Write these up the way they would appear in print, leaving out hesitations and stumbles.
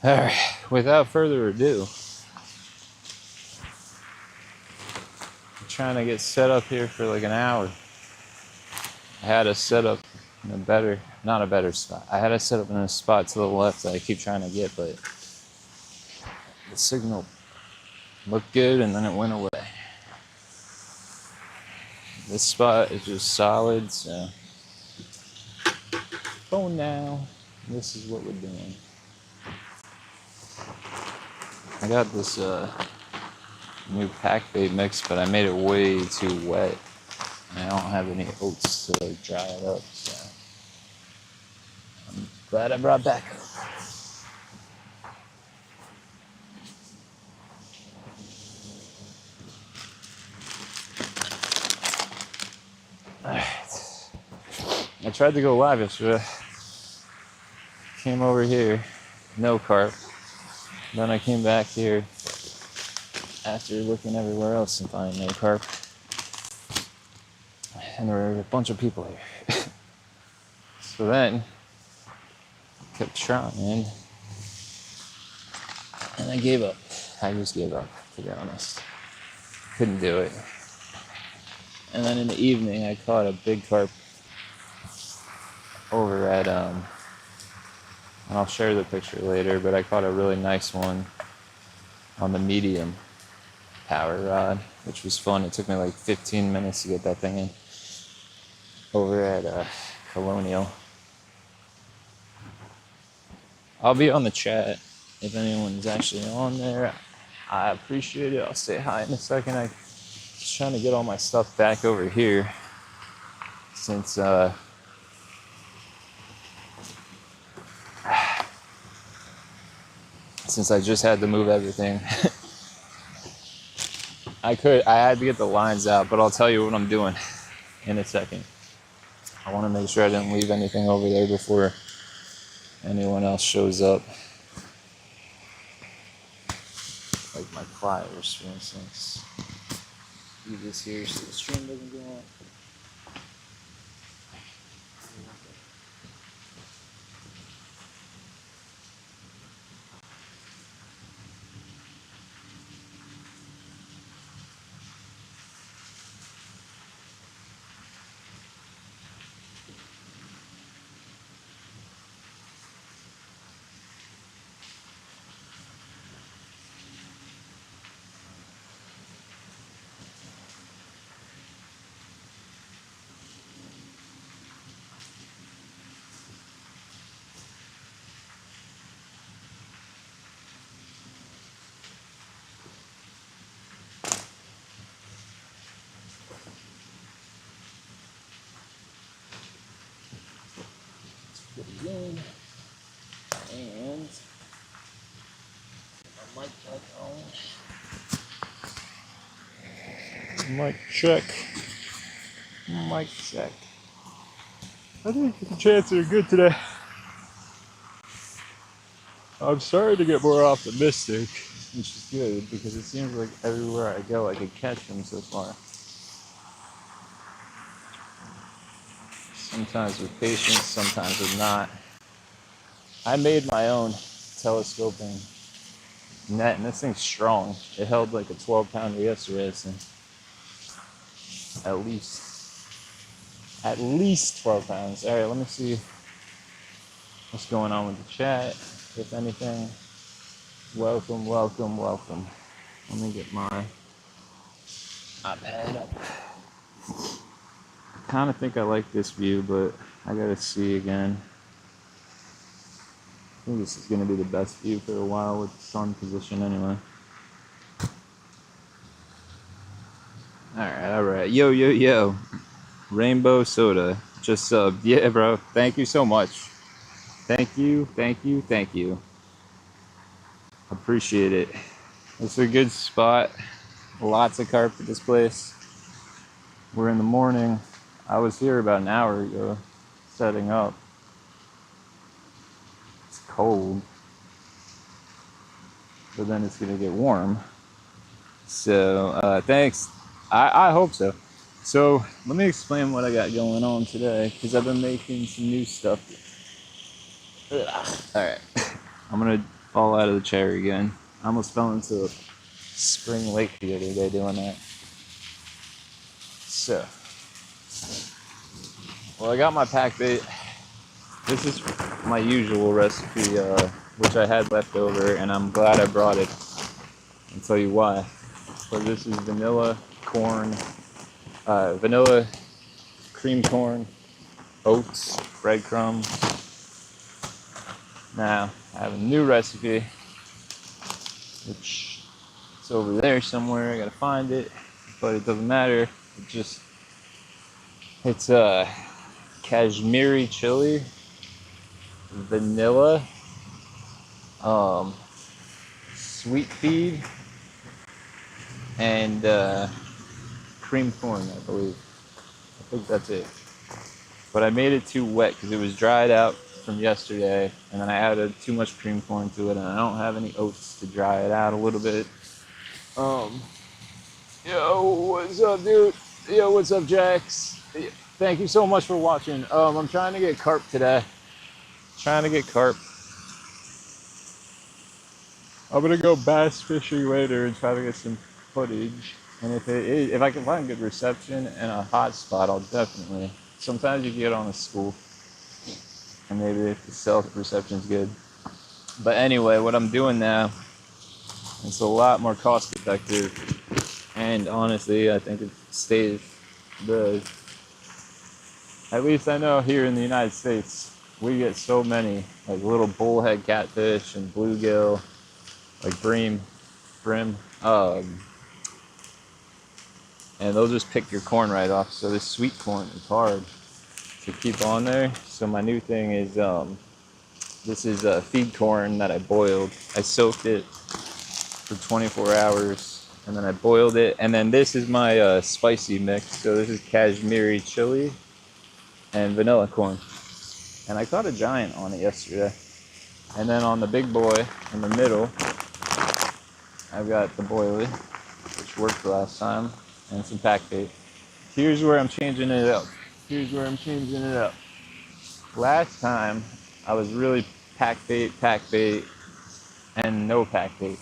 Alright, without further ado, I'm trying to get set up here for like an hour. I had to set up in a better, not a better spot. I had to set up in a spot to the left that I keep trying to get, but the signal looked good and then it went away. This spot is just solid, so phone now. This is what we're doing. I got this new pack bait mix, but I made it way too wet. And I don't have any oats to like dry it up, so I'm glad I brought backup. Alright. I tried to go live yesterday. Came over here, no carp. Then I came back here after looking everywhere else and finding no carp. And there were a bunch of people here. So then, I kept trying, and I gave up. I just gave up, to be honest. Couldn't do it. And then in the evening, I caught a big carp over at, and I'll share the picture later, but I caught a really nice one on the medium power rod, which was fun. It took me like 15 minutes to get that thing in. Over at Colonial. I'll be on the chat if anyone's actually on there. I appreciate it. I'll say hi in a second. I'm just trying to get all my stuff back over here since I just had to move everything. I had to get the lines out, but I'll tell you what I'm doing in a second. I want to make sure I didn't leave anything over there before anyone else shows up. Like my pliers, for instance. Do this here so the stream doesn't go on. Put it in, and my mic back on. Mic check. Mic check. I think the chances are good today. I'm starting to get more optimistic, which is good because it seems like everywhere I go I could catch them so far. Sometimes with patience, sometimes with not. I made my own telescoping net, and this thing's strong. It held like a 12-pounder yesterday, so at least 12 pounds. All right, let me see what's going on with the chat. If anything, welcome. Let me get my iPad up. I kind of think I like this view, but I gotta see again. I think this is gonna be the best view for a while with the sun position anyway. All right. Yo. Rainbow Soda just subbed. Yeah, bro. Thank you so much. Thank you. Appreciate it. It's a good spot. Lots of carp at this place. We're in the morning. I was here about an hour ago setting up. It's cold, but then it's gonna get warm. So thanks. I hope so. So let me explain what I got going on today, because I've been making some new stuff. All right, I'm gonna fall out of the chair again. I almost fell into a spring lake the other day doing that. So, well, I got my pack bait. This is my usual recipe, which I had left over, and I'm glad I brought it. I'll tell you why. But this is vanilla corn, vanilla cream corn, oats, breadcrumbs. Now, I have a new recipe, which is over there somewhere. I gotta find it, but it doesn't matter. It's Kashmiri chili, vanilla, sweet feed, and cream corn, I believe. I think that's it. But I made it too wet because it was dried out from yesterday, and then I added too much cream corn to it, and I don't have any oats to dry it out a little bit. Yo, what's up, dude? Yo, what's up, Jax? Thank you so much for watching. I'm trying to get carp today. Trying to get carp. I'm gonna go bass fishing later and try to get some footage. And if I can find good reception and a hot spot, I'll definitely. Sometimes you can get on a school, and maybe if the cell reception's good. But anyway, what I'm doing now, it's a lot more cost effective, and honestly, I think it stays the. At least I know here in the United States, we get so many like little bullhead catfish and bluegill, like brim, and they'll just pick your corn right off. So this sweet corn is hard to keep on there. So my new thing is this is feed corn that I boiled. I soaked it for 24 hours, and then I boiled it. And then this is my spicy mix. So this is Kashmiri chili and vanilla corn. And I caught a giant on it yesterday. And then on the big boy in the middle, I've got the boilie, which worked last time, and some pack bait. Here's where I'm changing it up. Last time, I was really pack bait, and no pack bait.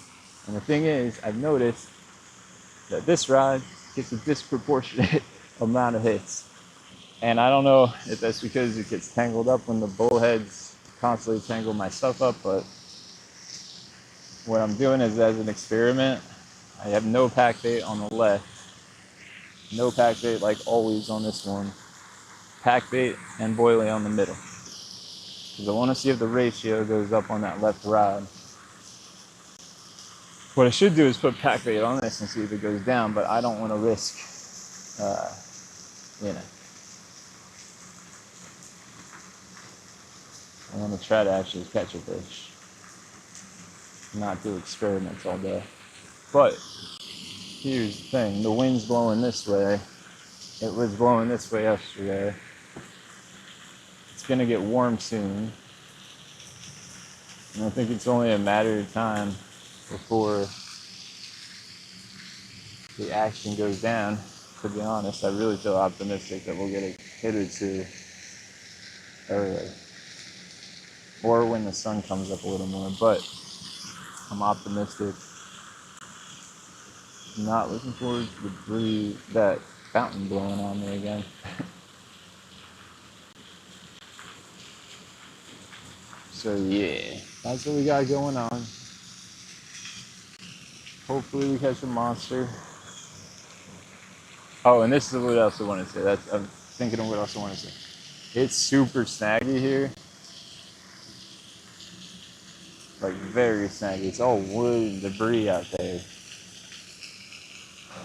And the thing is, I've noticed that this rod gets a disproportionate amount of hits. And I don't know if that's because it gets tangled up when the bullheads constantly tangle my stuff up, but what I'm doing is, as an experiment, I have no pack bait on the left, no pack bait like always on this one, pack bait and boilie on the middle. Because I want to see if the ratio goes up on that left rod. What I should do is put pack bait on this and see if it goes down, but I don't want to risk, I want to try to actually catch a fish, not do experiments all day. But here's the thing, the wind's blowing this way. It was blowing this way yesterday. It's gonna get warm soon. And I think it's only a matter of time before the action goes down. To be honest, I really feel optimistic that we'll get a hit or two early. Or when the sun comes up a little more, but I'm optimistic. I'm not looking forward to that fountain blowing on me again. So yeah, that's what we got going on. Hopefully we catch a monster. Oh, and this is what else I want to say. I'm thinking of what else I want to say. It's super snaggy here. Like very snaggy. It's all wood and debris out there.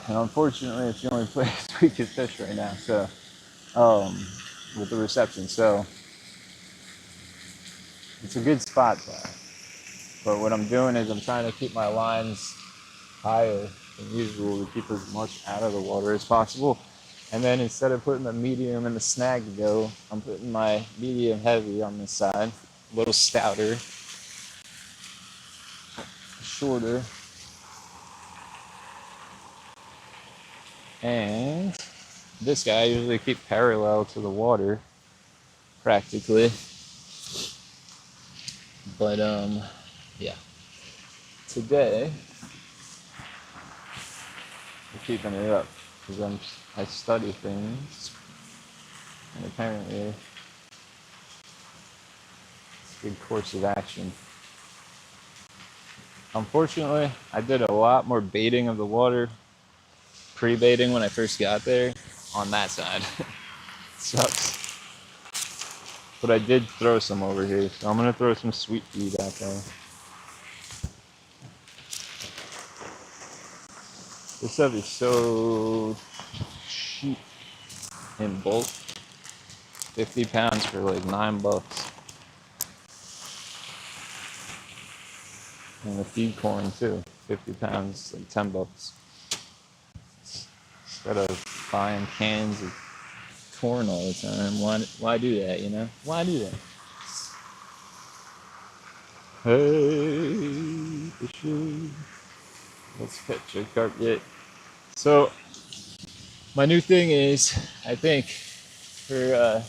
And unfortunately, it's the only place we can fish right now. So, with the reception. So, it's a good spot though. But what I'm doing is I'm trying to keep my lines higher than usual to keep as much out of the water as possible. And then instead of putting the medium in the snag go, I'm putting my medium heavy on this side, a little stouter, shorter. And this guy I usually keep parallel to the water, practically. But yeah. today we're keeping it up because I study things, and apparently it's a good course of action. Unfortunately, I did a lot more baiting of the water, pre-baiting when I first got there on that side. Sucks. But I did throw some over here, so I'm gonna throw some sweet feed out there. This stuff is so cheap in bulk. 50 pounds for like $9. And the feed corn too. 50 pounds, like $10. Instead of buying cans of corn all the time, why do that, you know? Why do that? Hey, fishy. Let's catch a carp yet. So, my new thing is, I think, for a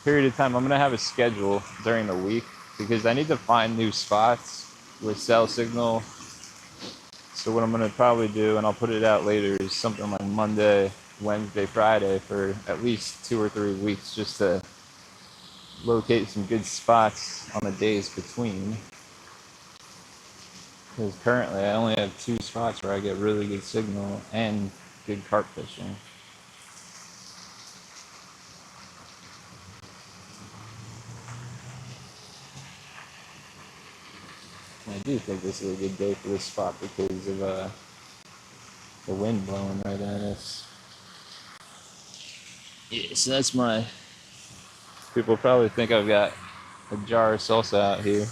period of time, I'm going to have a schedule during the week because I need to find new spots with cell signal. So what I'm going to probably do, and I'll put it out later, is something like Monday, Wednesday, Friday for at least 2 or 3 weeks just to locate some good spots on the days between. Because currently I only have 2 spots where I get really good signal and good carp fishing. And I do think this is a good day for this spot because of the wind blowing right at us. Yeah, so that's my... People probably think I've got a jar of salsa out here.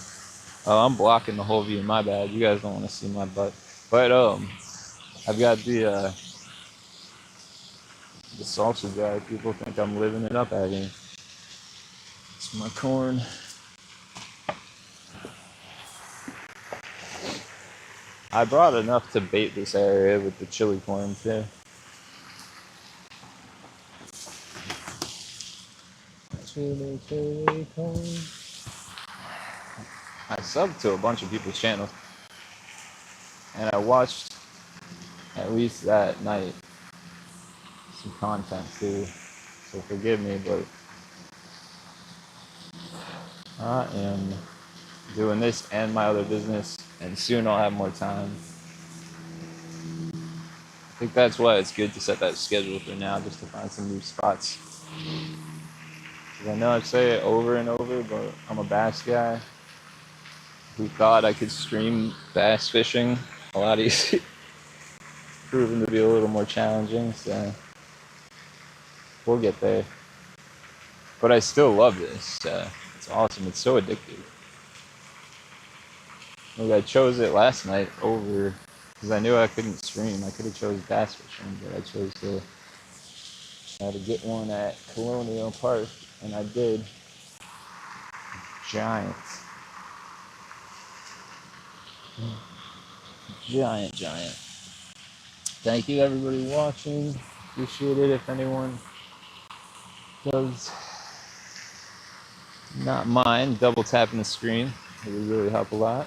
Oh, I'm blocking the whole view, my bad. You guys don't want to see my butt. But I've got the salsa jar. People think I'm living it up out here. It's my corn. I brought enough to bait this area with the chili corn too. Chili corn. I subbed to a bunch of people's channels, and I watched at least that night some content too. So forgive me, but I am doing this and my other business, and soon I'll have more time. I think that's why it's good to set that schedule for now, just to find some new spots. Because I know I say it over and over, but I'm a bass guy who thought I could stream bass fishing a lot easier. Proven to be a little more challenging, so we'll get there. But I still love this, so it's awesome. It's so addictive. Like I chose it last night over because I knew I couldn't stream. I could have chose bass fishing, but I chose to try to get one at Colonial Park, and I did. Giant. Giant. Thank you everybody watching. Appreciate it if anyone does not mind double tapping the screen. It would really help a lot.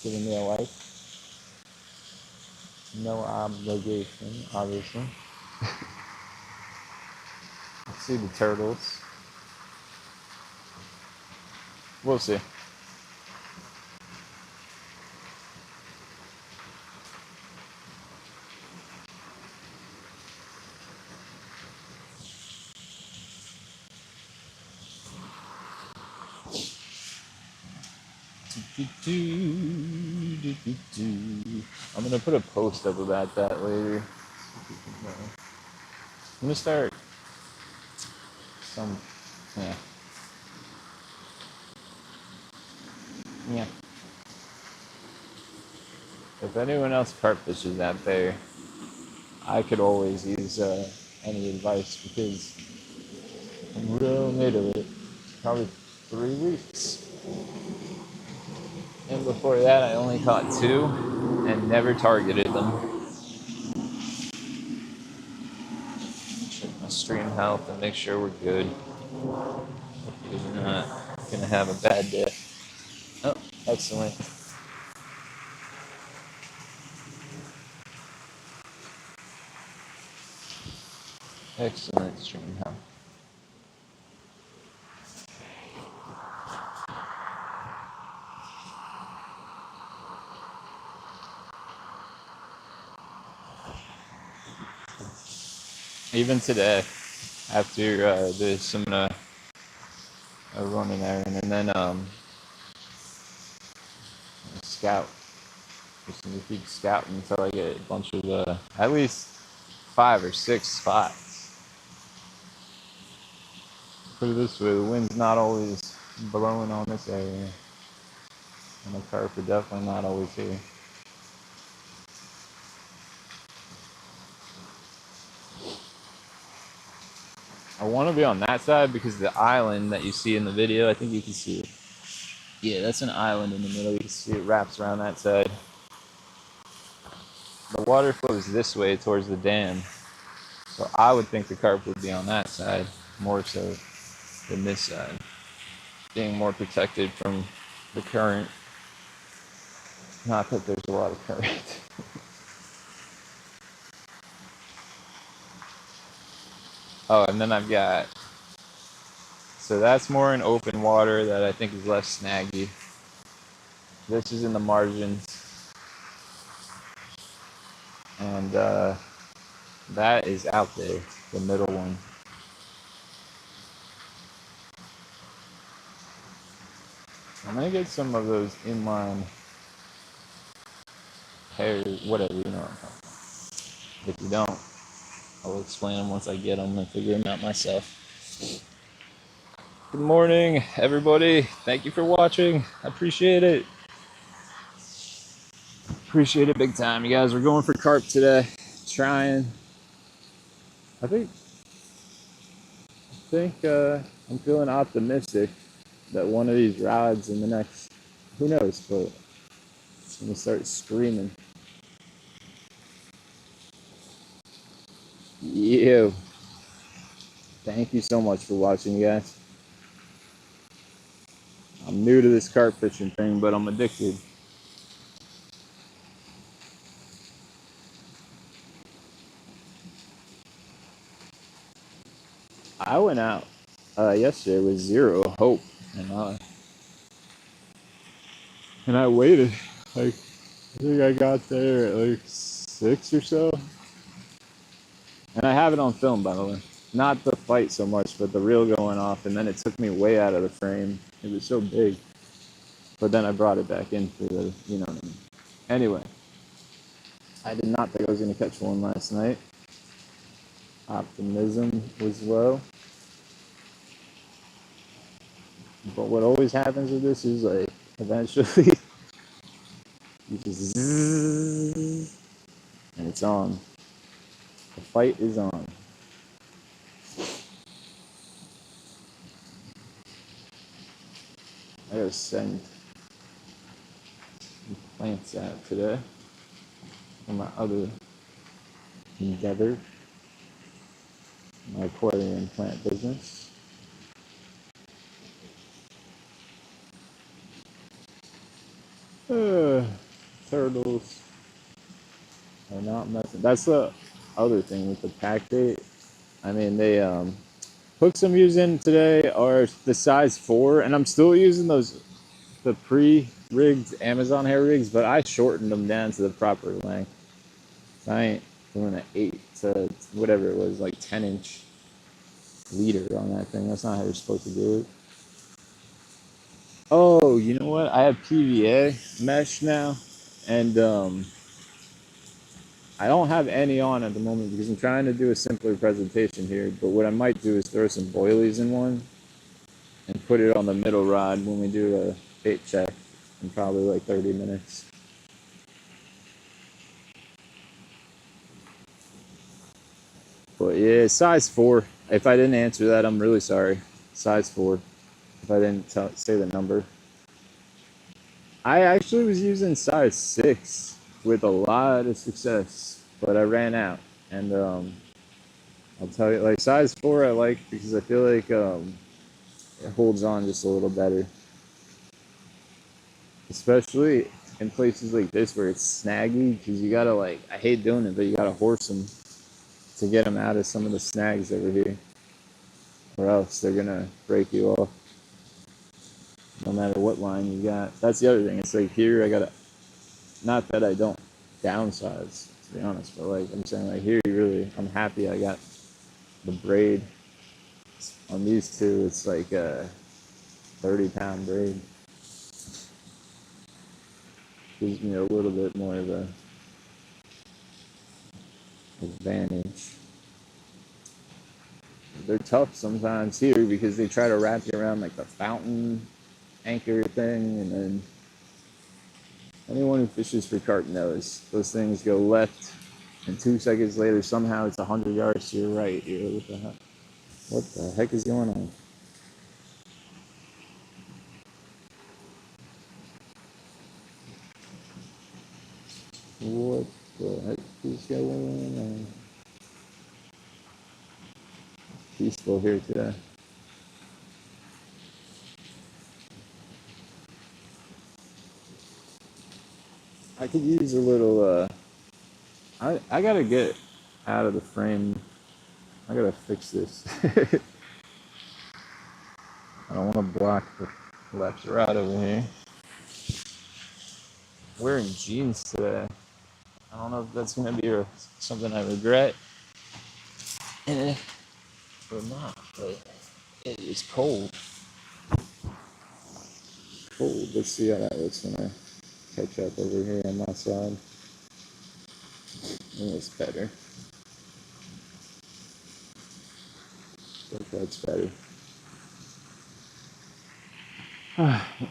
Giving me a like. No obligation, obviously. Let's see the turtles. We'll see. I'm gonna put a post up about that later. I'm gonna start some, yeah. If anyone else carp fishes out there, I could always use any advice because I'm real new to it. Probably 3 weeks. And before that, I only caught 2 and never targeted them. Check my stream health and make sure we're good. Hopefully we're not gonna have a bad day. Oh, excellent. Excellent stream health. Even today, after this, I'm gonna run an errand and then scout. Just gonna keep scouting until I get a bunch of at least 5 or 6 spots. Put it this way, the wind's not always blowing on this area, and the carp are definitely not always here. I want to be on that side because the island that you see in the video, I think you can see it. Yeah, that's an island in the middle. You can see it wraps around that side. The water flows this way towards the dam. So I would think the carp would be on that side more so than this side, being more protected from the current. Not that there's a lot of current. Oh, and then I've got, so that's more in open water that I think is less snaggy. This is in the margins. And that is out there, the middle one. I'm gonna get some of those inline hairs, whatever, you know what I'm talking about. If you don't, I'll explain them once I get them and figure them out myself. Good morning, everybody. Thank you for watching. I appreciate it. Appreciate it big time. You guys, we're going for carp today. Trying. I think I'm feeling optimistic that one of these rods in the next, who knows, but it's gonna start screaming. You. Thank you so much for watching, guys. I'm new to this carp fishing thing, but I'm addicted. I went out yesterday with zero hope, and I waited. Like, I think I got there at like 6 or so, and I have it on film, by the way. Not the fight so much, but the reel going off, and then it took me way out of the frame. It was so big, but then I brought it back in for the, you know what I mean. Anyway, I did not think I was going to catch one last night. Optimism was low. But what always happens with this is, like, eventually you just zzz, and it's on. The fight is on. I gotta send some plants out today for my other endeavor, my aquarium plant business. Turtles are not messing. That's the other thing with the pack bait. I mean, they hooks I'm using today are the size 4, and I'm still using those, the pre-rigged Amazon hair rigs, but I shortened them down to the proper length. So I ain't doing an 8 to whatever it was, like 10-inch leader on that thing. That's not how you're supposed to do it. Oh, you know what? I have PVA mesh now, and I don't have any on at the moment because I'm trying to do a simpler presentation here. But what I might do is throw some boilies in one and put it on the middle rod when we do a bait check in probably like 30 minutes. But yeah, size 4. If I didn't answer that, I'm really sorry. Size 4. If I didn't say the number. I actually was using size 6 with a lot of success, but I ran out. And I'll tell you, like, size 4 I like because I feel like it holds on just a little better. Especially in places like this where it's snaggy, because you gotta, like, I hate doing it, but you gotta horse them. to get them out of some of the snags over here, or else they're gonna break you off no matter what line you got. That's the other thing. It's like here I gotta, not that I don't downsize, to be honest, but like I'm saying, like here you really, I'm happy I got the braid. On these two, it's like a 30-pound braid. Gives me a little bit more of a advantage. They're tough sometimes here because they try to wrap you around like the fountain anchor thing, and then anyone who fishes for carp knows those things go left, and 2 seconds later somehow it's 100 yards to your right. You're like, what the heck is going on? What the heck is going on? Peaceful here today. I could use a little, I gotta get out of the frame. I gotta fix this. I don't want to block the left or right over here. Wearing jeans today. I don't know if that's gonna be something I regret or not, but it is cold. Cold. Let's see how that looks when I catch up over here on my side. And it's better. I think that's better.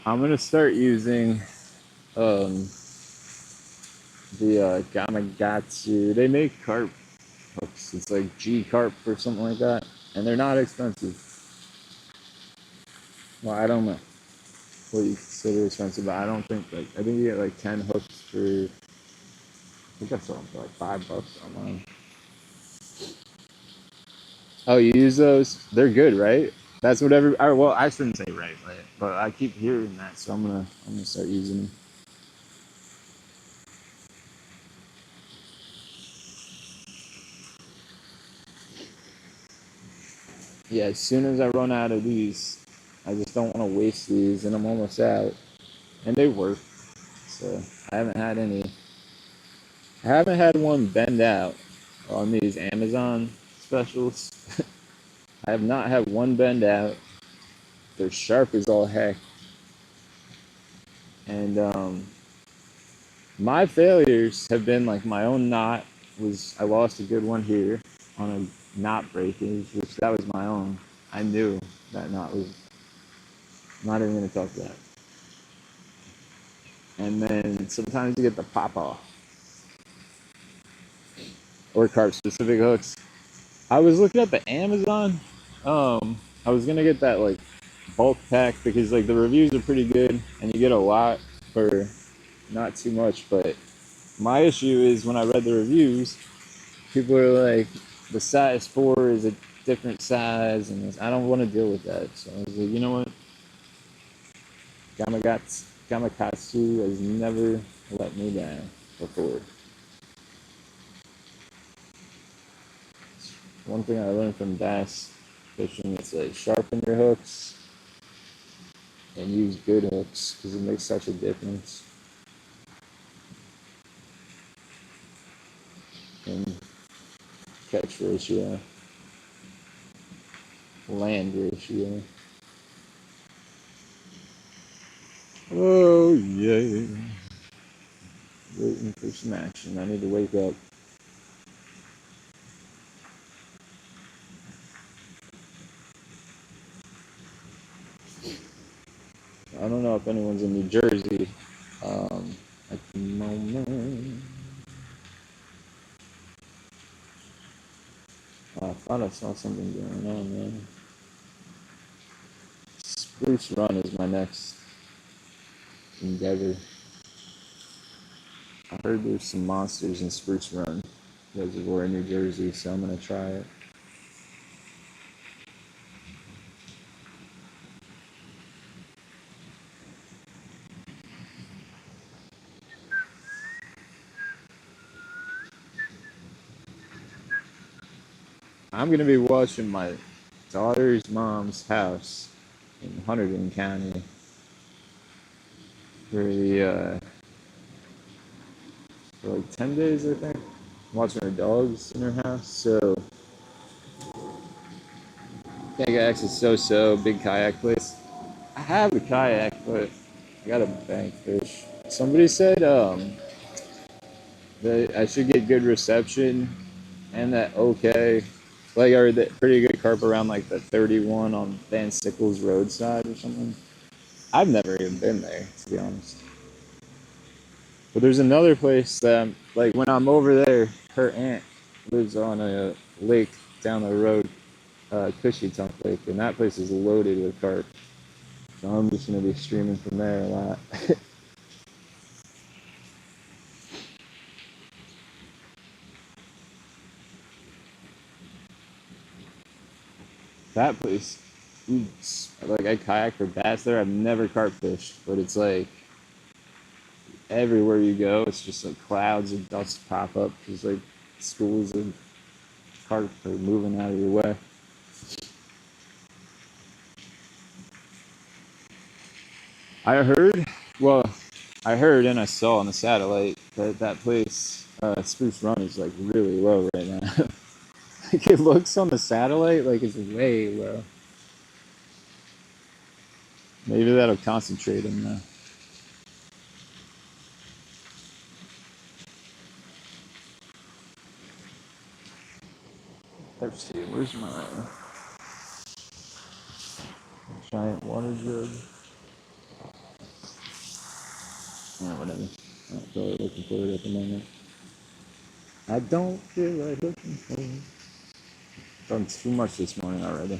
I'm gonna start using the Gamakatsu. They make carp hooks. It's like G Carp or something like that, and they're not expensive. Well, I don't know what you consider expensive, but I don't think I think you get like 10 hooks for. I think I saw them for like $5 online. Oh, you use those? They're good, right? That's what well, I shouldn't say right, but I keep hearing that, so I'm gonna start using them. Yeah, as soon as I run out of these, I just don't want to waste these, and I'm almost out. And they work, so I haven't had any. I haven't had one bend out on these Amazon specials. I have not had one bend out. They're sharp as all heck. And my failures have been like my own knot I lost a good one here on a knot breakage, which that was my own. I knew that knot was, I'm not even going to talk to that. And then sometimes you get the pop off or carp specific hooks. I was looking at the Amazon. I was going to get that like bulk pack because like the reviews are pretty good and you get a lot for not too much, but my issue is when I read the reviews, people are like, the size 4 is a different size, and I don't want to deal with that. So I was like, you know what? Gamakatsu has never let me down before. One thing I learned from bass fishing is like sharpen your hooks and use good hooks because it makes such a difference in catch ratio, land ratio. Oh yeah. Waiting for some action. I need to wake up. I don't know if anyone's in New Jersey at the moment. I thought I saw something going on, man. Spruce Run is my next endeavor. I heard there's some monsters in Spruce Run Reservoir in New Jersey, so I'm gonna try it. I'm gonna be watching my daughter's mom's house in Hunterdon County for for like 10 days, I think. I'm watching her dogs in her house, so kayaks is so big kayak place. I have a kayak, but I got a bank fish. Somebody said that I should get good reception and that okay, like or that pretty good carp around like the 31 on Van Sickles roadside or something. I've never even been there, to be honest. But there's another place that, like, when I'm over there, her aunt lives on a lake down the road, Cushy-Tunk Lake, and that place is loaded with carp. So I'm just gonna be streaming from there a lot. That place, like I kayak for bass there. I've never carp fished, but it's like everywhere you go, it's just like clouds of dust pop up. There's like schools of carp are moving out of your way. I heard, well, I heard and I saw on the satellite that that place, Spruce Run, is like really low right now. Like it looks on the satellite like it's way low. Maybe that'll concentrate them now. Thirsty. Where's my giant water jug? Yeah, whatever. I'm not really looking for it at the moment. I don't feel like looking for it. Done too much this morning already.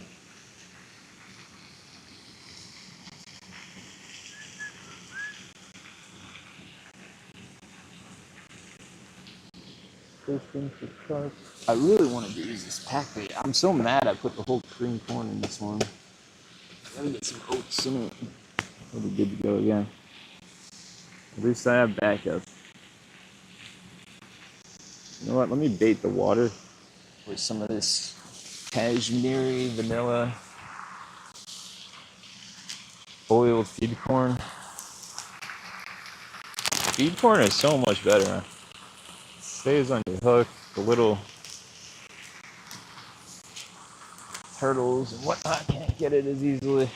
I really wanted to use this pack bait. I'm so mad I put the whole cream corn in this one. I gotta get some oats in it. We'll be good to go again. At least I have backup. You know what? Let me bait the water with some of this cashmere vanilla oiled feed corn. Feed corn is so much better, man. It stays on your hook. The little turtles and whatnot can't get it as easily.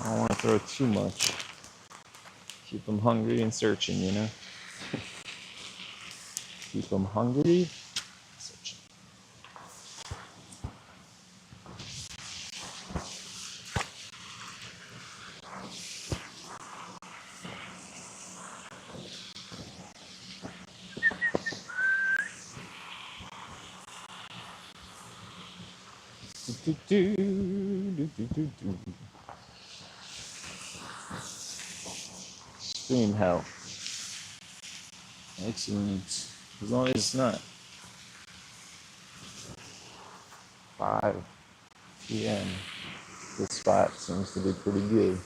I don't want to throw too much. Keep them hungry and searching, you know? Keep them hungry, searching. Stream hell. Excellent. As long as it's not 5 p.m. This spot seems to be pretty good.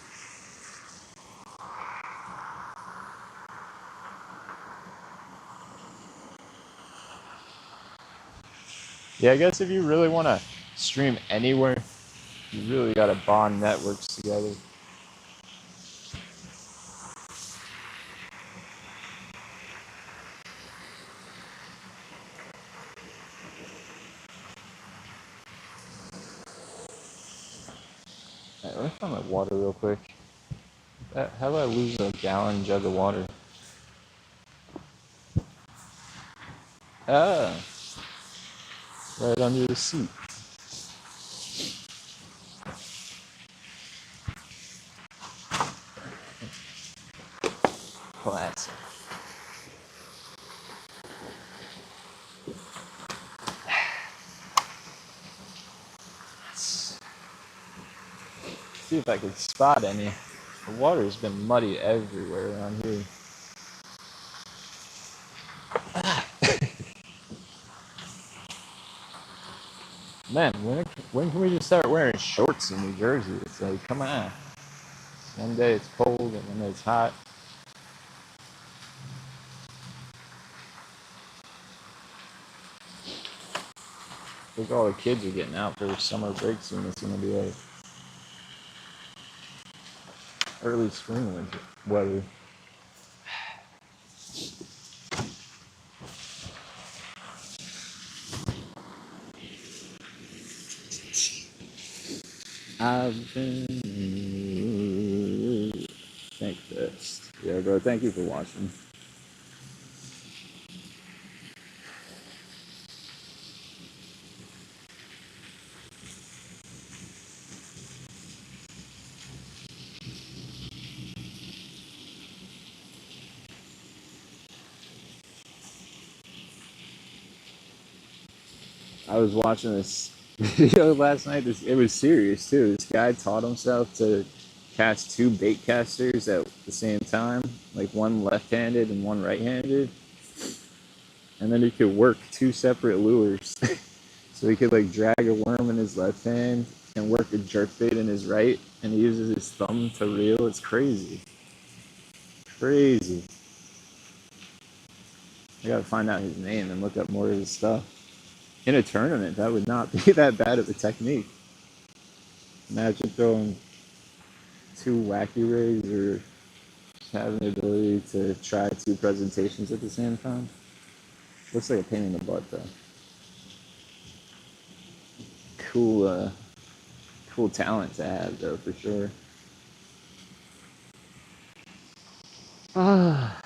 Yeah, I guess if you really want to stream anywhere, you really got to bond networks together. Let me find my water real quick. How do I lose a gallon jug of water? Ah, right under the seat. Classic. Let's see if I can spot any. The water's been muddy everywhere around here. Man, when can we just start wearing shorts in New Jersey? It's like, come on. One day it's cold and one day it's hot. Look, all the kids are getting out for summer break soon. It's gonna be like early spring winter weather. I've been thank this. Yeah, bro. Thank you for watching. I was watching this video last night. It was serious too. This guy taught himself to cast two bait casters at the same time, like one left-handed and one right-handed, and then he could work two separate lures. So he could like drag a worm in his left hand and work a jerkbait in his right, and he uses his thumb to reel. It's crazy. Crazy. I gotta find out his name and look up more of his stuff. In a tournament, that would not be that bad of a technique. Imagine throwing two wacky rays or just having the ability to try two presentations at the same time. Looks like a pain in the butt though. Cool talent to have though, for sure. Ah.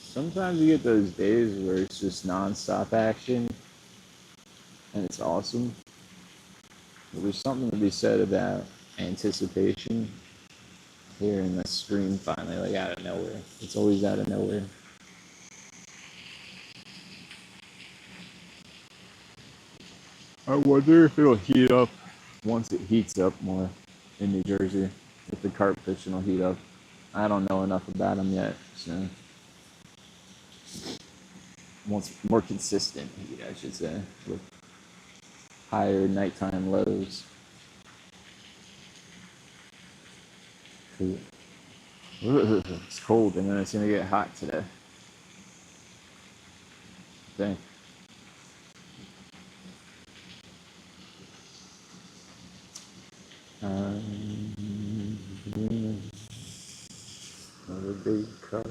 Sometimes you get those days where it's just non-stop action and it's awesome. But there's something to be said about anticipation, hearing the scream finally, like out of nowhere. It's always out of nowhere. I wonder if it'll heat up once it heats up more in New Jersey. If the carp fishing will heat up. I don't know enough about them yet, so once more consistent heat, I should say, with higher nighttime lows. It's cold, and then it's gonna get hot today. I think. Another big car.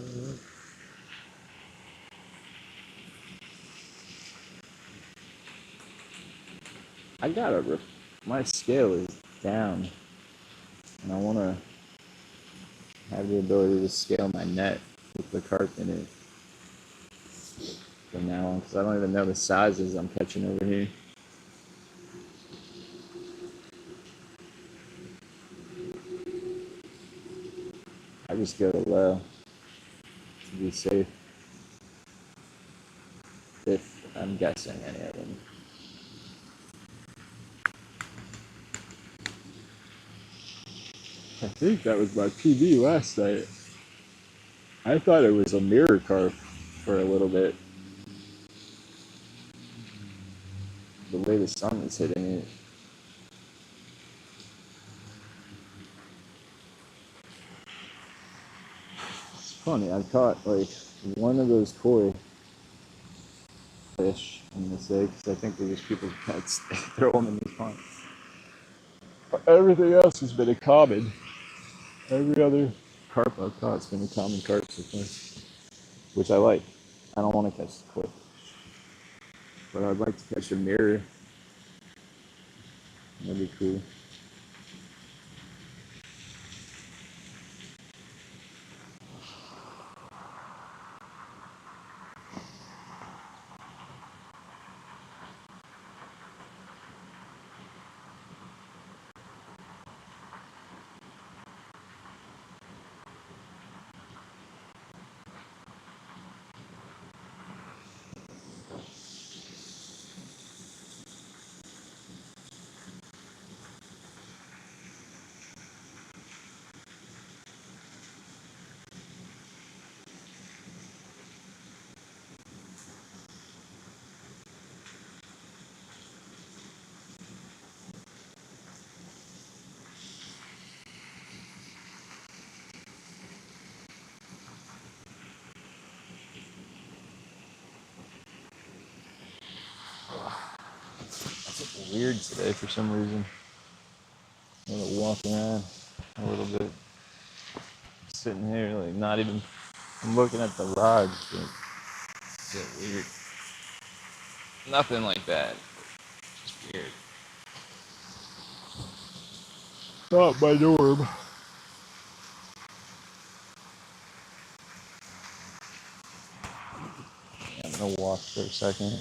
I gotta my scale is down, and I wanna have the ability to scale my net with the carp in it from now on, because I don't even know the sizes I'm catching over here. I just go to low to be safe, if I'm guessing any of them. I think that was my PB last night. I thought it was a mirror carp for a little bit. The way the sun was hitting it. It's funny, I caught like one of those koi fish, I'm gonna say, because I think there's people that throw them in these ponds. But everything else has been a common. Every other carp I've caught has been a common carp so far, which I like. I don't want to catch the koi, but I'd like to catch a mirror. That'd be cool. weird today for some reason. I'm gonna walk around a little bit. Sitting here, like not even. I'm looking at the rods, but it's so weird. Nothing like that. Just weird. Not my norm. I'm gonna walk for a second.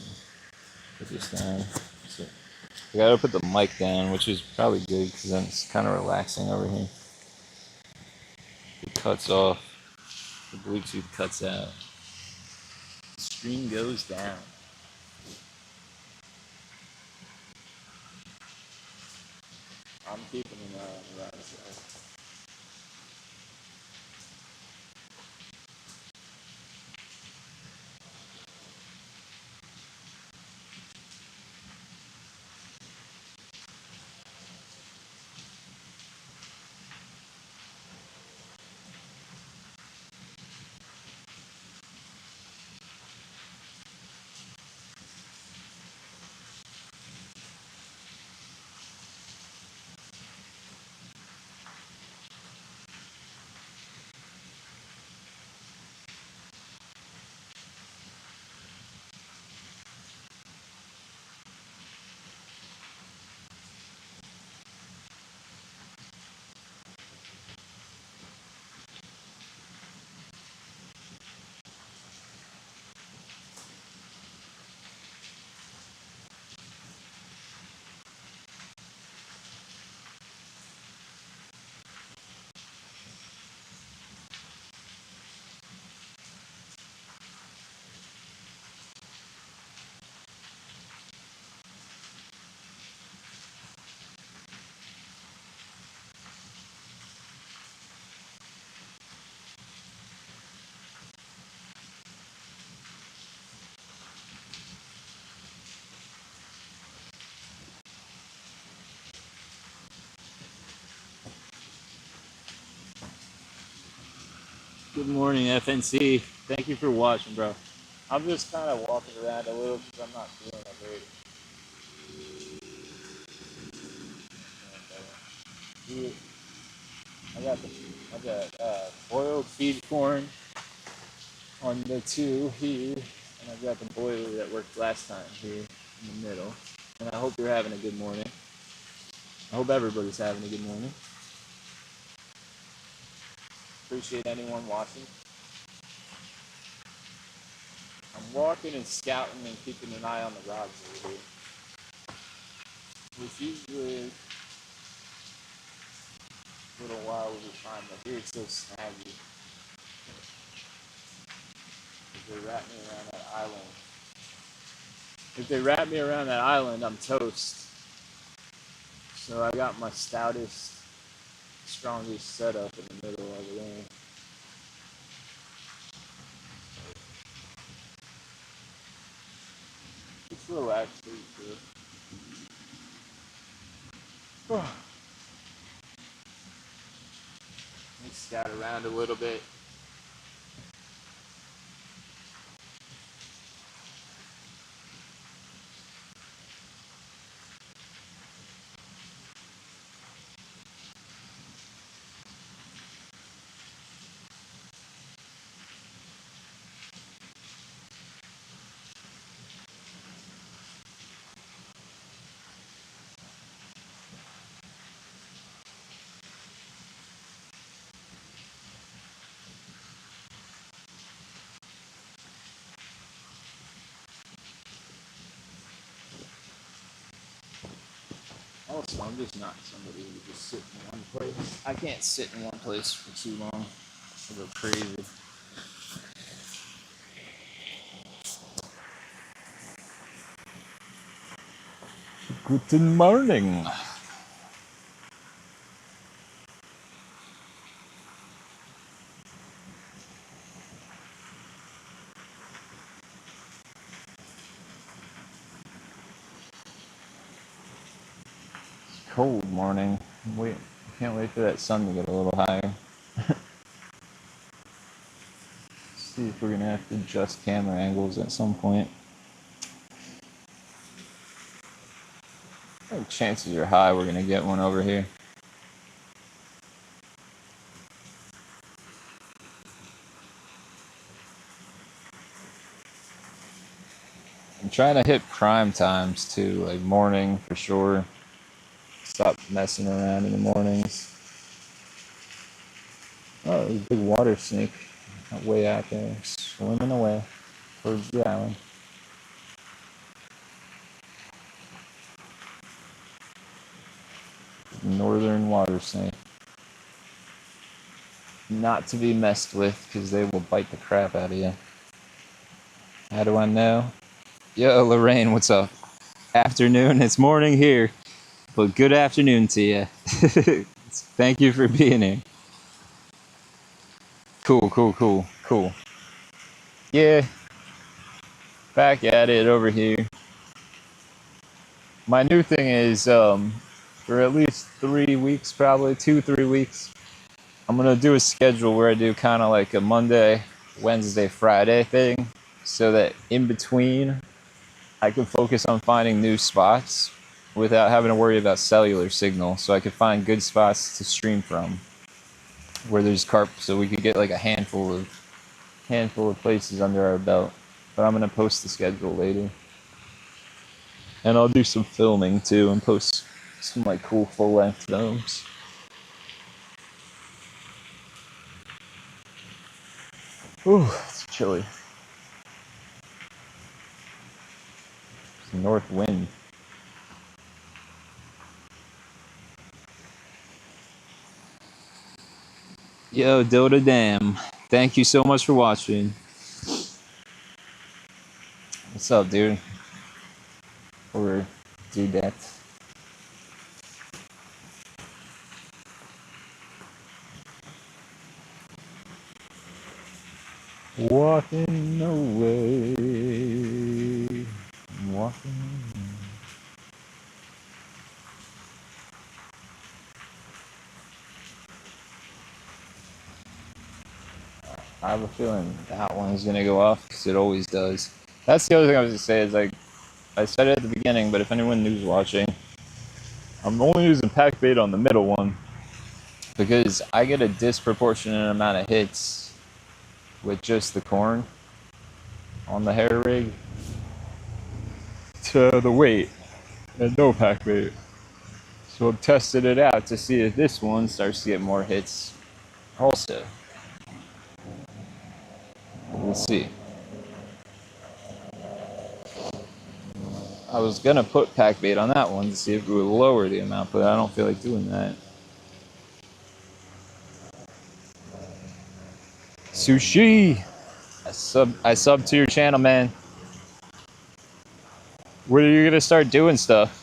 Put this down. So I gotta put the mic down, which is probably good because then it's kind of relaxing over here. It cuts off. The Bluetooth cuts out. The stream goes down. I'm keeping an eye on the right side. Good morning, FNC. Thank you for watching, bro. I'm just kind of walking around a little because I'm not feeling great. I got boiled feed corn on the two here, and I've got the boiler that worked last time here in the middle. And I hope you're having a good morning. I hope everybody's having a good morning. Appreciate anyone watching. I'm walking and scouting and keeping an eye on the rods over here. Which usually a little while will be fine, but here it's so snaggy. If they wrap me around that island. If they wrap me around that island, I'm toast. So I got my stoutest, strongest setup in the middle of the lane. It's relaxed pretty good. Let's scout around a little bit. Also, I'm just not somebody who just sit in one place. I can't sit in one place for too long. I go crazy. Guten Morning. Cold morning. Wait, can't wait for that sun to get a little higher. See if we're gonna have to adjust camera angles at some point. think chances are high we're gonna get one over here. I'm trying to hit prime times too, like morning for sure. Stop messing around in the mornings. Oh, there's a big water snake way out there, swimming away towards the island. Northern water snake. Not to be messed with because they will bite the crap out of you. How do I know? Yo, Lorraine, what's up? Afternoon, it's morning here, but good afternoon to you. Thank you for being here. Cool. Yeah, back at it over here. My new thing is, for at least 3 weeks, probably 2-3 weeks, I'm gonna do a schedule where I do kind of like a Monday, Wednesday, Friday thing, so that in between I can focus on finding new spots without having to worry about cellular signal, so I could find good spots to stream from where there's carp, so we could get like a handful of places under our belt. But I'm gonna post the schedule later, and I'll do some filming too and post some like cool full-length films. Ooh, it's chilly. It's north wind. Yo, Dota Dam. Thank you so much for watching. What's up, dude? Or dudette. Walking away. Walking away. I have a feeling that one is going to go off because it always does. That's the other thing I was going to say is, like, I said it at the beginning, but if anyone who's watching, I'm only using pack bait on the middle one because I get a disproportionate amount of hits with just the corn on the hair rig to the weight and no pack bait. So I've tested it out to see if this one starts to get more hits also. We'll see. I was gonna put pack bait on that one to see if it would lower the amount, but I don't feel like doing that. Sushi! I sub to your channel, man. When are you gonna start doing stuff?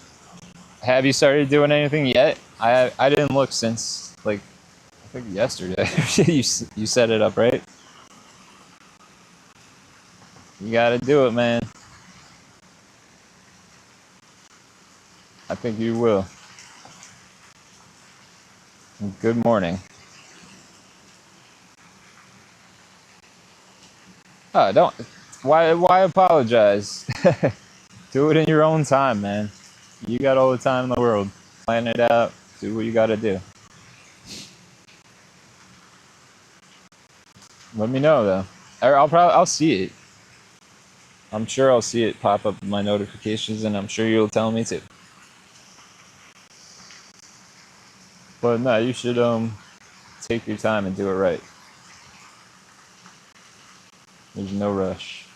Have you started doing anything yet? I didn't look since, like, I think yesterday. you set it up, right? You gotta do it, man. I think you will. Good morning. Oh, don't. Why apologize? Do it in your own time, man. You got all the time in the world. Plan it out. Do what you gotta do. Let me know though. Or I'll see it. I'm sure I'll see it pop up in my notifications, and I'm sure you'll tell me too. But no, you should take your time and do it right. There's no rush.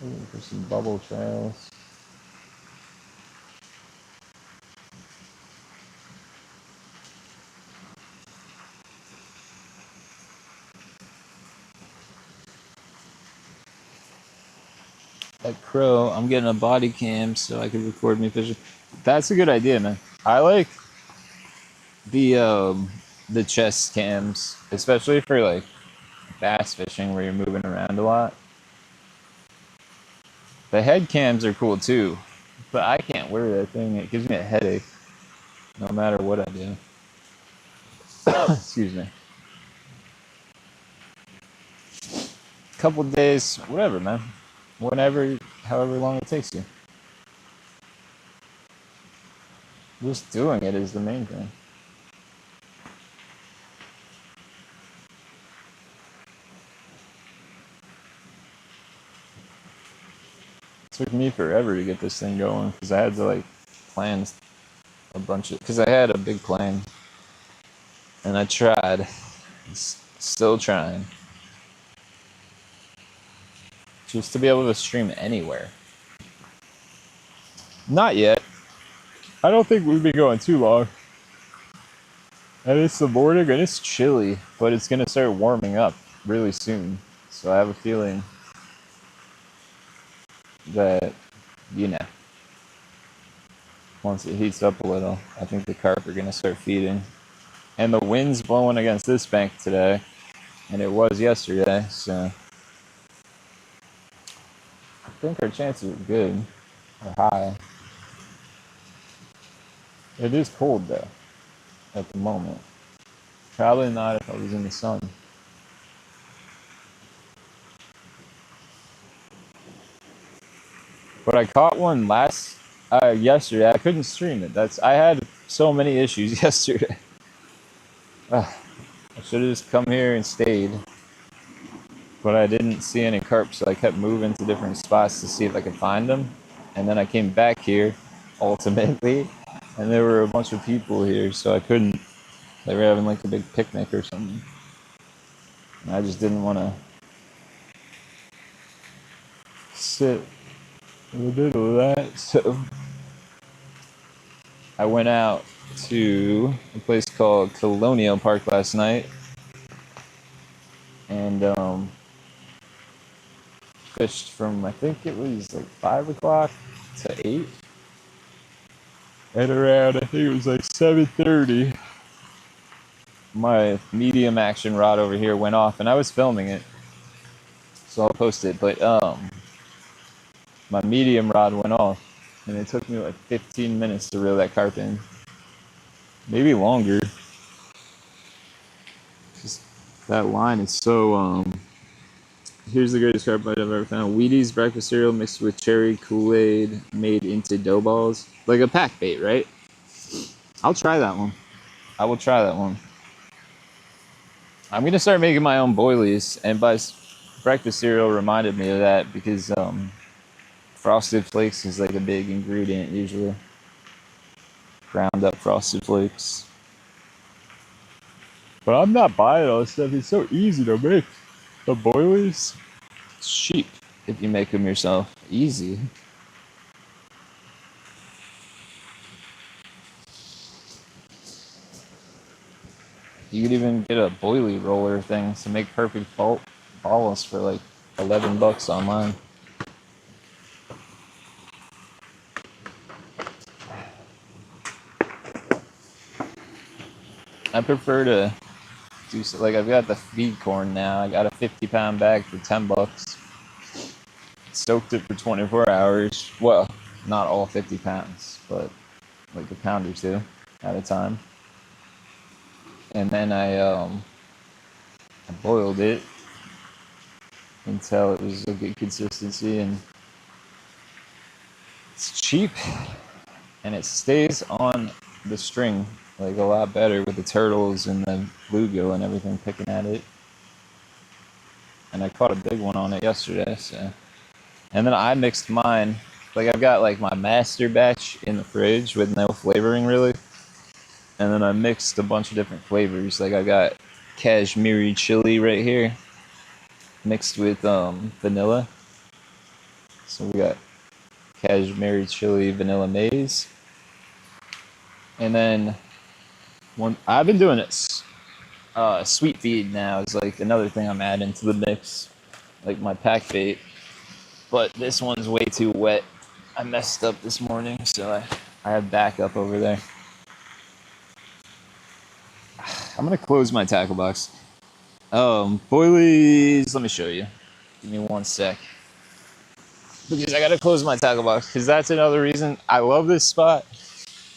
Ooh, there's some bubble trails. That crow, I'm getting a body cam so I can record me fishing. That's a good idea, man. I like the chest cams, especially for like bass fishing where you're moving around a lot. The head cams are cool too, but I can't wear that thing. It gives me a headache no matter what I do. Excuse me. Couple days, whatever, man. Whenever, however long it takes you. Just doing it is the main thing. It took me forever to get this thing going because I had to like plan a bunch of, because I had a big plan and I tried, still trying, just to be able to stream anywhere. Not yet. I don't think we'd be going too long. And it's the morning and it's chilly, but it's gonna start warming up really soon. So I have a feeling that, you know, once it heats up a little, I think the carp are gonna start feeding. And the wind's blowing against this bank today, and it was yesterday, so I think our chances are good, or high. It is cold though, at the moment. Probably not if I was in the sun. But I caught one yesterday. I couldn't stream it. I had so many issues yesterday. I should have just come here and stayed. But I didn't see any carp, so I kept moving to different spots to see if I could find them. And then I came back here, ultimately, and there were a bunch of people here, so I couldn't. They were having like a big picnic or something. And I just didn't want to sit in the middle of that, so I went out to a place called Colonial Park last night and fished from, I think it was like 5 o'clock to 8. And around, I think it was like 7:30, my medium action rod over here went off, and I was filming it, so I'll post it, but my medium rod went off, and it took me like 15 minutes to reel that carp in. Maybe longer. Just that line is so, here's the greatest carp I've ever found. Wheaties breakfast cereal mixed with cherry Kool-Aid made into dough balls. Like a pack bait, right? I'll try that one. I will try that one. I'm going to start making my own boilies, and breakfast cereal reminded me of that because Frosted Flakes is like a big ingredient usually. Ground up Frosted Flakes. But I'm not buying all this stuff. It's so easy to make. The boilies, it's cheap if you make them yourself. Easy. You could even get a boilie roller thing to make perfect balls for like $11 online. I prefer to do so, like I've got the feed corn now. I got a 50-pound bag for $10. Soaked it for 24 hours. Well, not all 50 pounds, but like a pound or two at a time. And then I boiled it until it was a good consistency, and it's cheap and it stays on the string like a lot better with the turtles and the bluegill and everything picking at it. And I caught a big one on it yesterday, so. And then I mixed mine, like I've got like my master batch in the fridge with no flavoring really. And then I mixed a bunch of different flavors. Like I got Kashmiri chili right here, mixed with vanilla. So we got Kashmiri chili vanilla maize. And then I've been doing it. Sweet feed now is like another thing I'm adding to the mix, like my pack bait. But this one's way too wet. I messed up this morning, so I have backup over there. I'm gonna close my tackle box. Boilies, let me show you. Give me 1 sec. Because I gotta close my tackle box, because that's another reason I love this spot.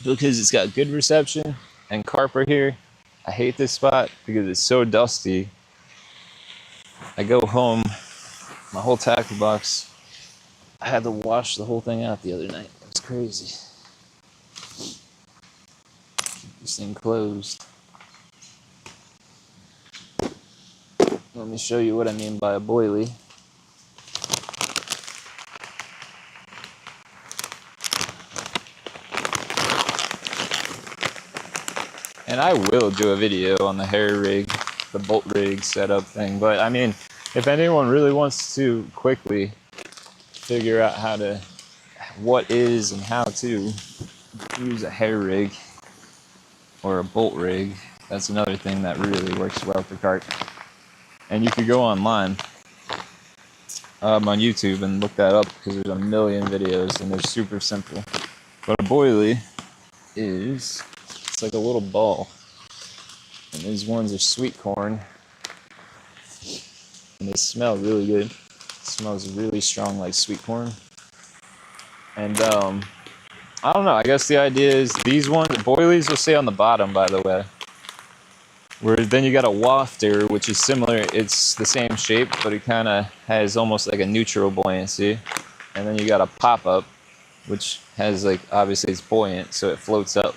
Because it's got good reception, and carp are here. I hate this spot because it's so dusty. I go home, my whole tackle box, I had to wash the whole thing out the other night. It's crazy. This thing closed. Let me show you what I mean by a boilie. And I will do a video on the hair rig, the bolt rig setup thing. But I mean, if anyone really wants to quickly figure out what is and how to use a hair rig or a bolt rig, that's another thing that really works well for Carp. And you could go online on YouTube and look that up because there's a million videos and they're super simple. But a boilie is, it's like a little ball. And these ones are sweet corn. And they smell really good. It smells really strong like sweet corn. And I don't know, I guess the idea is these ones, boilies will stay on the bottom, by the way. Whereas then you got a wafter, which is similar. It's the same shape, but it kind of has almost like a neutral buoyancy. And then you got a pop-up, which has like, obviously it's buoyant, so it floats up.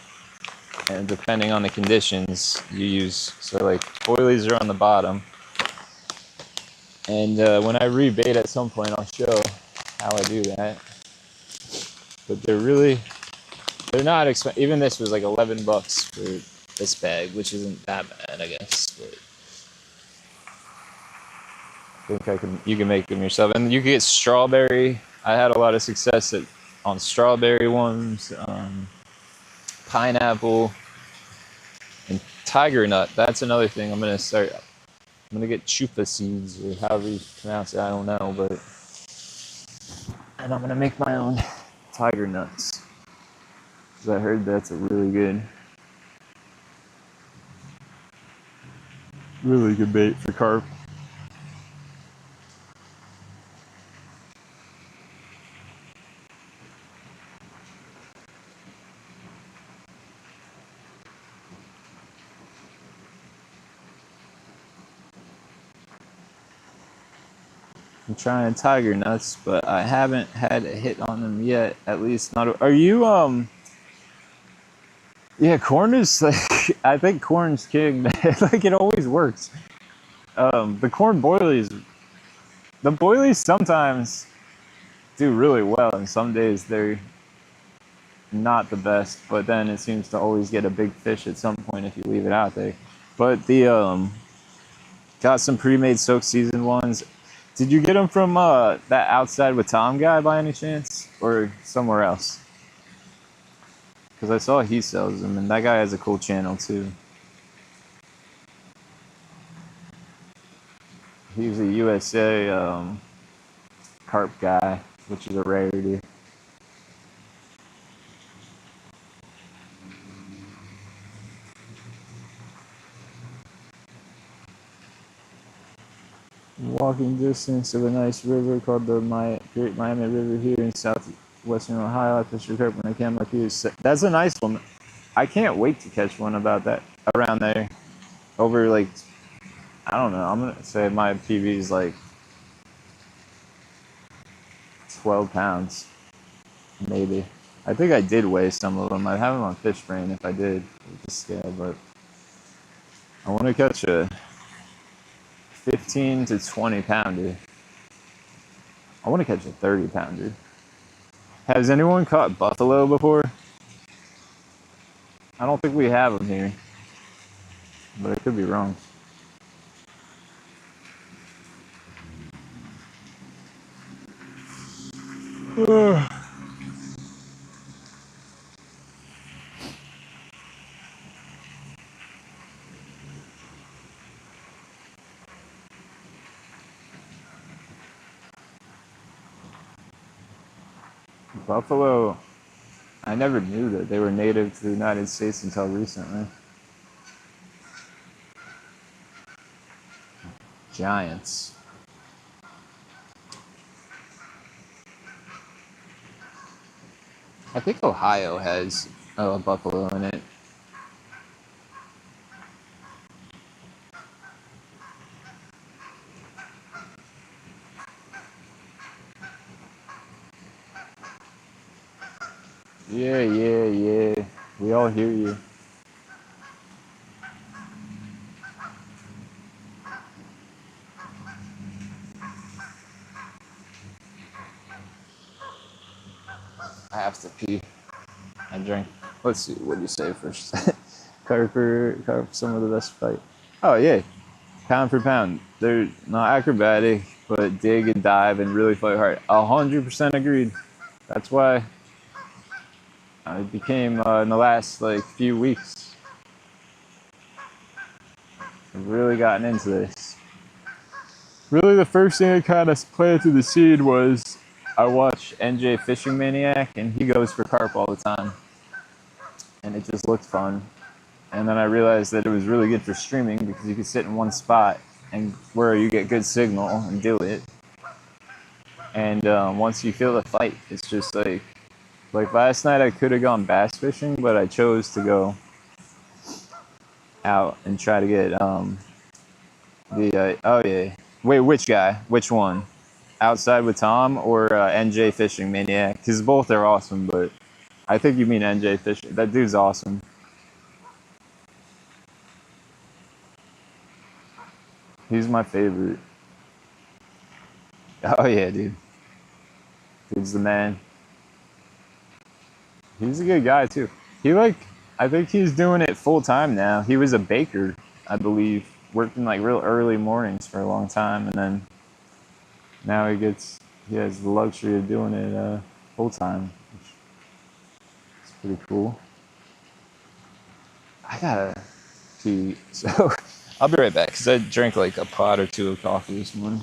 And depending on the conditions you use, so like boilies are on the bottom. And when I rebait at some point, I'll show how I do that. But they're not expensive. Even this was like $11 for this bag, which isn't that bad, I guess. But I think you can make them yourself. And you can get strawberry. I had a lot of success on strawberry ones, pineapple, and tiger nut. That's another thing I'm gonna start. I'm gonna get chufa seeds, or however you pronounce it, I don't know, and I'm gonna make my own tiger nuts. Because I heard that's a really good bait for carp. I'm trying tiger nuts, but I haven't had a hit on them yet. At least not. Are you Yeah, corn is like, I think corn's king. Like it always works. The corn boilies, the boilies sometimes do really well, and some days they're not the best. But then it seems to always get a big fish at some point if you leave it out there. But the got some pre-made soak seasoned ones. Did you get them from that Outside with Tom guy by any chance, or somewhere else? Because I saw he sells them, and that guy has a cool channel too. He's a USA carp guy, which is a rarity. Walking distance of a nice river called the Great Miami River here in southwestern Ohio. I fished for carp when I came up here. That's a nice one. I can't wait to catch one about that around there. Over like, I don't know. I'm gonna say my PB is like 12 pounds, maybe. I think I did weigh some of them. I have them on Fish Brain if I did with the scale, but I want to catch a 15 to 20 pounder. I want to catch a 30 pounder. Has anyone caught buffalo before? I don't think we have them here, but I could be wrong. Buffalo, I never knew that they were native to the United States until recently. Giants. I think Ohio has a buffalo in it. Yeah, yeah, yeah. We all hear you. I have to pee. I drink. Let's see. What do you say first? Carp, some of the best fight. Oh yeah, pound for pound. They're not acrobatic, but dig and dive and really fight hard. 100% agreed. That's why I became in the last like few weeks. I've really gotten into this. Really, the first thing I kind of planted the seed was I watch NJ Fishing Maniac, and he goes for carp all the time, and it just looked fun. And then I realized that it was really good for streaming because you could sit in one spot and where you get good signal and do it. And once you feel the fight, it's just like last night I could have gone bass fishing, but I chose to go out and try to get oh yeah. Wait, which guy? Which one? Outside with Tom or NJ Fishing Maniac? Because both are awesome, but I think you mean NJ Fishing. That dude's awesome. He's my favorite. Oh yeah, dude. Dude's the man. He's a good guy too. I think he's doing it full time now. He was a baker, I believe, working like real early mornings for a long time, and then now he has the luxury of doing it full time. It's pretty cool. I gotta pee, so I'll be right back because I drank like a pot or two of coffee this morning.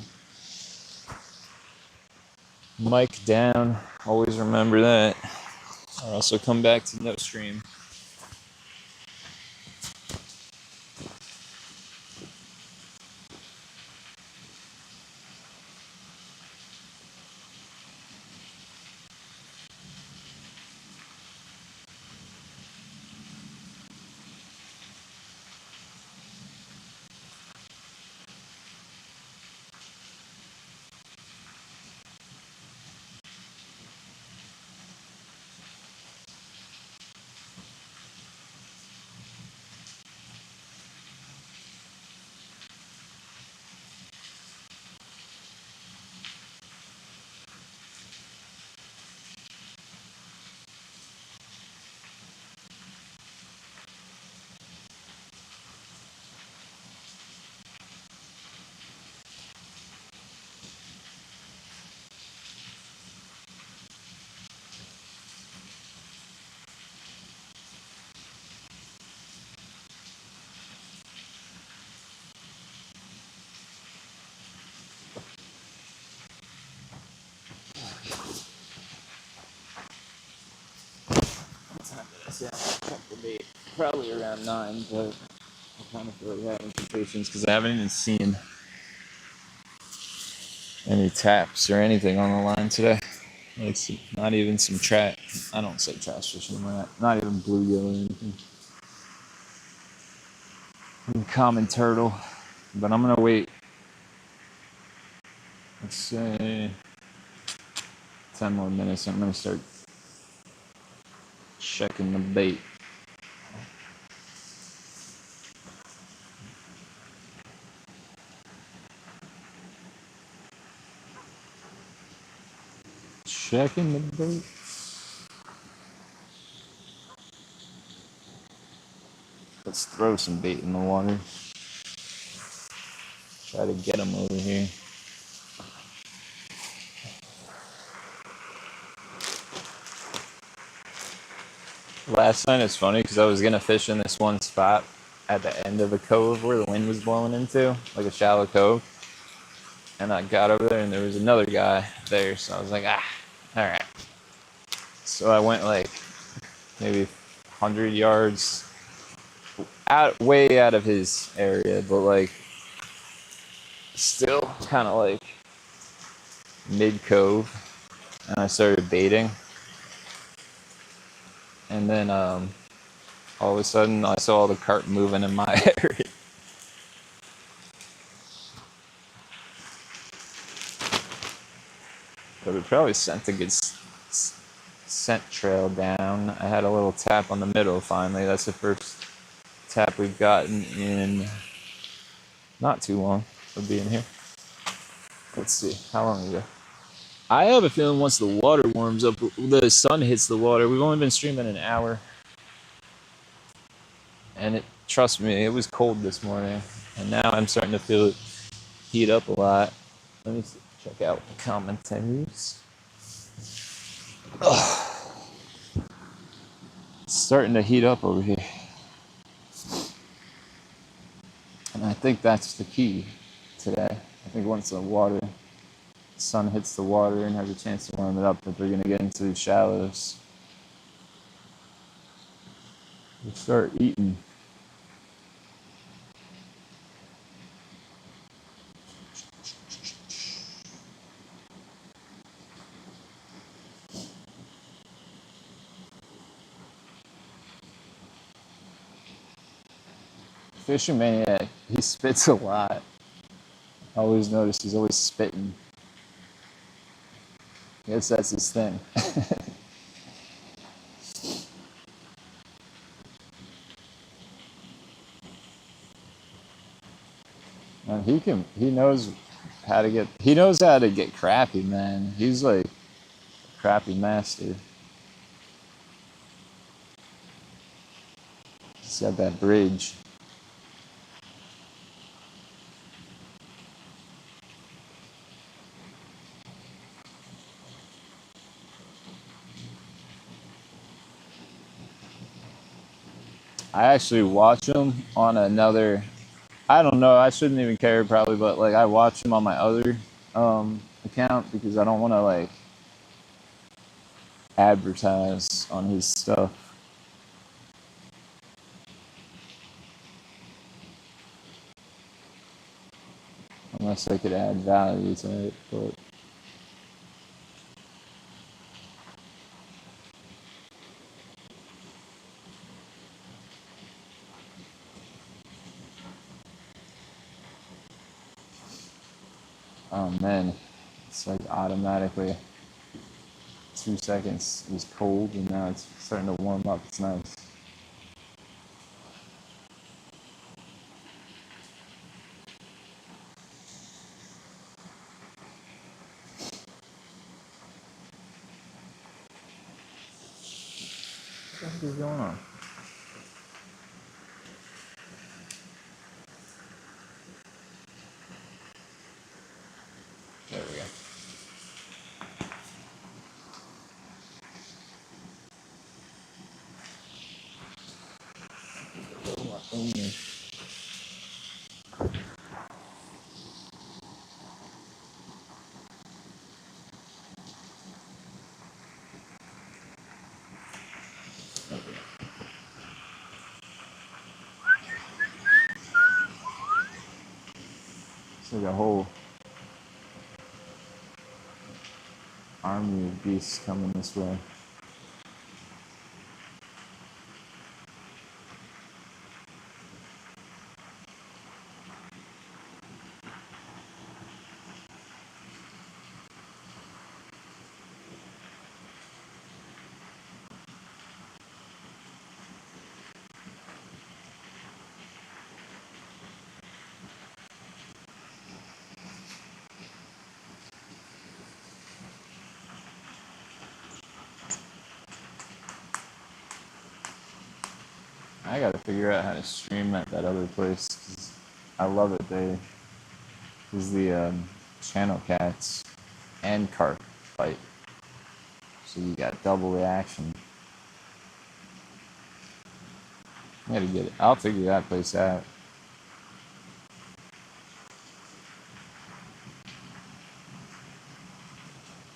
Mic down. Always remember that. Or also come back to no stream. Yeah, check the date. Probably around 9, but I kind of feel like having some patience because I haven't even seen any taps or anything on the line today. Like, not even some I don't say trash fish anymore. Not even bluegill or anything. Common turtle. But I'm gonna wait. Let's say 10 more minutes. I'm gonna start checking the bait. Checking the bait. Let's throw some bait in the water. Try to get them over here. Last night it's funny because I was gonna fish in this one spot at the end of a cove where the wind was blowing into, like a shallow cove. And I got over there and there was another guy there, so I was like, all right. So I went like maybe 100 yards way out of his area, but like still kind of like mid cove, and I started baiting, and then all of a sudden I saw the carp moving in my area. But it probably sent a good scent trail down. I had a little tap on the middle finally. That's the first tap we've gotten in not too long of being here. Let's see, how long ago? I have a feeling once the water warms up, the sun hits the water. We've only been streaming an hour. And trust me, it was cold this morning. And now I'm starting to feel it heat up a lot. Let me check out the commentaries. Ugh. It's starting to heat up over here. And I think that's the key today. I think once the sun hits the water and has a chance to warm it up, that they're going to get into the shallows. We'll start eating. Fishing Maniac, he spits a lot. I always notice he's always spitting. I guess that's his thing. And he knows how to get crappy, man. He's like a crappy master. He's got that bridge. I actually watch him on another, I don't know, I shouldn't even care probably, but like I watch him on my other account because I don't want to like advertise on his stuff. Unless I could add value to it, but oh man, it's like automatically 2 seconds it was cold and now it's starting to warm up. It's nice. What the heck is going on? There we go. It's like a whole army of beasts coming this way. I gotta figure out how to stream at that other place, 'cause I love it. There's the channel cats and Carp fight, so you got double the action. I gotta get it. I'll figure that place out.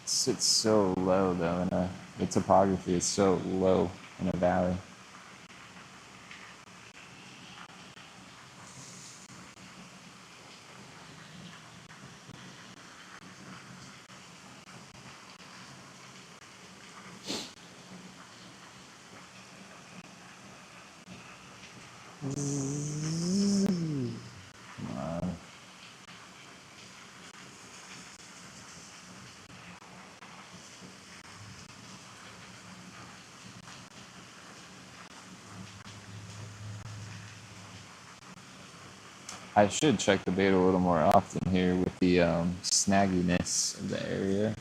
It sits so low though, the topography is so low in a valley. Come on. I should check the bait a little more often here with the snagginess of the area.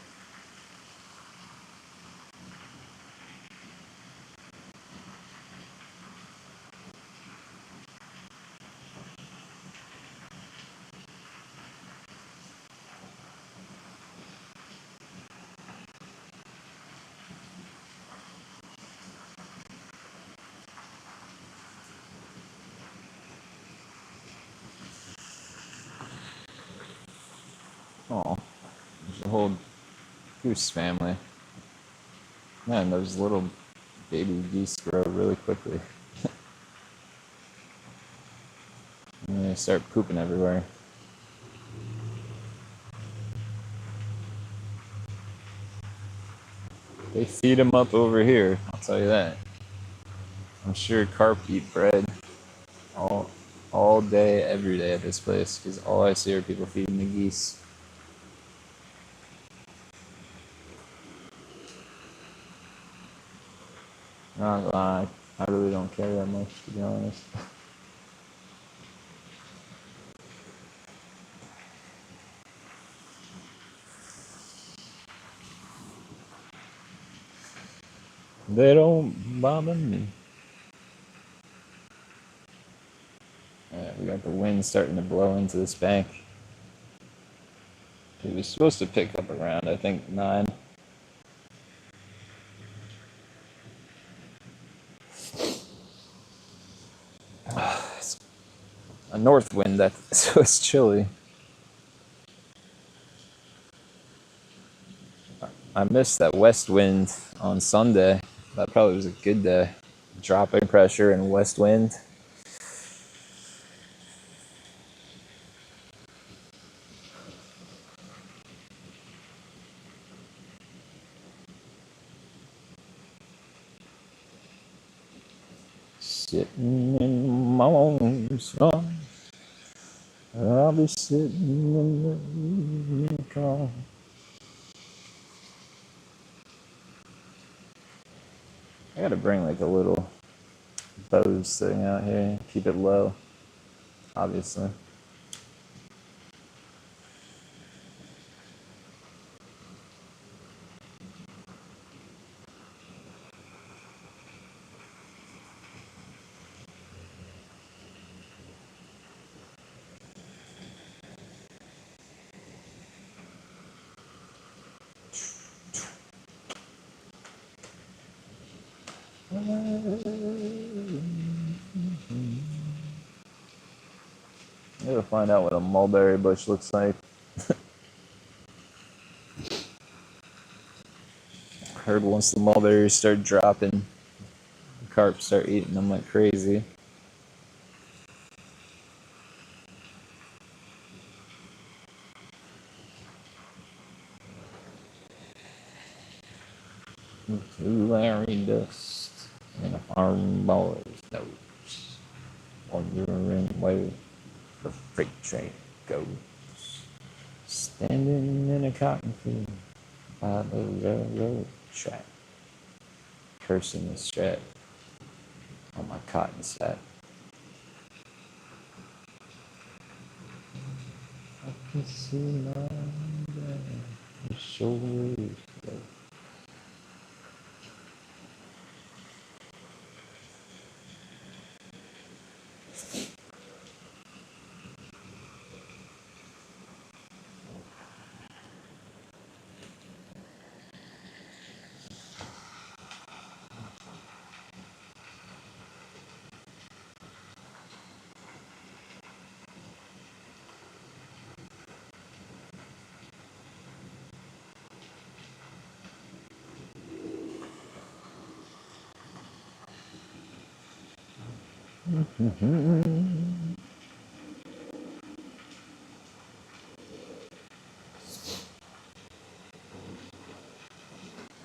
Oh, there's a whole goose family. Man, those little baby geese grow really quickly. And they start pooping everywhere. They feed them up over here, I'll tell you that. I'm sure carp eat bread all day, every day at this place, because all I see are people feeding the geese. Not gonna lie, I really don't care that much, to be honest. They don't bother me. We got the wind starting to blow into this bank. It was supposed to pick up around, I think, 9. It's a north wind, so it's chilly. I missed that west wind on Sunday. That probably was a good day. Dropping pressure and west wind. Sitting in my own sun. I'll be sitting in the car. I gotta bring like a little Bose thing out here. Keep it low, obviously. I gotta find out what a mulberry bush looks like. Heard once the mulberries start dropping, the carp start eating them like crazy. Larry dust and a farm boy's nose, wondering where the freight train goes. Standing in a cotton field by the railroad track, cursing the strap on my cotton sack. I can see my dad, his shoulders low.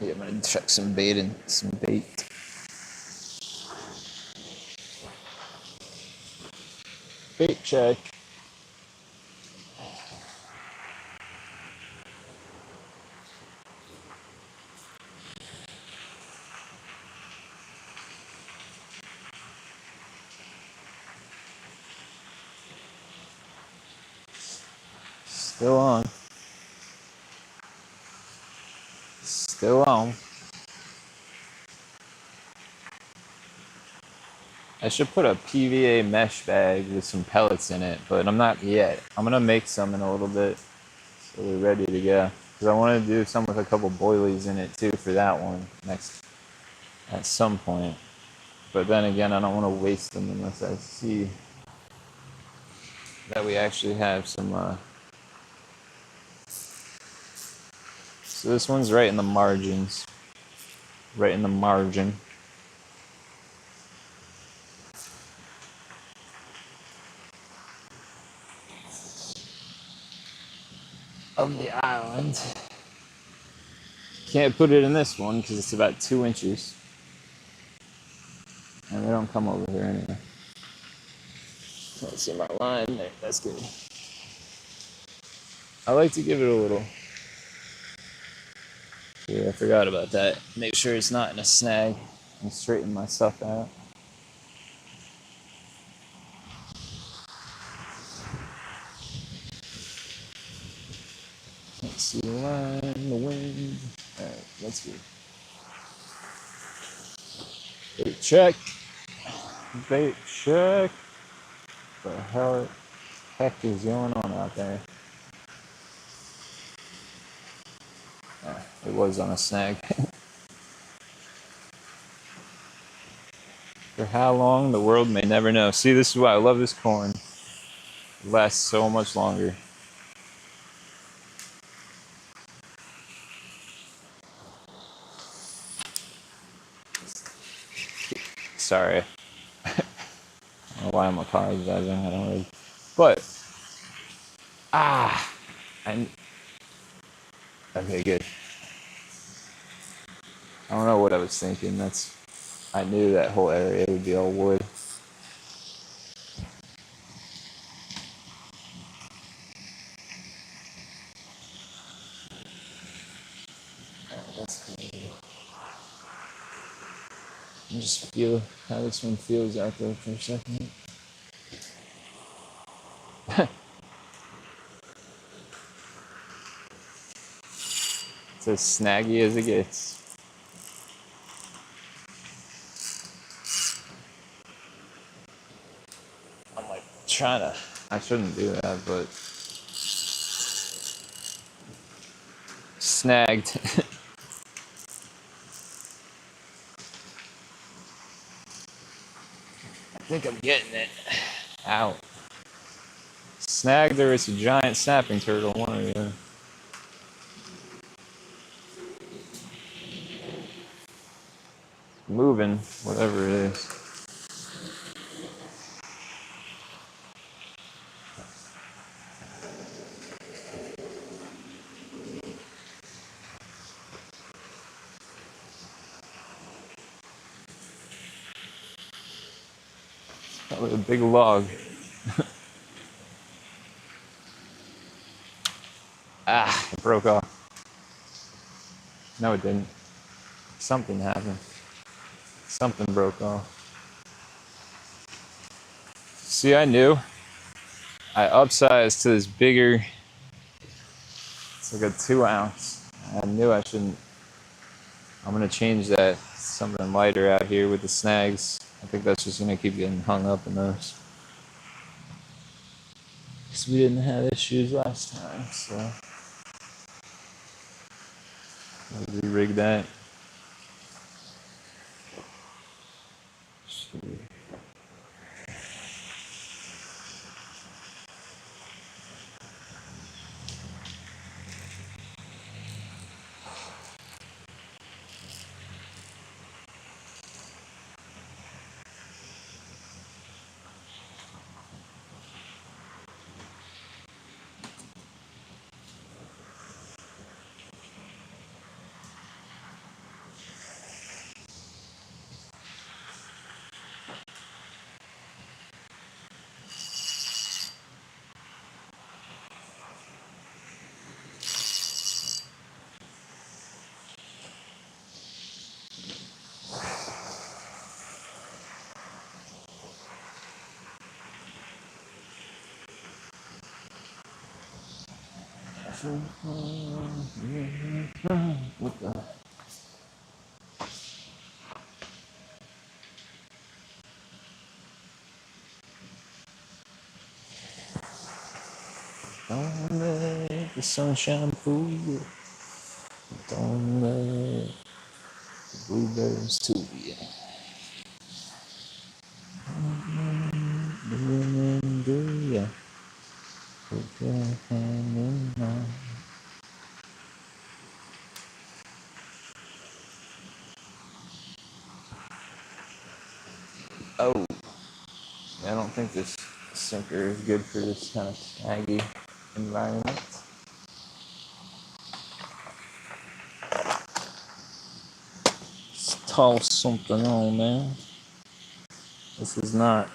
Yeah, I'm gonna check some bait and some bait. Bait check. Still on. Still on. I should put a PVA mesh bag with some pellets in it, but I'm not yet. I'm gonna make some in a little bit, so we're ready to go. Because I want to do some with a couple boilies in it too for that one next at some point. But then again, I don't want to waste them unless I see that we actually have some. So this one's right in the margins, right in the margin. Of the island. Can't put it in this one because it's about 2 inches. And they don't come over here anyway. Let's see my line there. That's good. I like to give it a little. Yeah, I forgot about that. Make sure it's not in a snag and straighten my stuff out. Let's see the line, the wind. Alright, let's go. Bait check. Bait check. What the hell heck is going on out there? It was on a snag. For how long, the world may never know. See, this is why I love this corn. It lasts so much longer. Sorry. I don't know why I'm apologizing. I don't really. But, okay, good. I don't know what I was thinking. I knew that whole area would be all wood. That's cool. Just feel how this one feels out there for a second. It's as snaggy as it gets. I'm like trying to, I shouldn't do that, but snagged. I think I'm getting it out. Snagged or it's a giant snapping turtle, one or the other. Moving, whatever it is. Probably a big log. It broke off. No, it didn't. Something happened. Something broke off. See, I knew. I upsized to this bigger. It's like a 2 ounce. I knew I shouldn't. I'm gonna change that. Something lighter out here with the snags. I think that's just gonna keep getting hung up in those. Because we didn't have issues last time, so I'll re-rig that. What the? Don't let the sunshine fool you. Don't let the bluebirds to you. Do ya? Put your hand in mine. Oh, I don't think this sinker is good for this kind of snaggy environment. Let's toss something on, man. This is not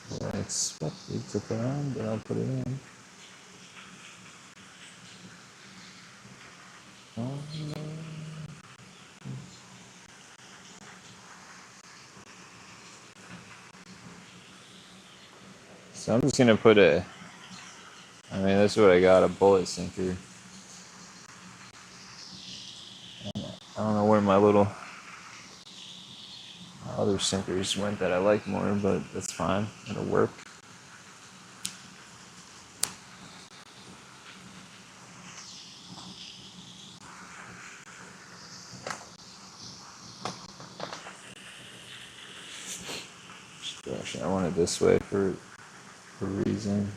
what I expected to put on, but I'll put it in. Oh, no. So I'm just gonna put this is what I got, a bullet sinker. I don't know where my other sinkers went that I like more, but that's fine, it'll work. Gosh, I want it this way for a reason.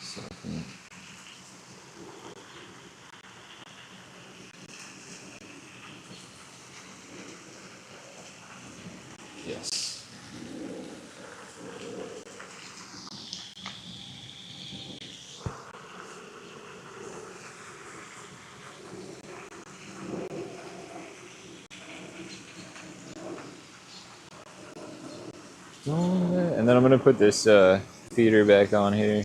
So I can... Yes. And then I'm gonna put this feeder back on here.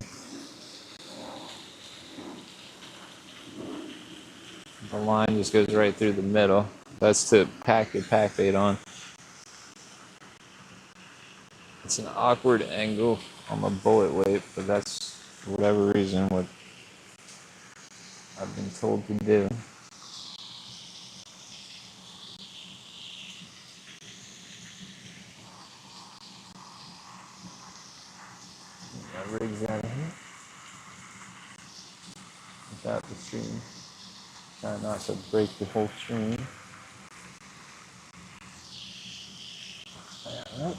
The line just goes right through the middle. That's to pack the pack bait on. It's an awkward angle on the bullet weight, but that's for whatever reason what I've been told to do. My rig's out of here. Without the stream. Try not to break the whole stream. Alright.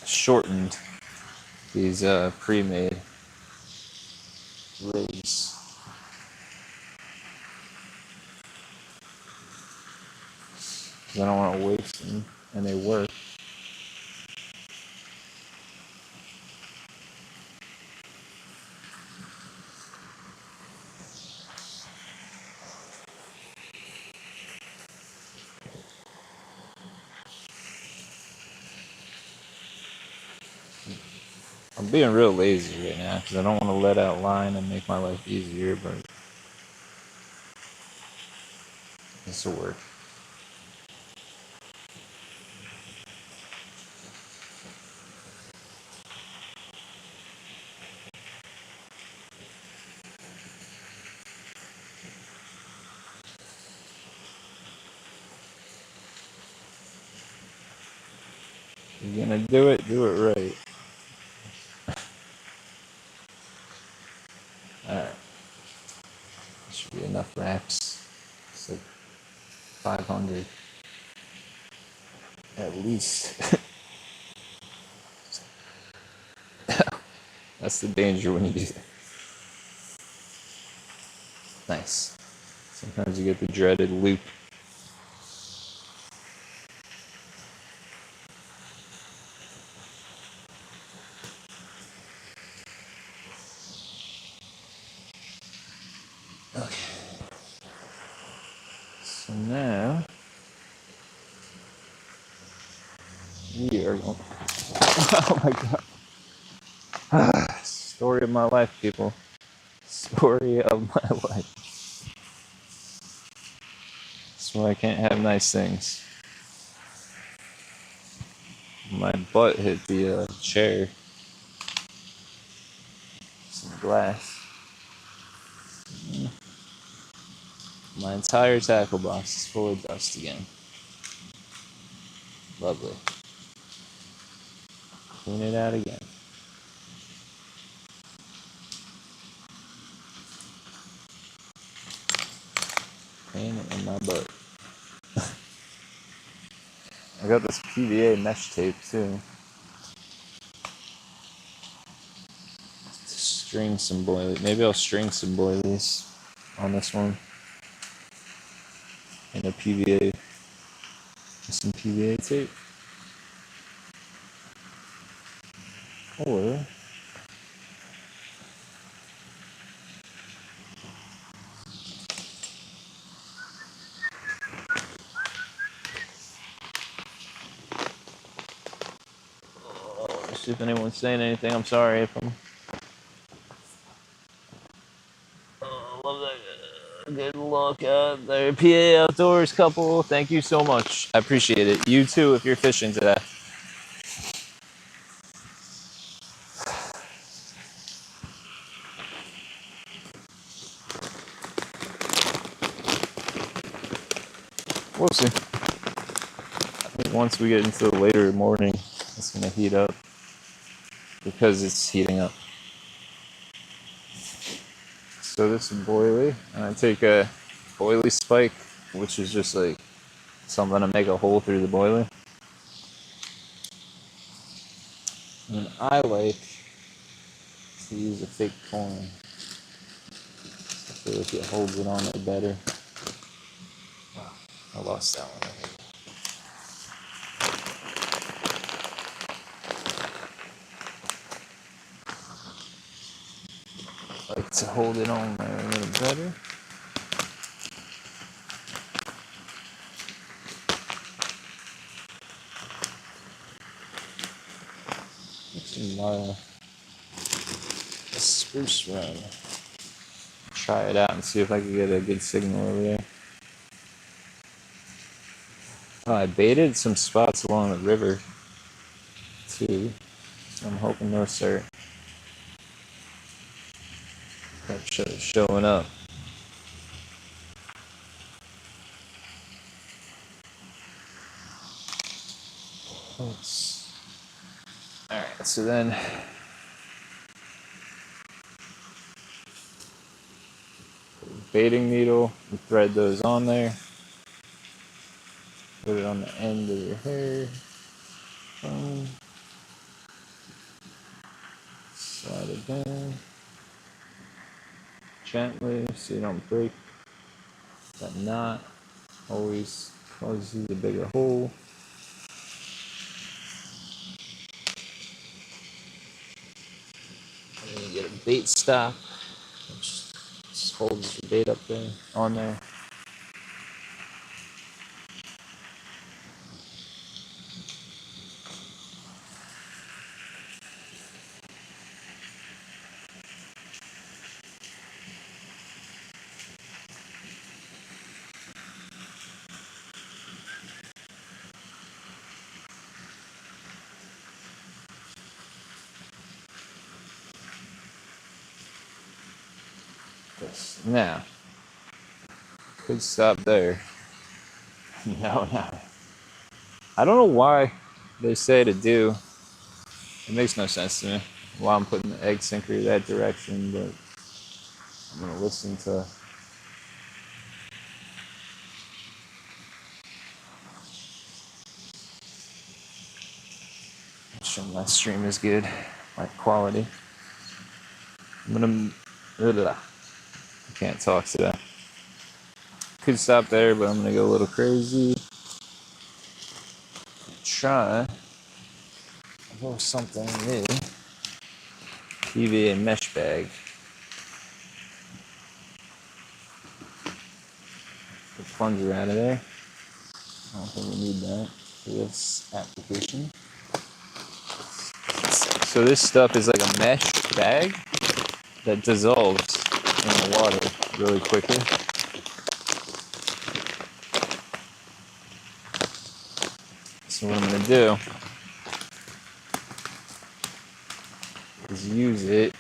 Shortened these pre-made rigs. Because I don't want to waste them, and they work. I'm being real lazy right now because I don't want to let out line and make my life easier, but this will work. If you're gonna do it right. Alright. Should be enough wraps. It's like 500. At least. That's the danger when you do that. Nice. Sometimes you get the dreaded loop. Okay. So now we are going. Oh my god. Story of my life, people. Story of my life. That's why I can't have nice things. My butt hit the chair. Some glass. My entire tackle box is full of dust again. Lovely. Clean it out again. Pain in my butt. I got this PVA mesh tape too. To string some boilies. Maybe I'll string some boilies on this one. And a PVA. Some PVA tape. Or let's see if anyone's saying anything. I'm sorry if I'm. Oh, love that. Good luck out there, PA Outdoors couple. Thank you so much. I appreciate it. You too, if you're fishing today. We'll see. I think once we get into the later morning, it's going to heat up because it's heating up. So this is boilie, and I take a boilie spike, which is just like something to make a hole through the boilie. And I like to use a fake coin. I feel like it holds it on there better. Oh, I lost that one. I like to hold it on there a little better. Some spruce run. Try it out and see if I can get a good signal over there. Oh, I baited some spots along the river too. I'm hoping those start showing up. Oops. Alright, so then baiting needle, you thread those on there. Put it on the end of your hair. Slide it down gently so you don't break that knot. Always causes a bigger hole. And then you get a bait stop, which just holds your bait up there, on there. Now, could stop there. No. I don't know why they say to do. It makes no sense to me why I'm putting the egg sinker that direction, but I'm gonna listen to. I'm sure my stream is good, like quality. I can't talk today. Could stop there, but I'm gonna go a little crazy. Try a little something new. PVA mesh bag. The plunger out of there. I don't think we need that for this application. So this stuff is like a mesh bag. that dissolves in the water really quickly. So what I'm going to do is use it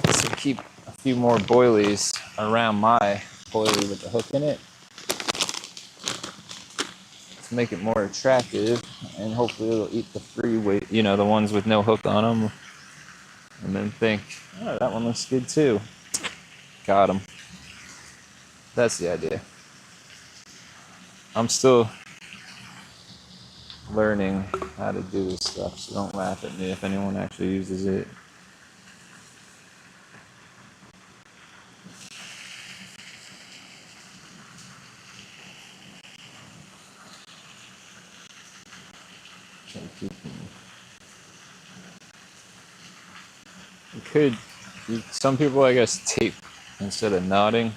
to keep a few more boilies around my boilie with the hook in it, to make it more attractive, and hopefully it'll eat the free weight, you know, the ones with no hook on them, and then think, oh, that one looks good too. Got him. That's the idea. I'm still learning how to do this stuff, so don't laugh at me if anyone actually uses it. You could, some people I guess tape instead of knotting,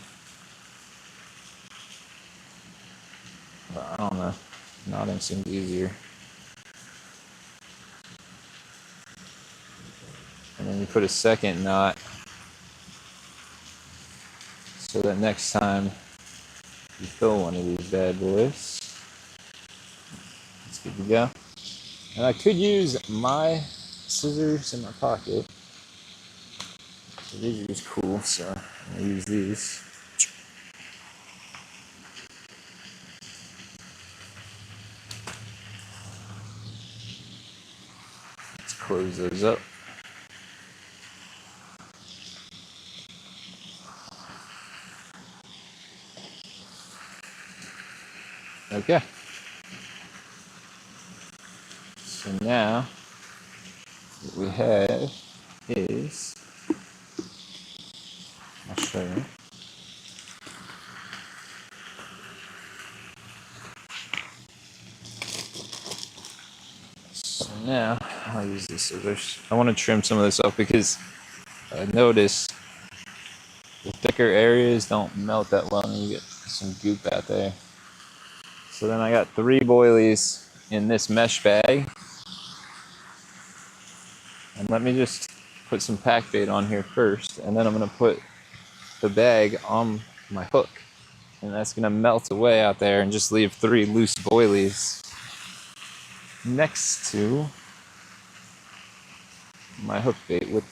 but I don't know, knotting seems easier. And then you put a second knot so that next time you fill one of these bad boys, it's good to go. And I could use my scissors in my pocket. So these are just cool, so I'm gonna use these. Let's close those up. Okay. So now what we have is, I'll show you. So now I'll use these scissors. I want to trim some of this off because I noticed the thicker areas don't melt that well and you get some goop out there. So then I got 3 boilies in this mesh bag. And let me just put some pack bait on here first, and then I'm gonna put the bag on my hook. And that's gonna melt away out there and just leave 3 loose boilies next to my hook bait with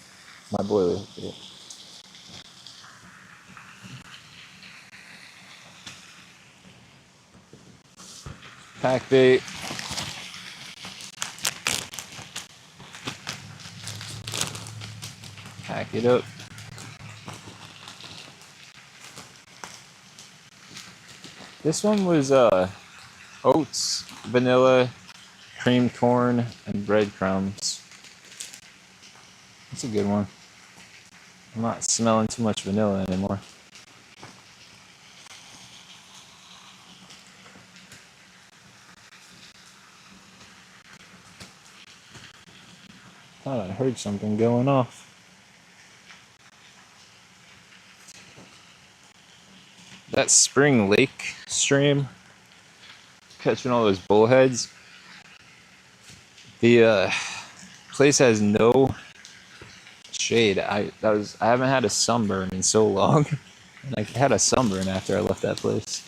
my boilie hook bait. Pack bait. Pack it up. This one was oats, vanilla, cream corn, and breadcrumbs. That's a good one. I'm not smelling too much vanilla anymore. Thought I heard something going off. That spring lake stream, catching all those bullheads. The place has no shade. I haven't had a sunburn in so long, and I had a sunburn after I left that place.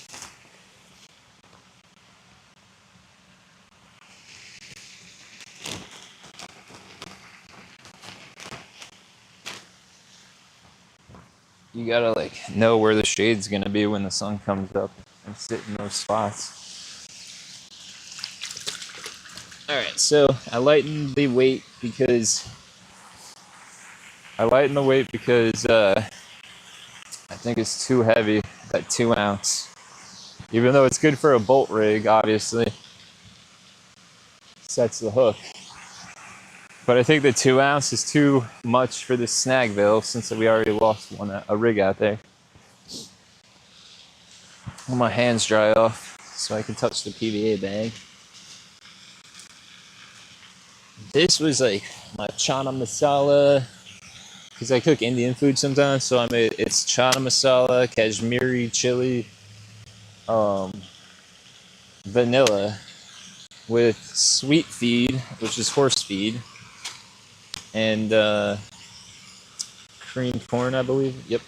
You gotta like know where the shade's gonna be when the sun comes up and sit in those spots. Alright, so I lightened the weight because I think it's too heavy, that 2 ounce. Even though it's good for a bolt rig, obviously, sets the hook. But I think the 2 ounce is too much for this Snagville since we already lost a rig out there. Let my hands dry off so I can touch the PVA bag. This was like my chana masala, because I cook Indian food sometimes, so it's chana masala, Kashmiri chili, vanilla with sweet feed, which is horse feed, and cream corn, I believe. Yep.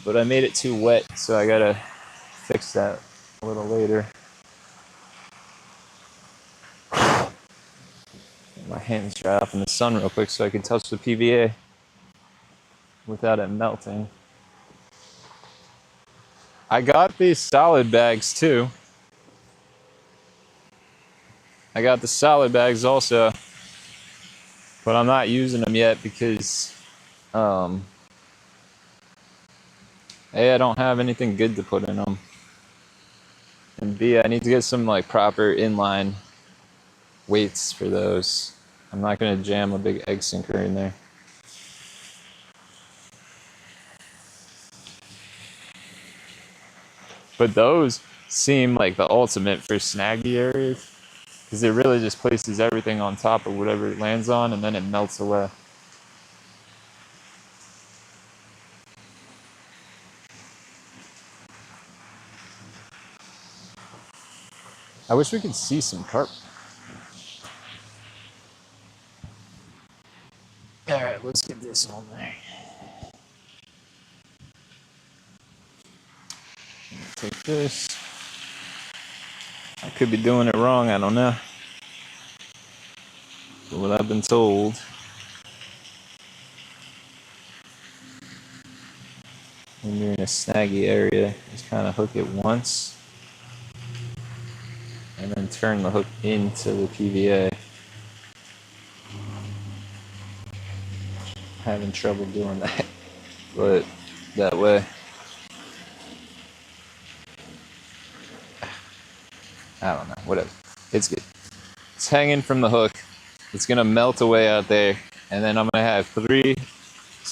But I made it too wet, so I gotta fix that a little later. My hands dry off in the sun real quick so I can touch the PVA without it melting. I got these solid bags too. I got the solid bags also, but I'm not using them yet because A, I don't have anything good to put in them, and B, I need to get some like proper inline weights for those. I'm not gonna jam a big egg sinker in there. But those seem like the ultimate for snaggy areas because it really just places everything on top of whatever it lands on and then it melts away. I wish we could see some carp. All right, let's get this on there. Take this. I could be doing it wrong, I don't know. But what I've been told, when you're in a snaggy area, just kind of hook it once and then turn the hook into the PVA. Having trouble doing that, but that way, I don't know, whatever. It's good. It's hanging from the hook. It's gonna melt away out there, and then I'm gonna have 3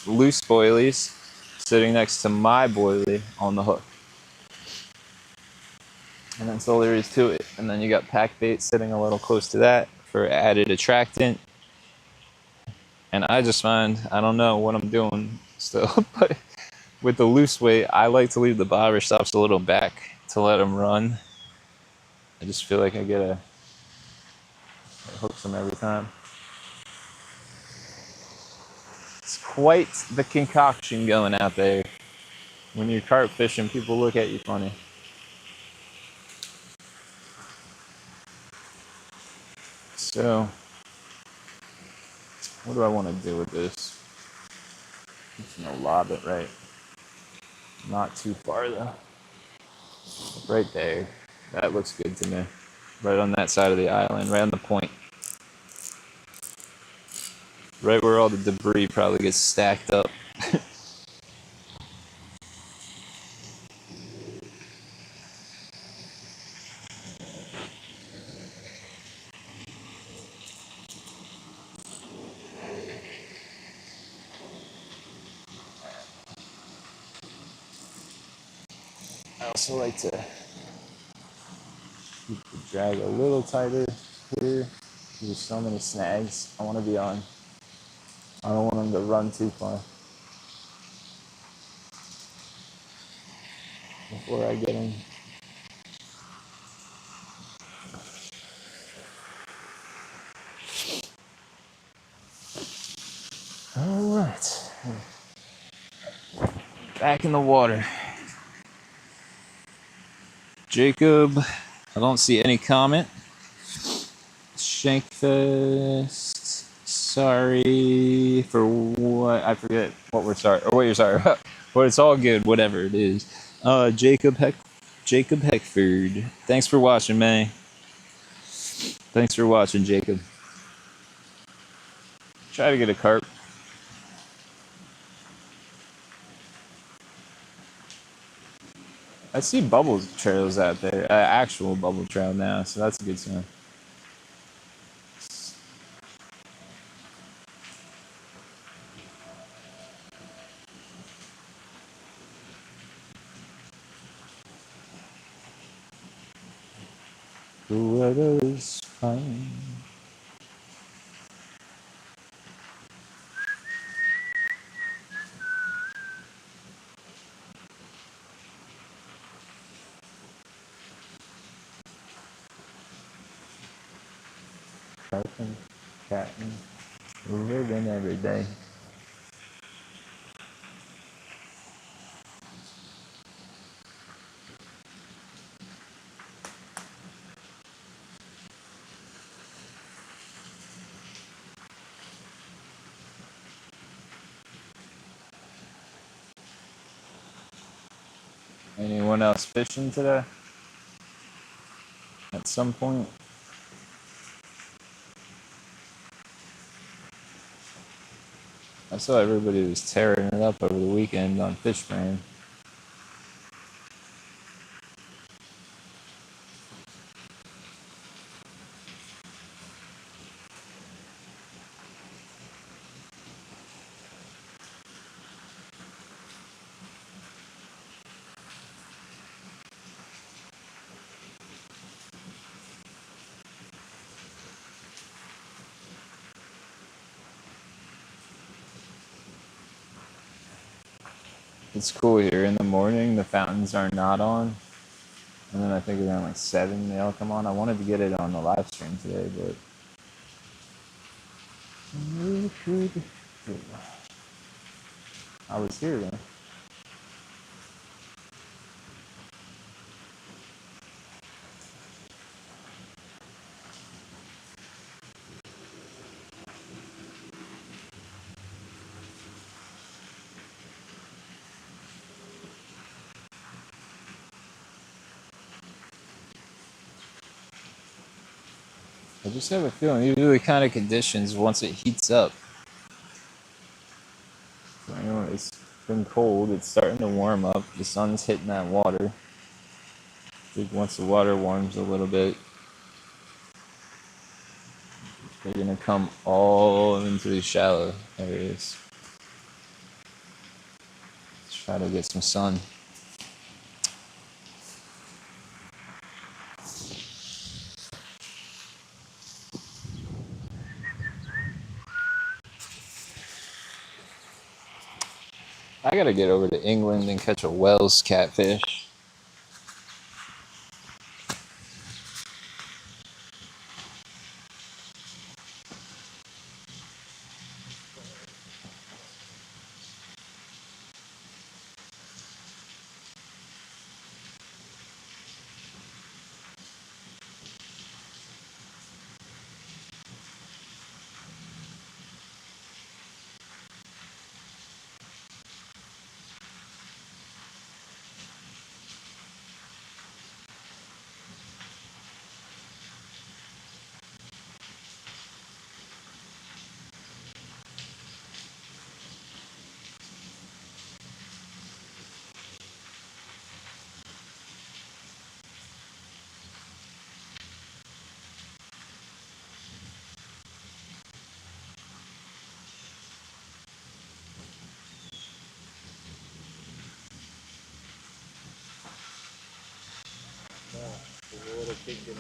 loose boilies sitting next to my boilie on the hook. And that's all there is to it. And then you got pack bait sitting a little close to that for added attractant. And I just find, I don't know what I'm doing still, but with the loose weight, I like to leave the bobber stops a little back to let them run. I just feel like I get it hooks them every time. It's quite the concoction going out there. When you're carp fishing, people look at you funny. So, what do I want to do with this? I'm gonna lob it right. Not too far though. Right there. That looks good to me. Right on that side of the island, right on the point. Right where all the debris probably gets stacked up. I also like to keep the drag a little tighter here. There's so many snags I want to be on. I don't want them to run too far before I get in. All right. Back in the water. Jacob, I don't see any comment. Shankfest, sorry for what, I forget what we're sorry, or what you're sorry about, but it's all good, whatever it is. Jacob Heckford, thanks for watching, man. Thanks for watching, Jacob. Try to get a carp. I see bubble trails out there, actual bubble trail now, so that's a good sign. The weather's fine. Carping, catting, living every day. Anyone else fishing today? At some point? I saw everybody was tearing it up over the weekend on Fish Brand. It's cool here in the morning. The fountains are not on, and then I think around like 7 they all come on. I wanted to get it on the live stream today, but I was here though. I just have a feeling usually kind of conditions once it heats up. So, you know, it's been cold. It's starting to warm up. The sun's hitting that water. I think once the water warms a little bit, they're gonna come all into these shallow areas. Let's try to get some sun. I gotta get over to England and catch a Wells catfish. A little pig in it.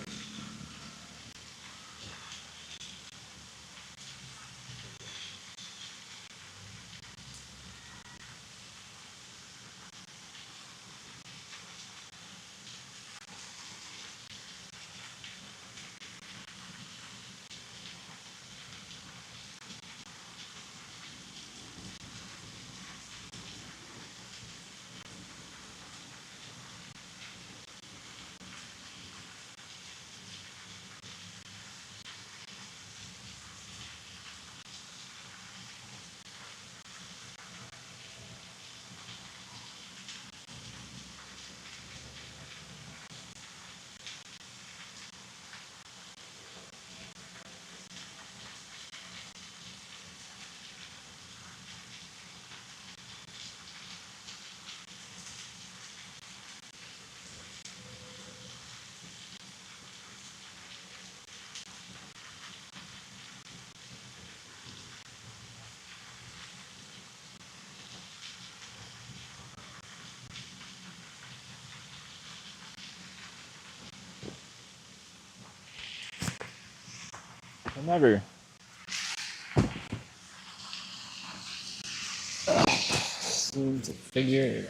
I never seem to figure.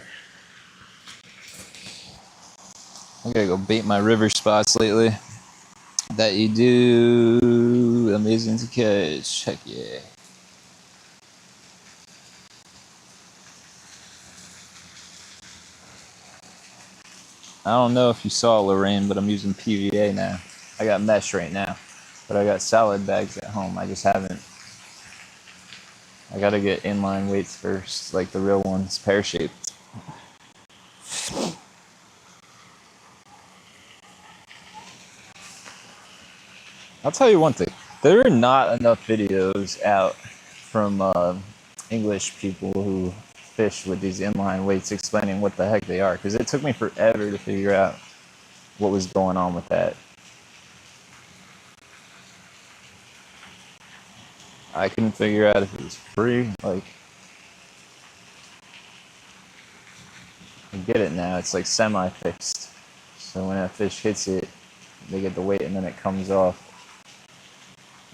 I gotta go bait my river spots lately. That you do amazing to catch. Heck yeah. I don't know if you saw Lorraine, but I'm using PVA now. I got mesh right now, but I got salad bags at home. I just haven't. I gotta get inline weights first, like the real ones, pear shaped. I'll tell you one thing. There are not enough videos out from English people who fish with these inline weights explaining what the heck they are, because it took me forever to figure out what was going on with that. I couldn't figure out if it was free. Like, I get it now. It's like semi-fixed. So when a fish hits it, they get the weight and then it comes off.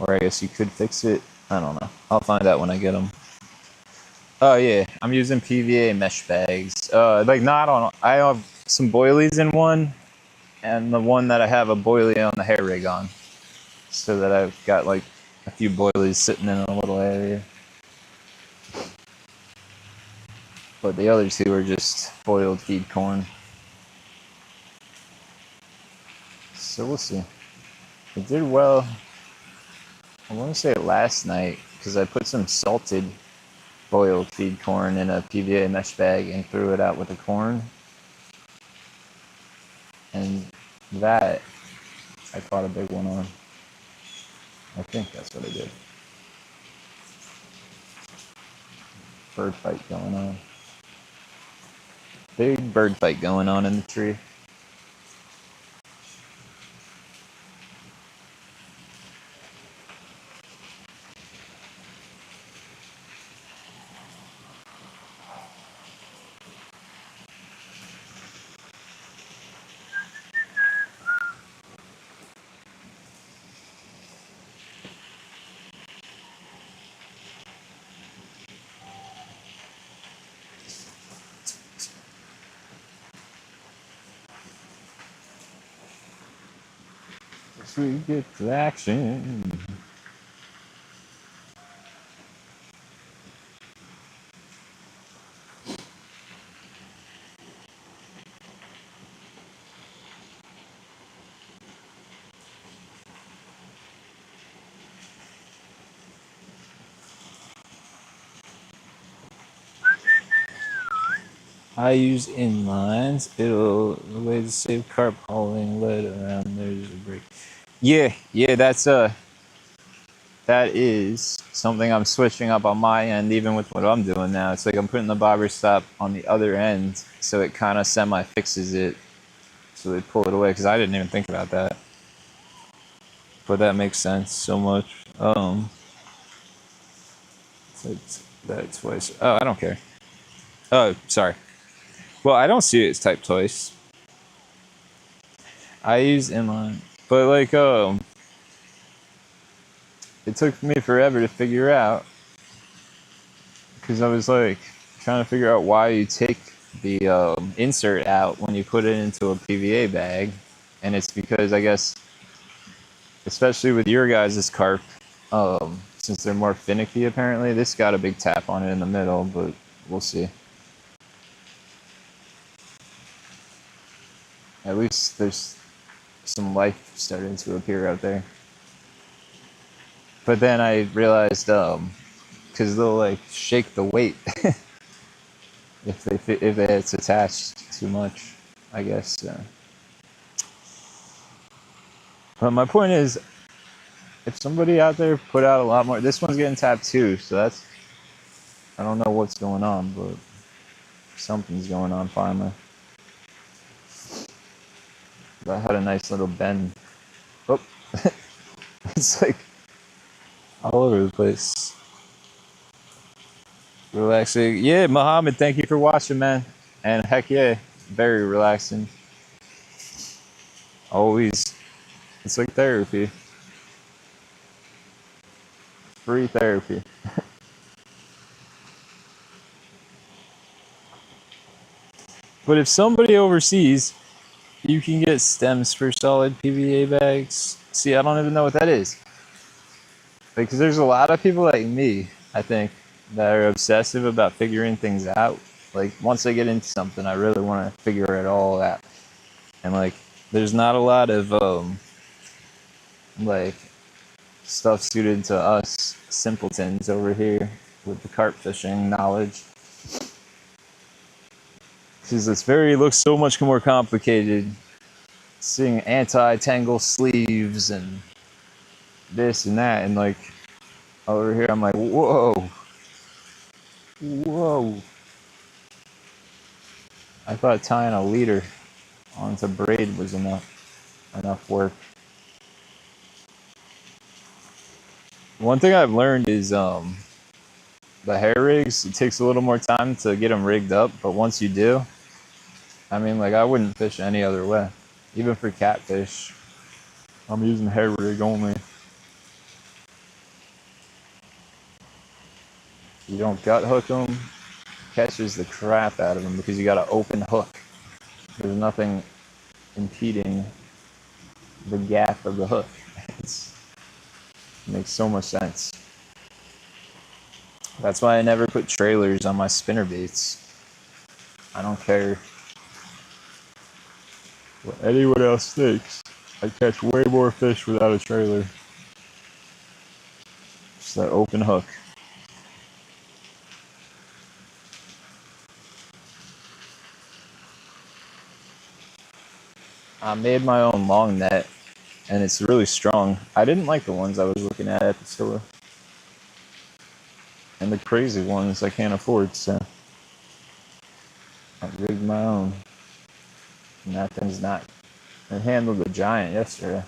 Or I guess you could fix it. I don't know. I'll find out when I get them. Oh yeah, I'm using PVA mesh bags. Like not on. I have some boilies in one, and the one that I have a boilie on the hair rig on, so that I've got like a few boilies sitting in a little area. But the other two are just boiled feed corn. So we'll see. It did well. I want to say last night because I put some salted boiled feed corn in a PVA mesh bag and threw it out with the corn. And that, I caught a big one on. I think that's what I did. Bird fight going on. Big bird fight going on in the tree. We get to action. I use inlines. It'll a way to save carp hauling lead around there's a break. Yeah, that is something I'm switching up on my end, even with what I'm doing now. It's like I'm putting the bobber stop on the other end, so it kind of semi-fixes it, so they pull it away, because I didn't even think about that. But that makes sense so much. It's like that twice. Oh, I don't care. Oh, sorry. Well, I don't see it as type twice. I use inline, but like, it took me forever to figure out, because I was like trying to figure out why you take the insert out when you put it into a PVA bag, and it's because I guess, especially with your guys' carp, since they're more finicky apparently, this got a big tap on it in the middle, but we'll see. At least there's some life starting to appear out there. But then I realized, because they'll like shake the weight if it's attached too much, I guess. But my point is, if somebody out there put out a lot more, this one's getting tapped too, so that's, I don't know what's going on, but something's going on finally. I had a nice little bend. Oh, it's like all over the place. Relaxing. Yeah, Muhammad, thank you for watching, man. And heck yeah, very relaxing. Always. It's like therapy. Free therapy. But if somebody overseas, you can get stems for solid PVA bags. See, I don't even know what that is. Because there's a lot of people like me, I think, that are obsessive about figuring things out. Like, once I get into something, I really want to figure it all out. And, like, there's not a lot of, like, stuff suited to us simpletons over here with the carp fishing knowledge. Because looks so much more complicated. Seeing anti-tangle sleeves and this and that, and like over here I'm like, whoa. I thought tying a leader onto braid was enough work. One thing I've learned is the hair rigs, it takes a little more time to get them rigged up, but once you do, I mean, like, I wouldn't fish any other way. Even for catfish, I'm using hair rig only. You don't gut hook them, catches the crap out of them because you got an open hook. There's nothing impeding the gaff of the hook. It makes so much sense. That's why I never put trailers on my spinner baits. I don't care what anyone else thinks. I catch way more fish without a trailer. Just that open hook. I made my own long net, and it's really strong. I didn't like the ones I was looking at the store. And the crazy ones I can't afford, so I rigged my own. And that thing's not... It handled the giant yesterday.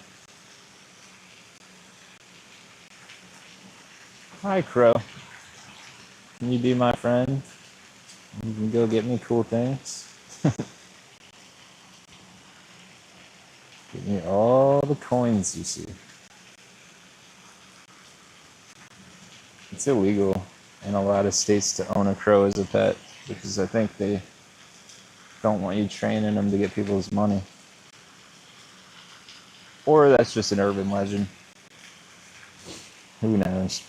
Hi, Crow. Can you be my friend? You can go get me cool things. Give me all the coins you see. It's illegal in a lot of states to own a crow as a pet because I think they don't want you training them to get people's money. Or that's just an urban legend. Who knows?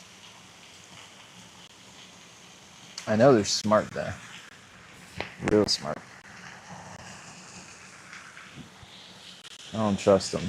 I know they're smart though. Real smart. I don't trust them.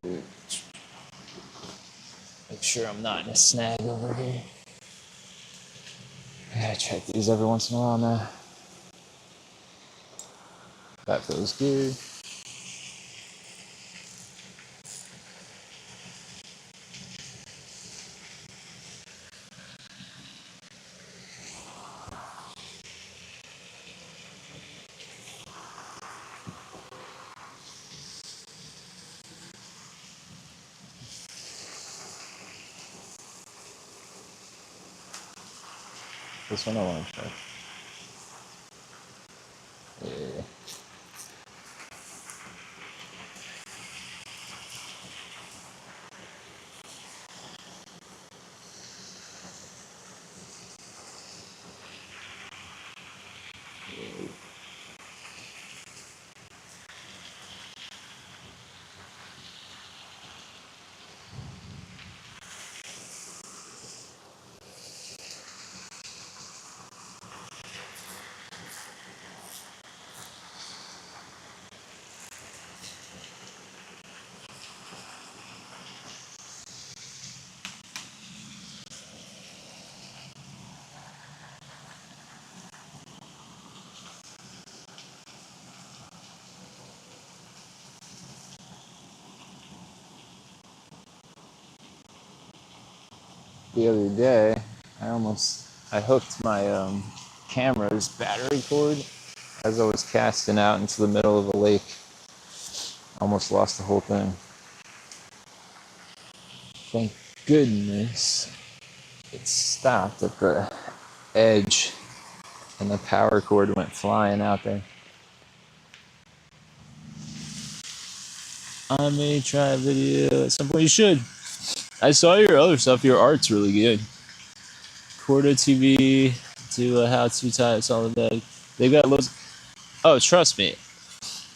Dude. Make sure I'm not in a snag over here. I gotta check these every once in a while now. That feels good. This one I want to try. Yeah. The other day, I hooked my camera's battery cord as I was casting out into the middle of a lake. Almost lost the whole thing. Thank goodness it stopped at the edge and the power cord went flying out there. I may try a video at some point. You should. I saw your other stuff. Your art's really good. Quarter TV to how to tie a solid bag. They've got loads. Oh, trust me.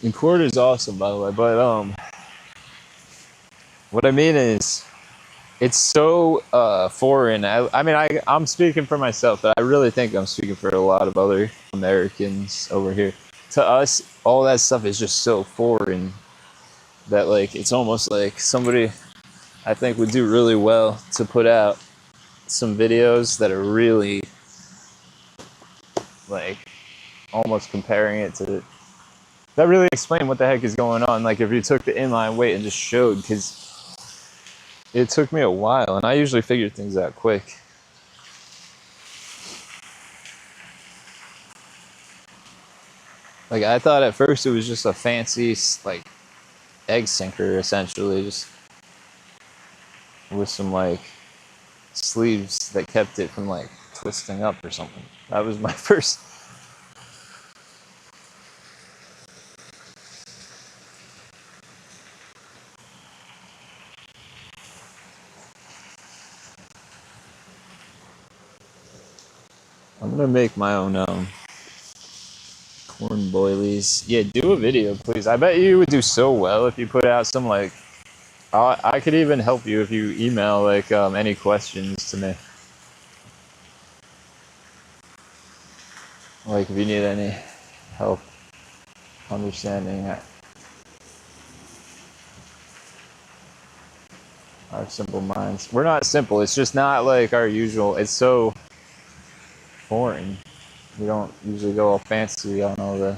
And quarter's awesome, by the way. But what I mean is, it's so foreign. I'm speaking for myself, but I really think I'm speaking for a lot of other Americans over here. to us, all that stuff is just so foreign that like it's almost like somebody I think would do really well to put out some videos that are really like almost comparing it to that really explain what the heck is going on. Like if you took the inline weight and just showed, because it took me a while and I usually figure things out quick. Like I thought at first it was just a fancy like egg sinker essentially, just with some like sleeves that kept it from like twisting up or something. That was my first. I'm gonna make my own corn boilies. Yeah, do a video, please. I bet you would do so well if you put out some like. I could even help you if you email like any questions to me. Like if you need any help understanding our simple minds. We're not simple. It's just not like our usual. It's so foreign. We don't usually go all fancy on all the.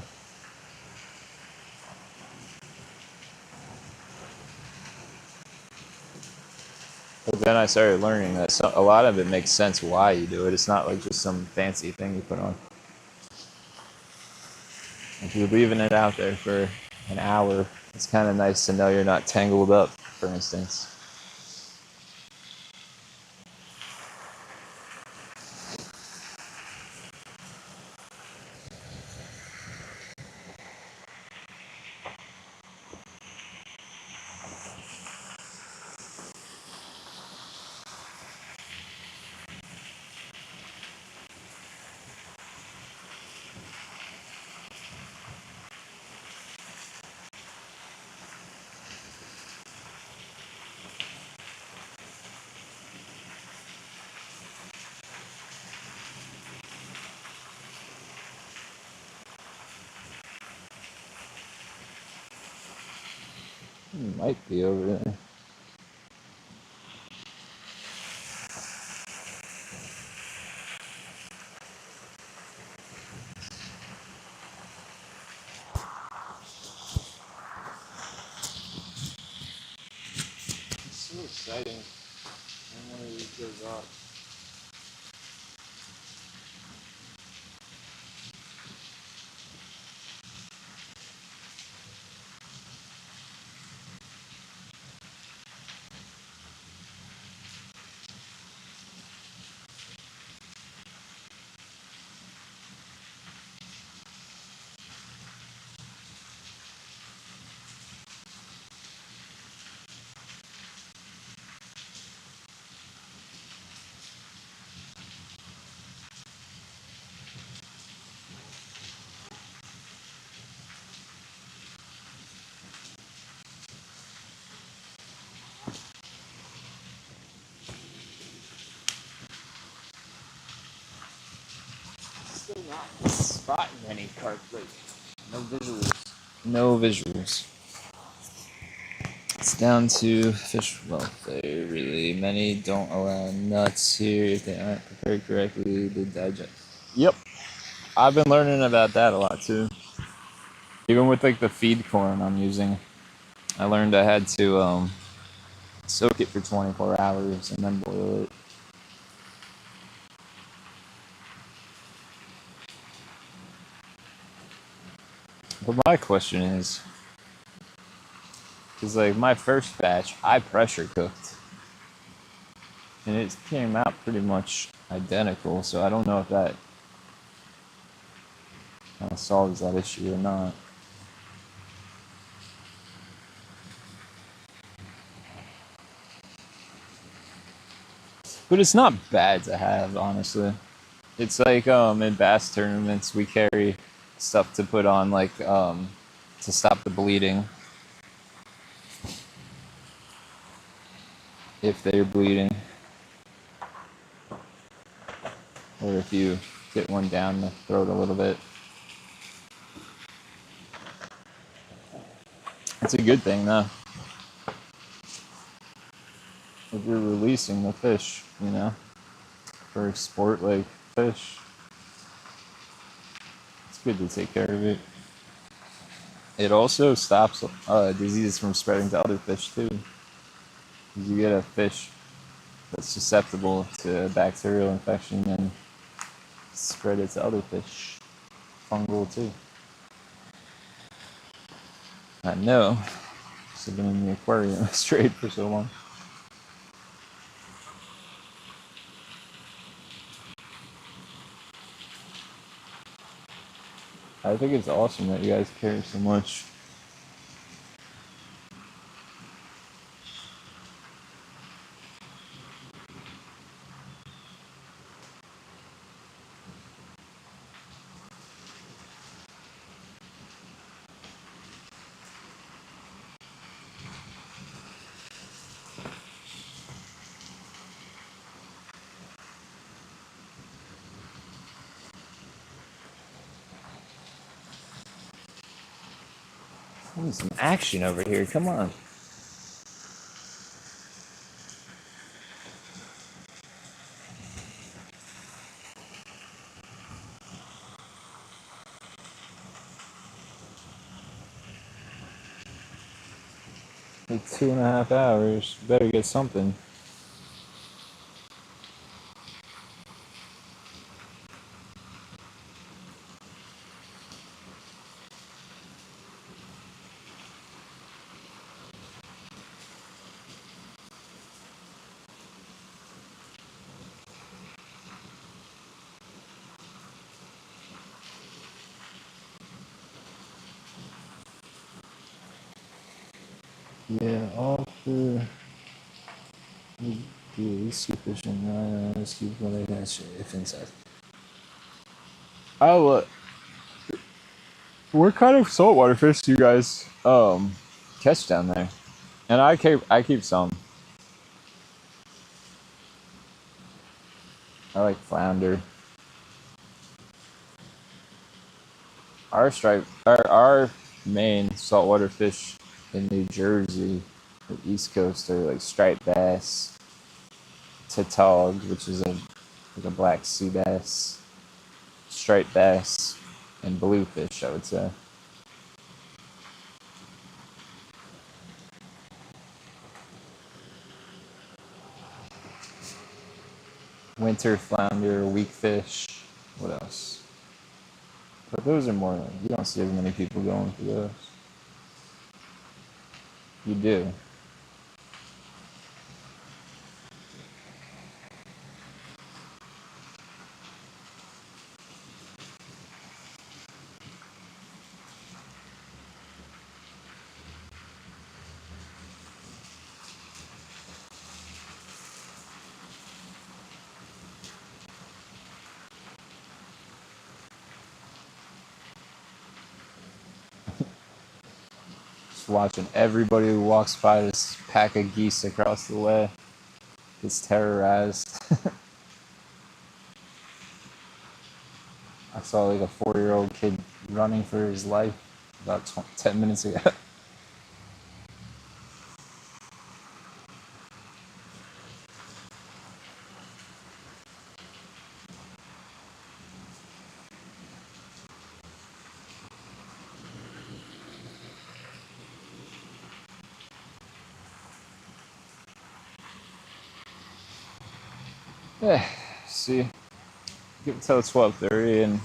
But then I started learning that a lot of it makes sense why you do it. It's not like just some fancy thing you put on. If you're leaving it out there for an hour, it's kind of nice to know you're not tangled up, for instance. It might be over there. It's so exciting when one of these goes off. Still not spotting any carp, like no visuals. No visuals. It's down to fish welfare, really. Many don't allow nuts here if they aren't prepared correctly to digest. Yep. I've been learning about that a lot too. Even with like the feed corn I'm using, I learned I had to soak it for 24 hours and then boil it. But my question is, because like my first batch, I pressure cooked, and it came out pretty much identical. So I don't know if that kind of solves that issue or not. But it's not bad to have, honestly. It's like in bass tournaments we carry stuff to put on like to stop the bleeding if they're bleeding, or if you get one down the throat a little bit. It's a good thing though. If you're releasing the fish, you know, for sport like fish, it's good to take care of it. It also stops diseases from spreading to other fish too. Because you get a fish that's susceptible to bacterial infection and spread it to other fish. Fungal too. I know. I've been in the aquarium straight for so long. I think it's awesome that you guys care so much. I need some action over here. Come on. Like 2.5 hours. Better get something. Yeah, all for sea fishing. Let's keep what I got if inside. Oh, what kind of saltwater fish do you guys catch down there? And I keep some. I like flounder. Our main saltwater fish in New Jersey, the East Coast, are like striped bass, tautog, which is like a black sea bass, striped bass, and bluefish, I would say. Winter flounder, weakfish. What else? But those are more like, you don't see as many people going for those. You do. Just watching everybody who walks by this pack of geese across the way gets terrorized. I saw like a 4-year-old kid running for his life about 10 minutes ago. Yeah, see, give it till 12:30 and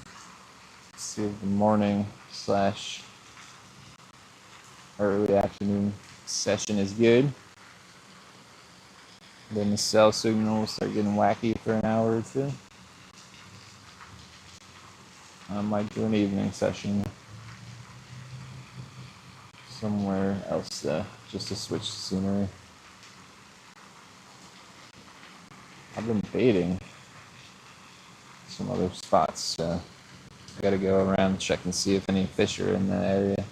see if the morning slash early afternoon session is good. Then the cell signal will start getting wacky for an hour or two. I might do an evening session somewhere else just to switch the scenery. I've been baiting some other spots, so I gotta go around check and see if any fish are in that area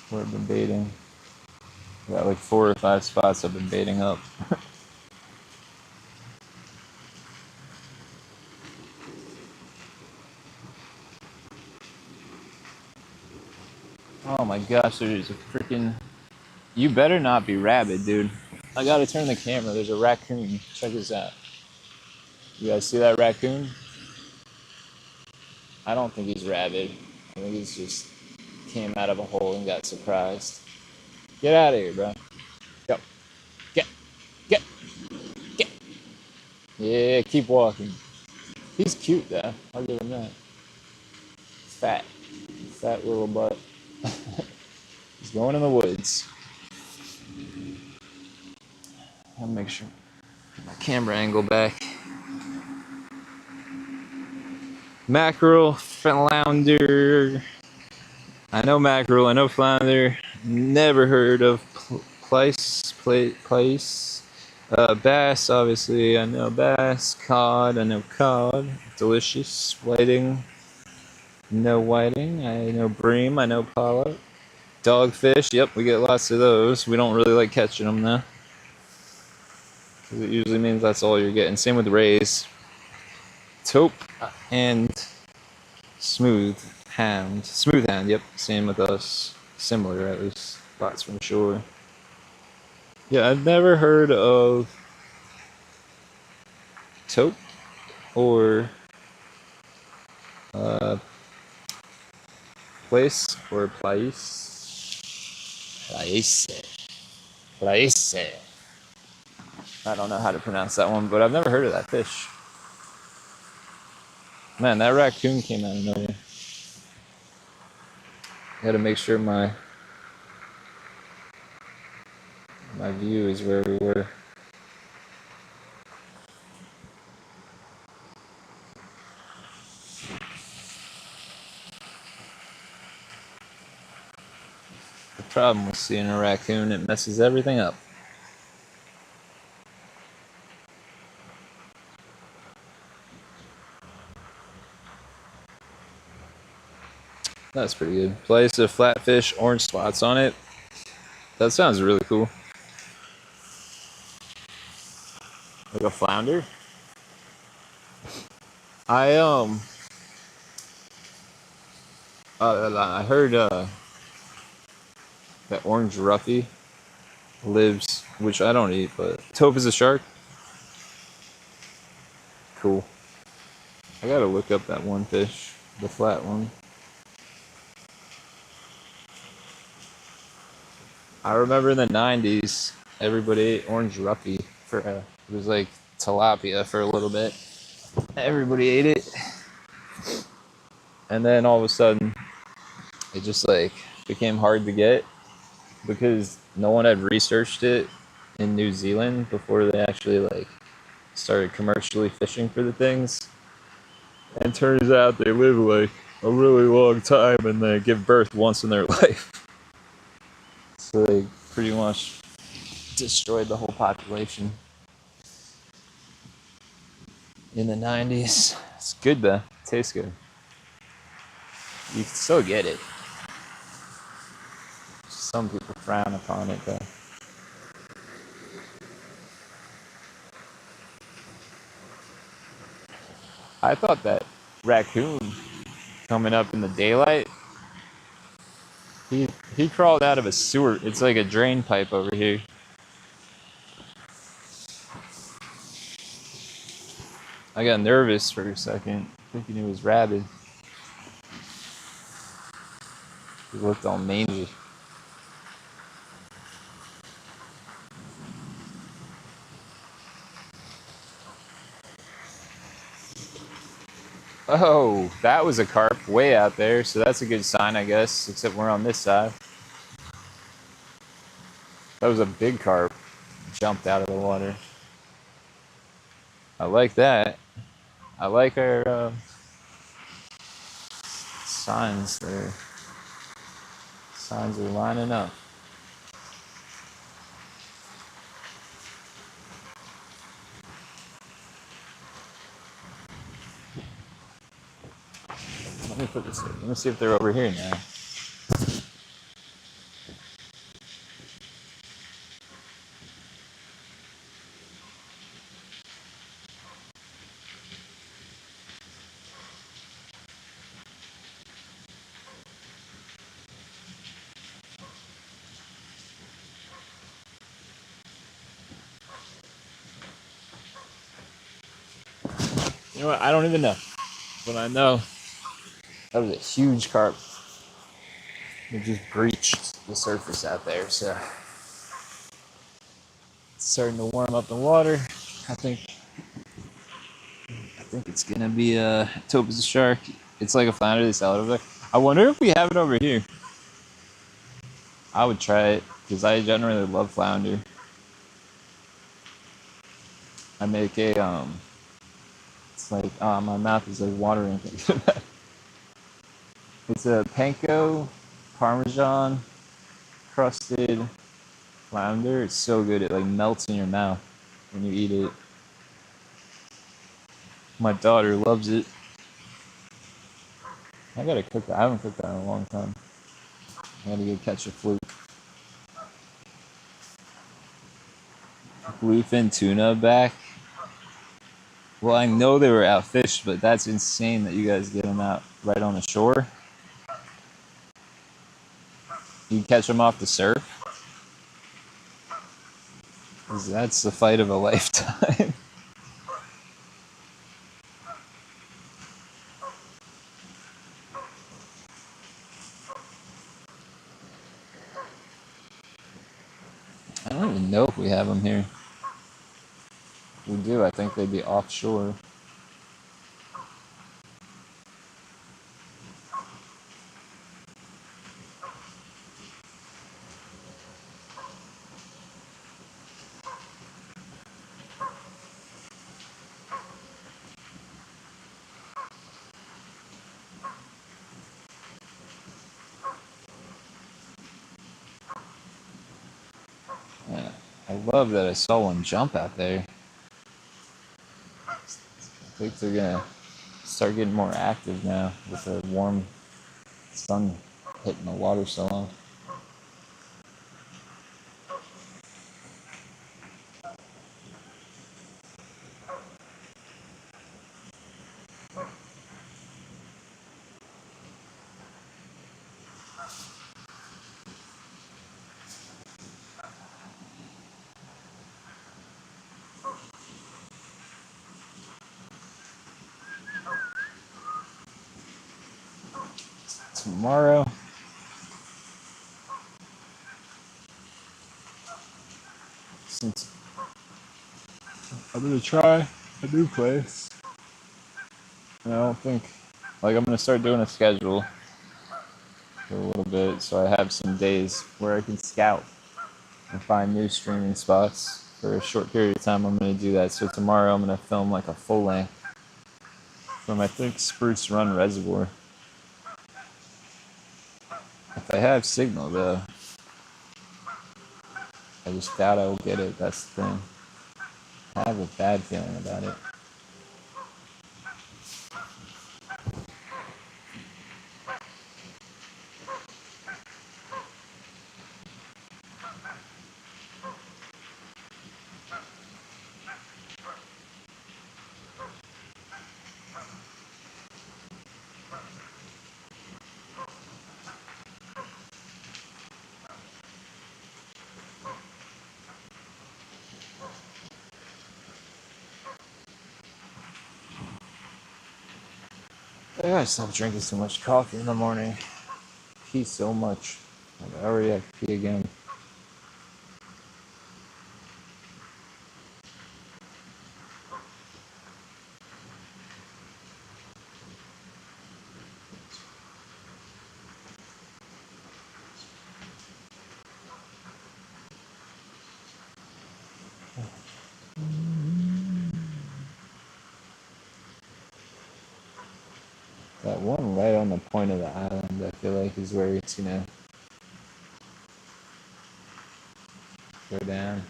where I've been baiting. I got like 4 or 5 spots I've been baiting up. Oh my gosh, there's a freaking... You better not be rabid, dude. I gotta turn the camera. There's a raccoon. Check this out. You guys see that raccoon? I don't think he's rabid. I think he's just came out of a hole and got surprised. Get out of here, bro. Go. Get. Get. Get. Yeah, keep walking. He's cute, though. I'll give him that. Fat. Fat little butt. He's going in the woods. I'll make sure my camera angle back. Mackerel, flounder. I know mackerel, I know flounder. Never heard of plaice. Bass, obviously, I know bass. Cod, I know cod. Delicious. Whiting, no whiting. I know bream, I know pollock. Dogfish, yep, we get lots of those. We don't really like catching them though, because it usually means that's all you're getting. Same with rays. Taupe and smooth hound. Smooth hound, yep, same with us. Similar, at least. Lots from shore. Yeah, I've never heard of taupe or place or place. I don't know how to pronounce that one, but I've never heard of that fish. Man, that raccoon came out of nowhere. I gotta make sure my view is where we were. The problem with seeing a raccoon, it messes everything up. That's pretty good. Place of flatfish, orange spots on it. That sounds really cool. Like a flounder. I heard that orange roughy lives, which I don't eat, but taupe is a shark. Cool. I gotta look up that one fish, the flat one. I remember in the 90s, everybody ate orange roughy for it was like tilapia for a little bit. Everybody ate it, and then all of a sudden, it just like became hard to get because no one had researched it in New Zealand before they actually like started commercially fishing for the things. And turns out they live like a really long time and they give birth once in their life. So they pretty much destroyed the whole population in the 90s. It's good though. It tastes good. You can still get it. Some people frown upon it though. I thought that raccoon coming up in the daylight, he crawled out of a sewer. It's like a drain pipe over here. I got nervous for a second, thinking he was rabid. He looked all mangy. Oh, that was a carp way out there, so that's a good sign, I guess, except we're on this side. That was a big carp. Jumped out of the water. I like that. I like our signs there. Signs are lining up. Let me put this here. Let me see if they're over here now. You know what? I don't even know. But I know that was a huge carp. It just breached the surface out there. So it's starting to warm up the water. I think it's gonna be a topaz shark. It's like a flounder they sell it over there. I wonder if we have it over here. I would try it because I generally love flounder. I make a it's like my mouth is like watering. It's a panko parmesan crusted flounder. It's so good. It like melts in your mouth when you eat it. My daughter loves it. I gotta cook that. I haven't cooked that in a long time. I gotta go catch a fluke. Bluefin tuna back. Well, I know they were outfished, but that's insane that you guys get them out right on the shore. You catch them off the surf. That's the fight of a lifetime. I don't even know if we have them here. If we do, I think they'd be offshore. Yeah, I love that I saw one jump out there. I think they're gonna start getting more active now with the warm sun hitting the water so long. Tomorrow, since I'm gonna try a new place, and I don't think, like, I'm gonna start doing a schedule for a little bit, so I have some days where I can scout and find new streaming spots for a short period of time. I'm gonna do that. So tomorrow I'm gonna film like a full length from, I think, Spruce Run Reservoir. If I have signal though, I just doubt I will get it. That's the thing. I have a bad feeling about it. I gotta stop drinking so much coffee in the morning. Pee so much. I already have to pee again. That one right on the point of the island, I feel like, is where it's gonna go down.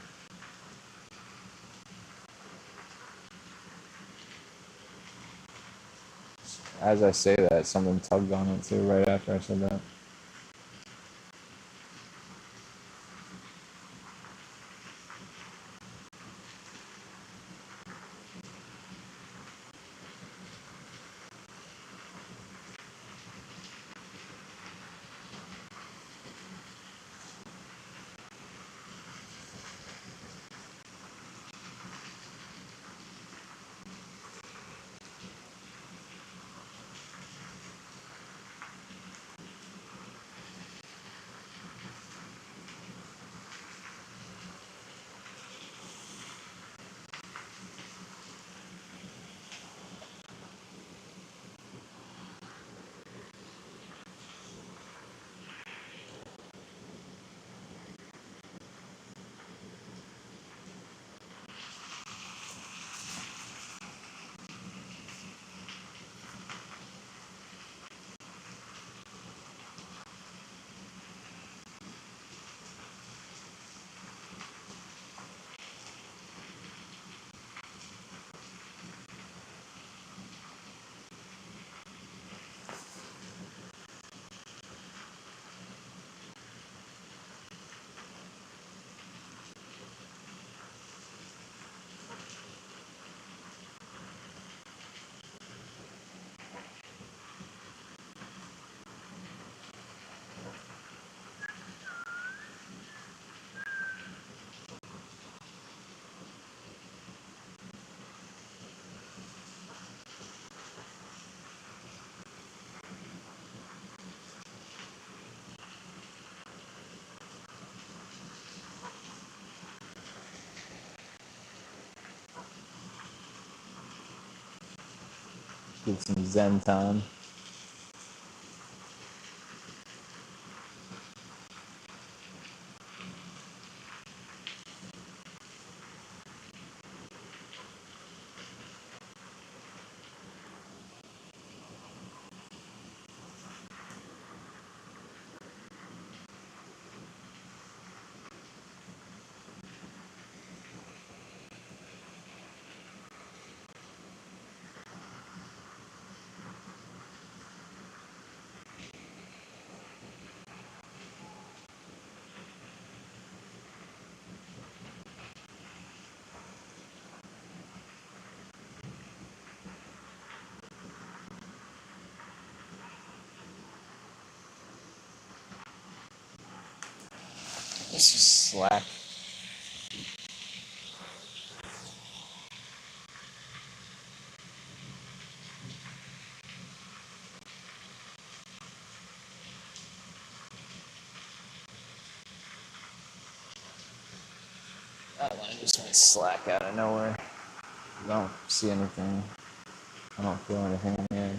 As I say that, something tugged on it too right after I said that. Get some Zen time. It's just slack. That line just went slack out of nowhere. I don't see anything. I don't feel anything in the air.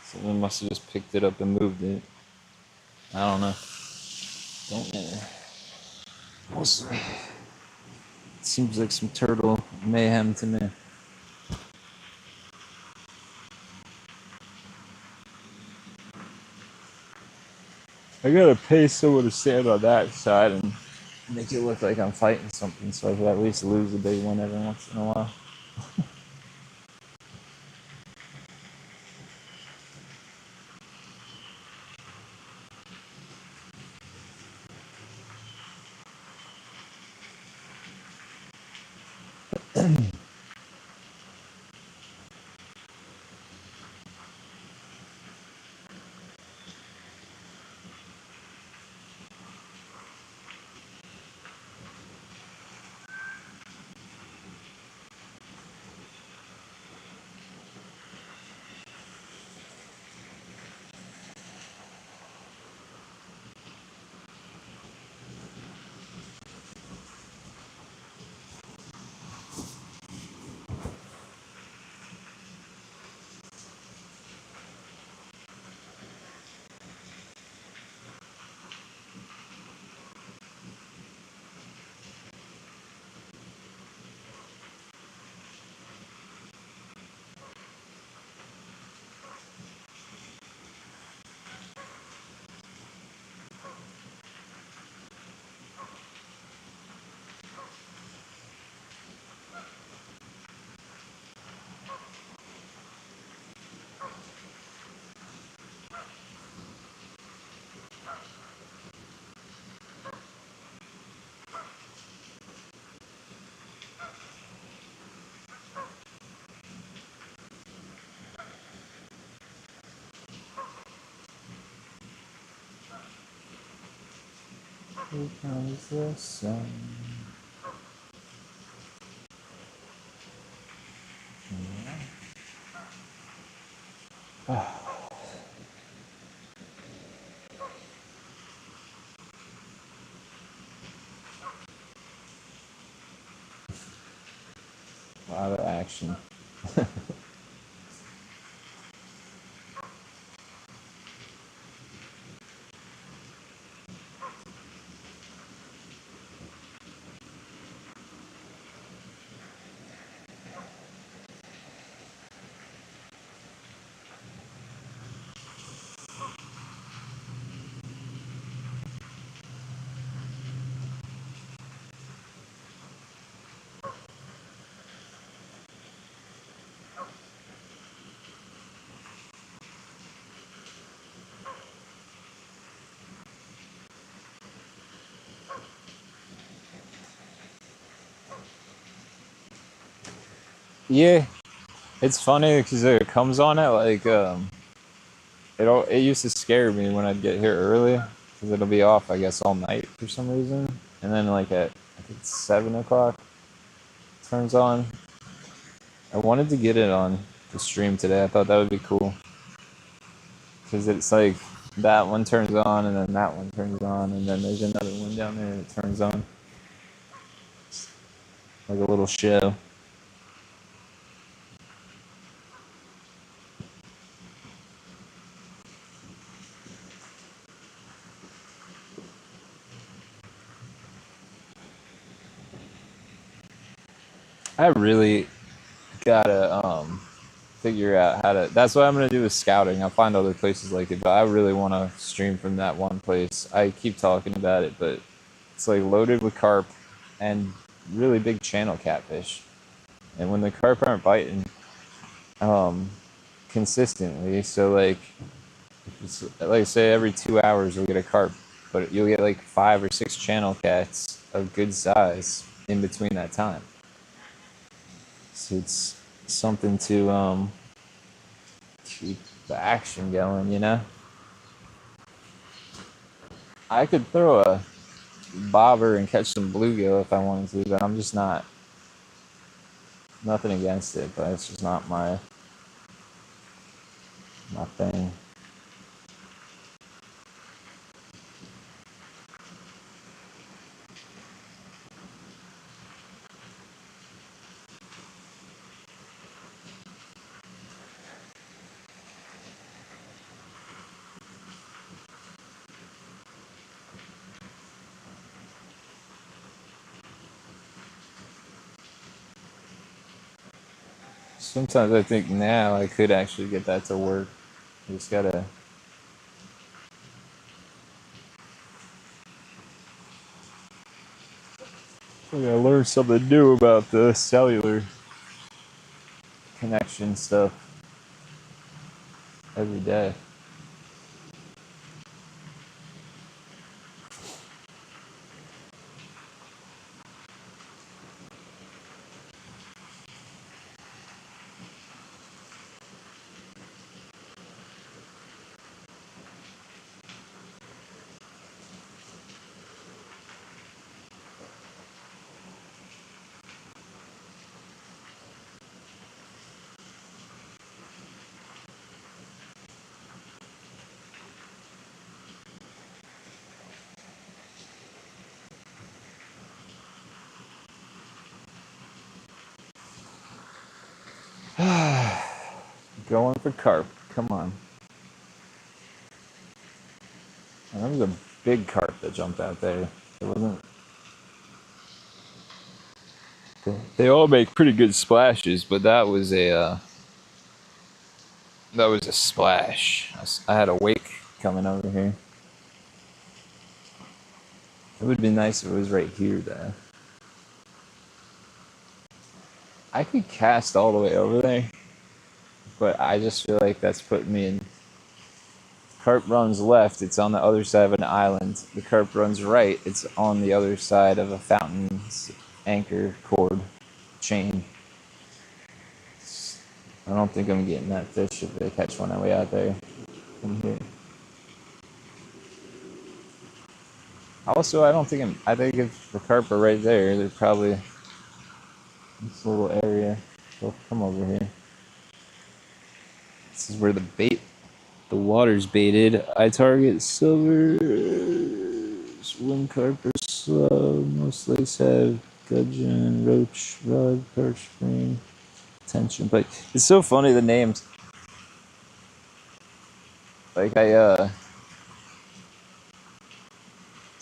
Someone must have just picked it up and moved it. I don't know. Don't matter. We'll see. Seems like some turtle mayhem to me. I gotta pay someone to stand on that side and make it look like I'm fighting something so I can at least lose a big one every once in a while. Here comes the sun. A lot of action. Yeah, it's funny because it comes on at like it used to scare me when I'd get here early because it'll be off I guess all night for some reason, and then like at I think it's 7 o'clock it turns on. I wanted to get it on the stream today. I thought that would be cool because it's like that one turns on and then that one turns on and then there's another one down there that turns on. It's like a little show. I really gotta figure out how to. That's what I'm gonna do with scouting. I'll find other places like it, but I really want to stream from that one place. I keep talking about it, but it's like loaded with carp and really big channel catfish. And when the carp aren't biting um, consistently, so like it's, like say every 2 hours you'll get a carp, but you'll get like 5 or 6 channel cats of good size in between that time. So it's something to keep the action going, you know? I could throw a bobber and catch some bluegill if I wanted to, but I'm just not. Nothing against it, but it's just not my thing. Sometimes I think now I could actually get that to work. I just gotta. I gotta learn something new about the cellular connection stuff every day. Going for carp. Come on. And that was a big carp that jumped out there. It wasn't. They all make pretty good splashes, but that was a splash. I had a wake coming over here. It would be nice if it was right here, though. I could cast all the way over there, but I just feel like that's putting me in. Carp runs left, it's on the other side of an island. The carp runs right, it's on the other side of a fountain's anchor cord chain. I don't think I'm getting that fish if they catch one way out there from here. Also, I don't think I think if the carp are right there, they're probably this little area. They'll come over here. This is where the water's baited. I target silver, swim carp are slow. Most lakes have gudgeon, roach, rod, perch, spring, tension. But it's so funny the names. Like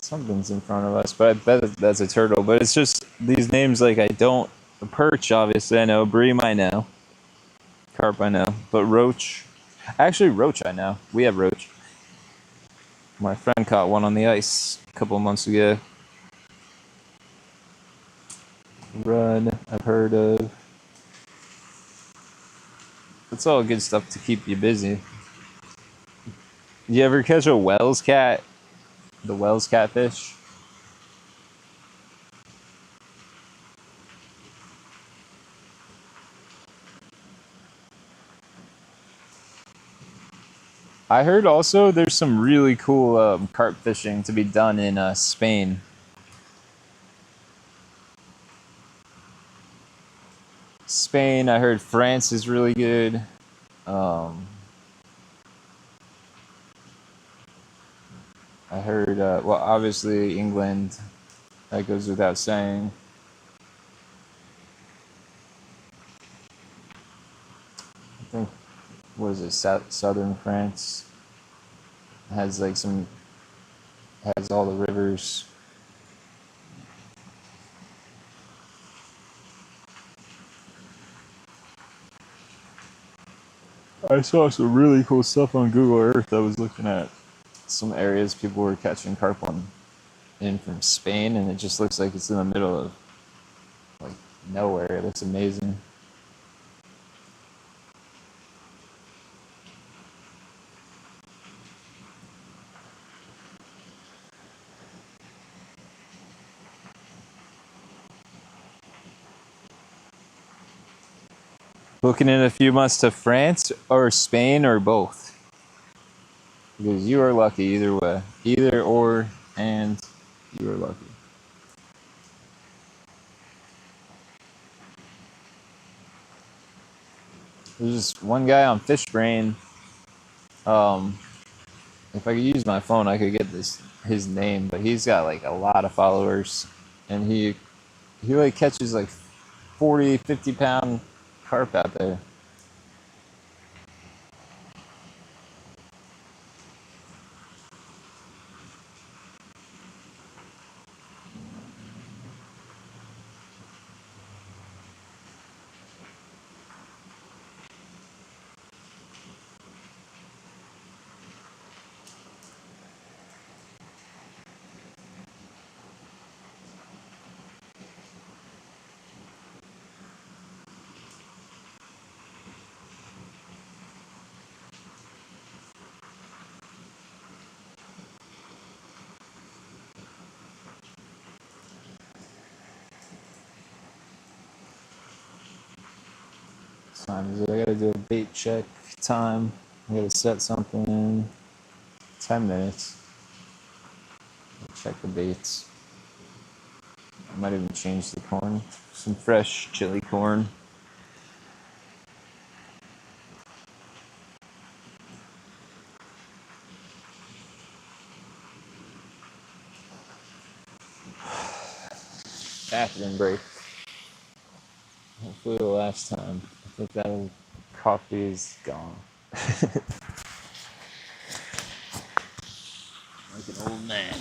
something's in front of us, but I bet that's a turtle. But it's just these names like I don't. Perch, obviously I know. Bream, I know. Carp, I know. But roach, actually roach, I know. We have roach. My friend caught one on the ice a couple of months ago. Rudd, I've heard of. It's all good stuff to keep you busy. You ever catch a Wells cat? The Wells catfish? I heard also there's some really cool carp fishing to be done in Spain. Spain, I heard France is really good. I heard, well, obviously England, that goes without saying. I think, what is it, southern France has like has all the rivers. I saw some really cool stuff on Google Earth. I was looking at some areas people were catching carp on in from Spain, and it just looks like it's in the middle of like nowhere. It looks amazing. Looking in a few months to France or Spain or both. Because you are lucky either way. Either or, and you are lucky. There's this one guy on Fishbrain. If I could use my phone, I could get his name, but he's got like a lot of followers, and he like catches like 40, 50-pound carp out there. What time is it? I gotta do a bait check time. I gotta set something in 10 minutes. Check the baits. I might even change the corn. Some fresh chili corn. Bathroom break. Hopefully the last time. I think that coffee is gone. Like an old man.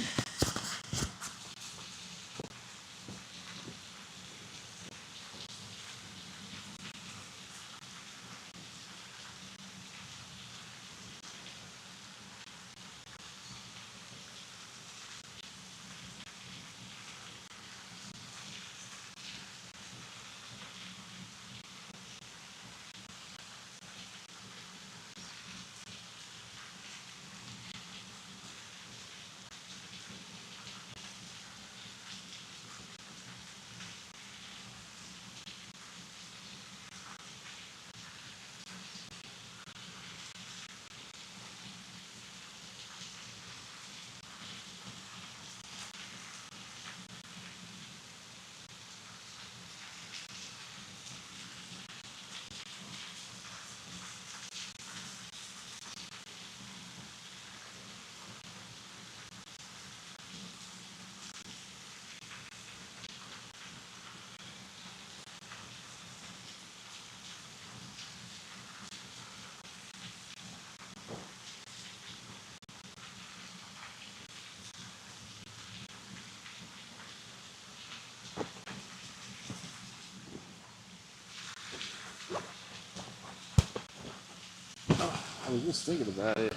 I was just thinking about it.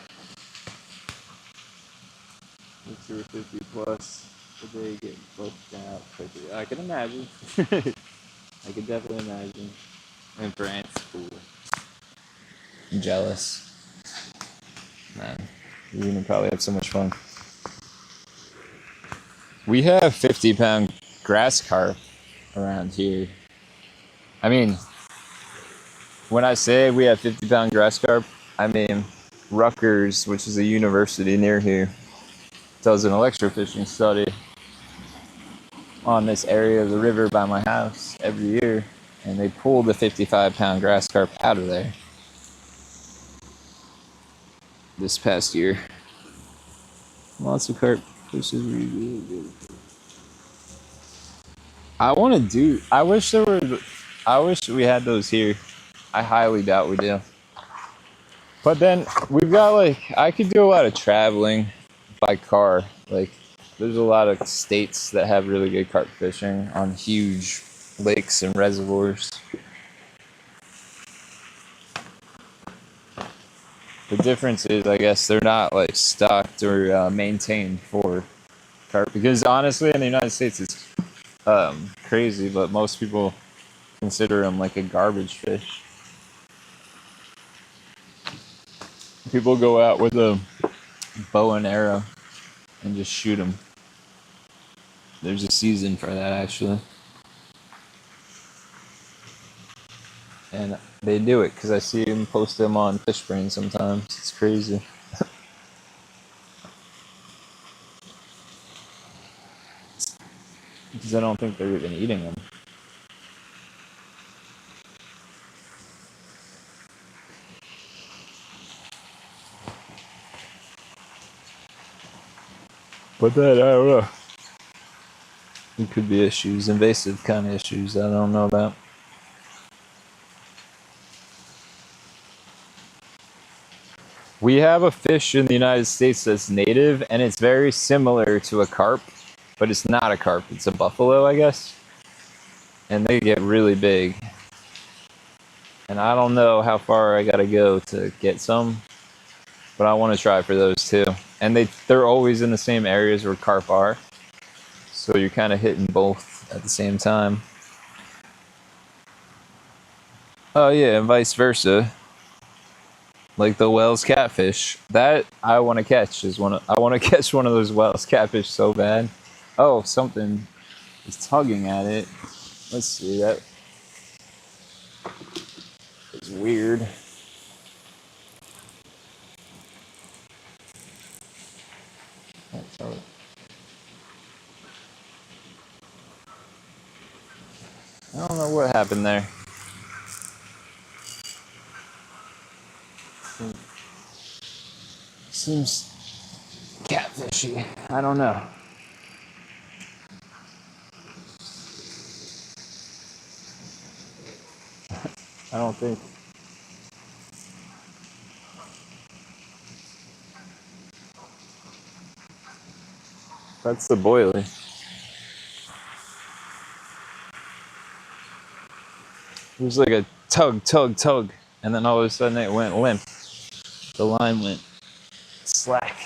250 plus a day get booked out quickly. I can imagine. I can definitely imagine. In France, cool. I'm jealous. Man, you're gonna probably have so much fun. We have 50-pound grass carp around here. I mean, when I say we have 50-pound grass carp, I mean Rutgers, which is a university near here, does an electrofishing study on this area of the river by my house every year, and they pull the 55-pound grass carp out of there this past year. Lots of carp. This is really good. I wish we had those here. I highly doubt we do. But then we've got I could do a lot of traveling by car. There's a lot of states that have really good carp fishing on huge lakes and reservoirs. The difference is, I guess, they're not like stocked or maintained for carp. Because honestly, in the United States, it's crazy, but most people consider them like a garbage fish. People go out with a bow and arrow and just shoot them. There's a season for that, actually. And they do it because I see them post them on Fish Brain sometimes. It's crazy. Because I don't think they're even eating them. But that, I don't know. It could be issues, invasive kind of issues I don't know about. We have a fish in the United States that's native, and it's very similar to a carp, but it's not a carp. It's a buffalo, I guess. And they get really big. And I don't know how far I gotta go to get some, but I want to try for those too. And they're always in the same areas where carp are, so you're kind of hitting both at the same time. Oh yeah, and vice versa. Like the Wells catfish, that I want to catch I want to catch one of those Wells catfish so bad. Oh, something is tugging at it. Let's see, that is weird. I don't know what happened there. Seems catfishy. I don't know. I don't think. That's the boilie. It was like a tug, tug, tug, and then all of a sudden it went limp. The line went slack.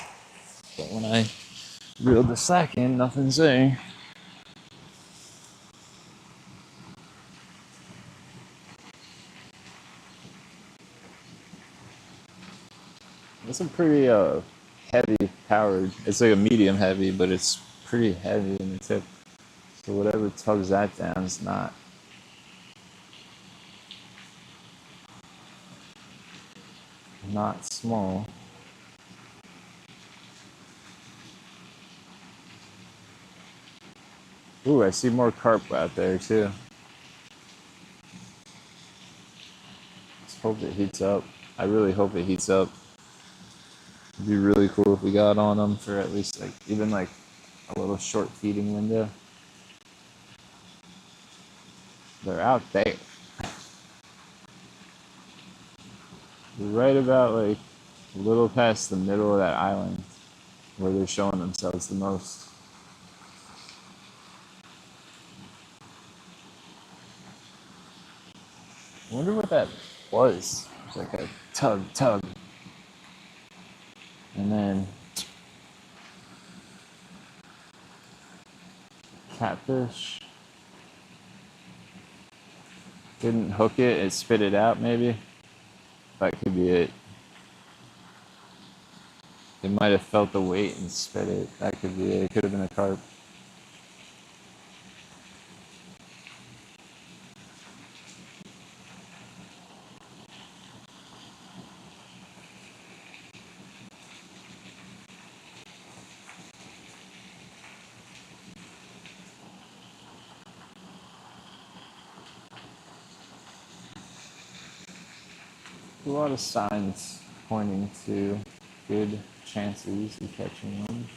But when I reeled the slack in, nothing's there. It's a pretty heavy powered. It's like a medium heavy, but it's pretty heavy in the tip. So whatever tugs that down is not small. Ooh, I see more carp out there too. Let's hope it heats up. I really hope it heats up. It'd be really cool if we got on them for at least like even like a little short feeding window. They're out there. Right about like a little past the middle of that island where they're showing themselves the most. I wonder what that was. It's like a tug, tug. And then catfish. Didn't hook it, it spit it out maybe. That could be it. It might have felt the weight and spit it. That could be it. It could have been a carp. A lot of signs pointing to good chances of catching one.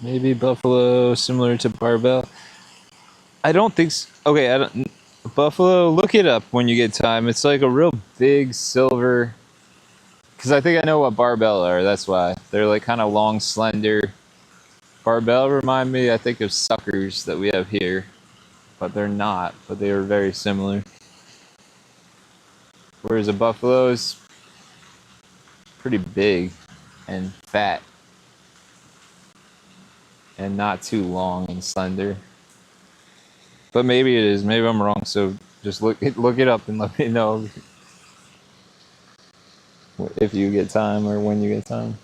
Maybe buffalo, similar to barbell. I don't think so. Okay, I don't. Buffalo, look it up when you get time. It's like a real big silver. Because I think I know what barbell are. That's why they're like kind of long, slender. Barbell remind me, I think, of suckers that we have here, but they're not. But they are very similar. Whereas a buffalo is pretty big and fat and not too long and slender. But maybe it is. Maybe I'm wrong. So just look it up and let me know if you get time or when you get time.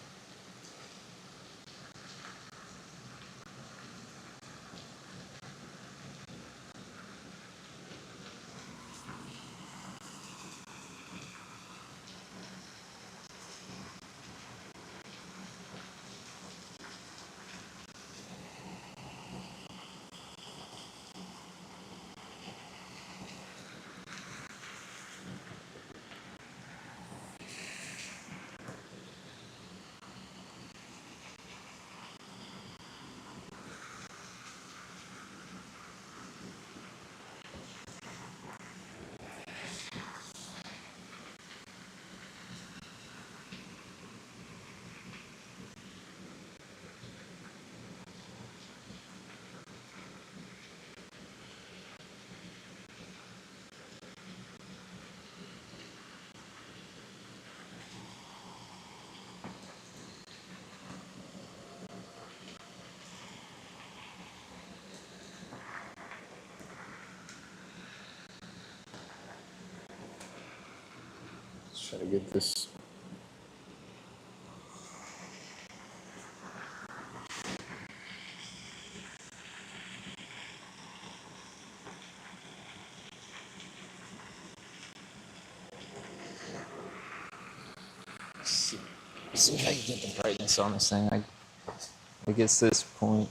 Let's try to get this. See if I can get the brightness on this thing. I guess this point.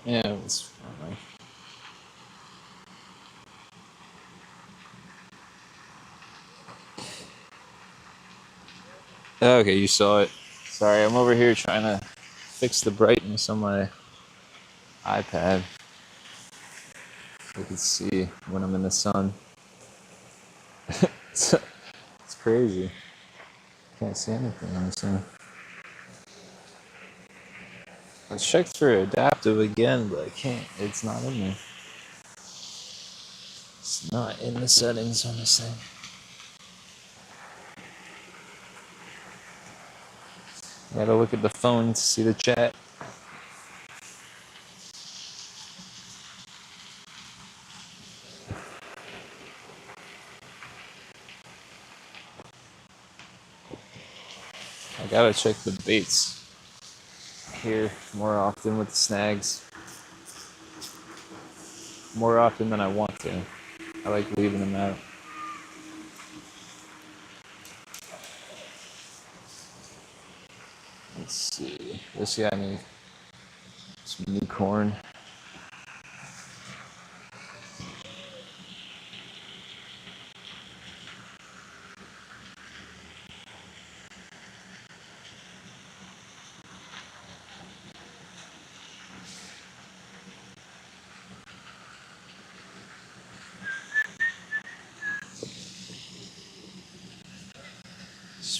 Yeah, it's fine. Okay, you saw it. Sorry, I'm over here trying to fix the brightness on my iPad. You can see when I'm in the sun. it's crazy. Can't see anything on this thing. I checked for adaptive again, but I can't. It's not in there. It's not in the settings on this thing. I gotta look at the phone to see the chat. I gotta check the baits here more often with the snags. More often than I want to. I like leaving them out. Let's see. This guy needs some new corn.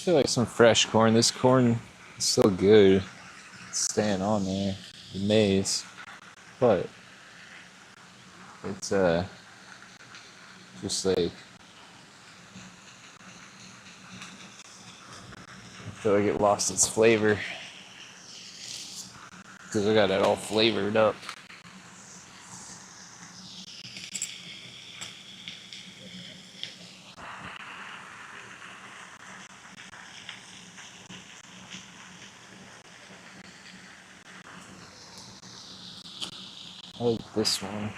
feel like some fresh corn. This corn is still good. It's staying on there. The maize. But it's just like, I feel like it lost its flavor. Because I got it all flavored up. I like this one.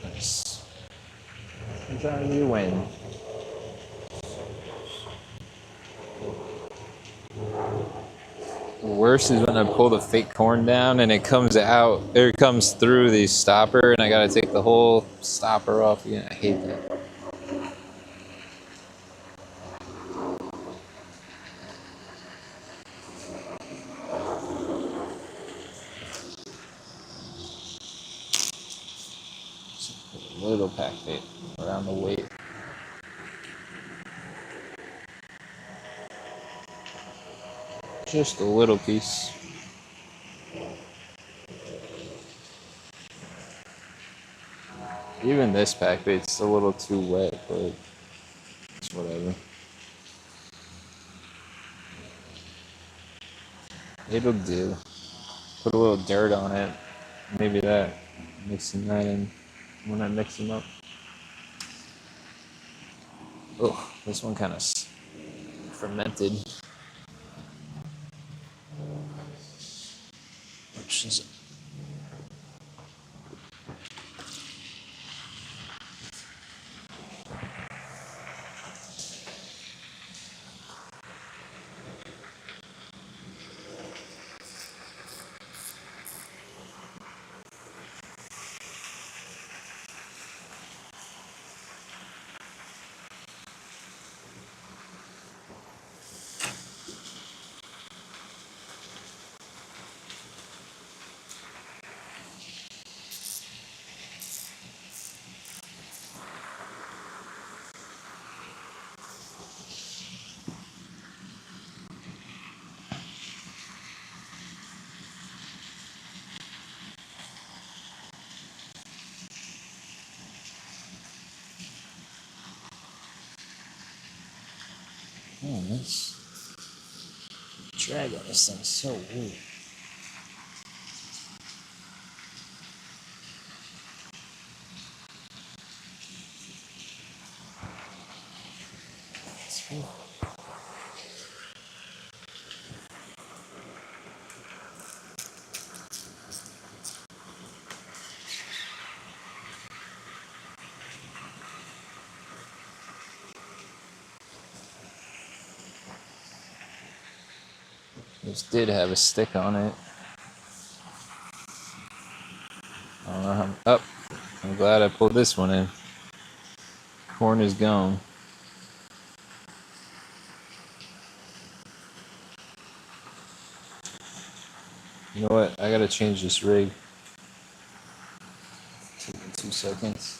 Nice. I'm trying to win. The worst is when I pull the fake corn down and it comes out, or it comes through the stopper, and I gotta take the whole stopper off again. I hate that. Just put a little pack bait around the weight. Just a little piece. Even this pack bait's a little too wet, but it's whatever. It'll do. Put a little dirt on it. Maybe that. Mixing that in when I mix them up. Oh, this one kind of fermented. Which is oh, this drag on this thing's so weird. This did have a stick on it. I don't know how. Oh, I'm glad I pulled this one in. Corn is gone. You know what? I gotta change this rig. 2 seconds.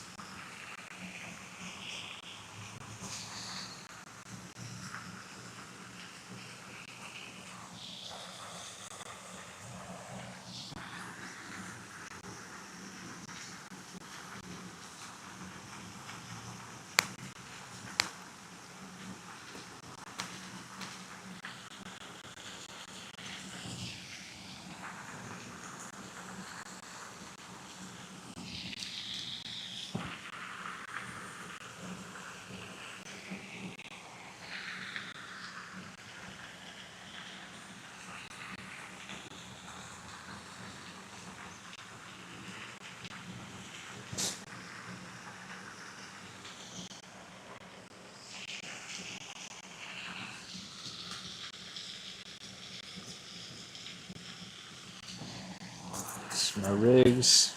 This is my rigs.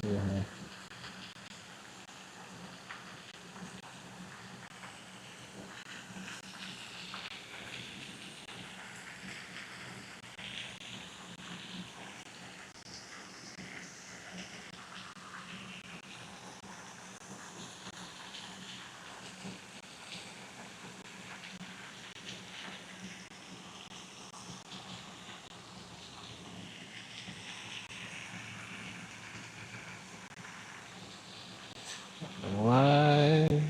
Yeah. Live.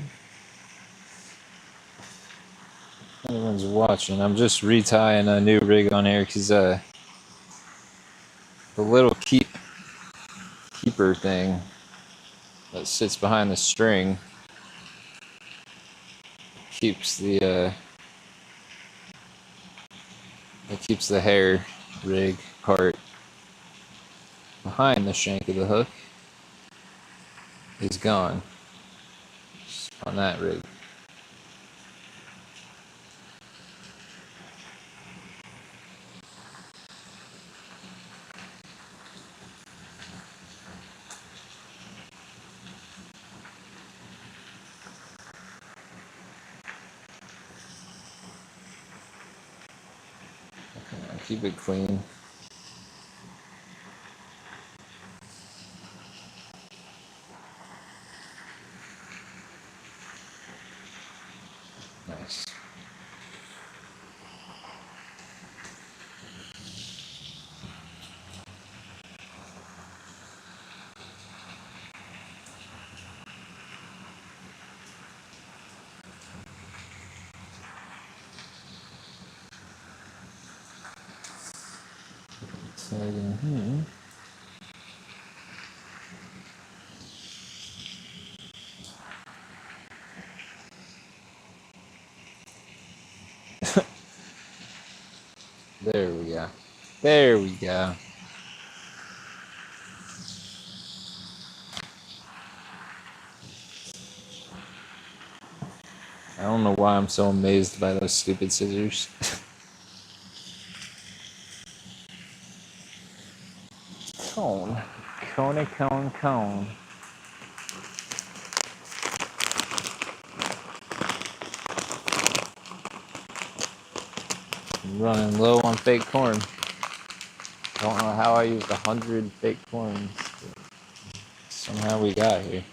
Everyone's watching. I'm just retying a new rig on here because the little keeper thing that sits behind the string keeps the hair rig part behind the shank of the hook is gone on that rig. Keep it clean. Nice. There we go. There we go. I don't know why I'm so amazed by those stupid scissors. Cone. Cone. I'm running low on fake corn. Don't know how I used 100 fake corns, but somehow we got here.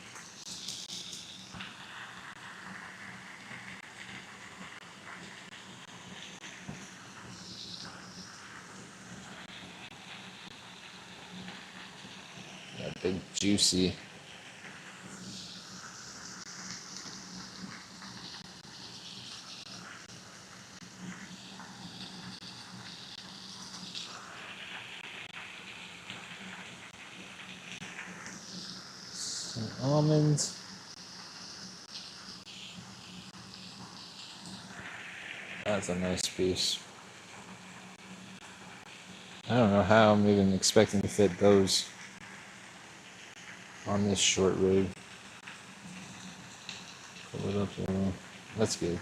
That big juicy. Some almonds. That's a nice piece. I don't know how I'm even expecting to fit those on this short rig. Pull it up there. That's good.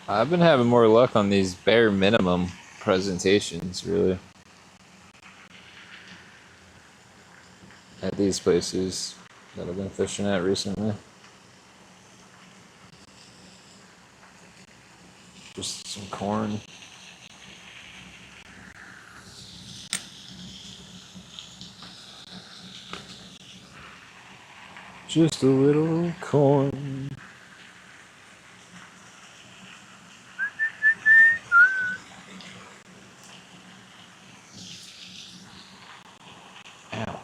I've been having more luck on these bare minimum presentations, really, at these places that I've been fishing at recently. Just some corn. Just a little corn. Ow.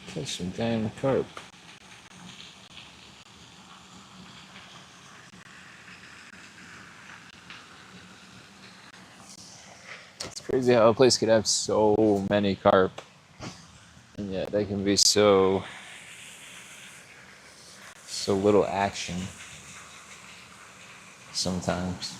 Catch some damn carp. It's crazy how a place could have so many carp, and yet they can be so little action sometimes.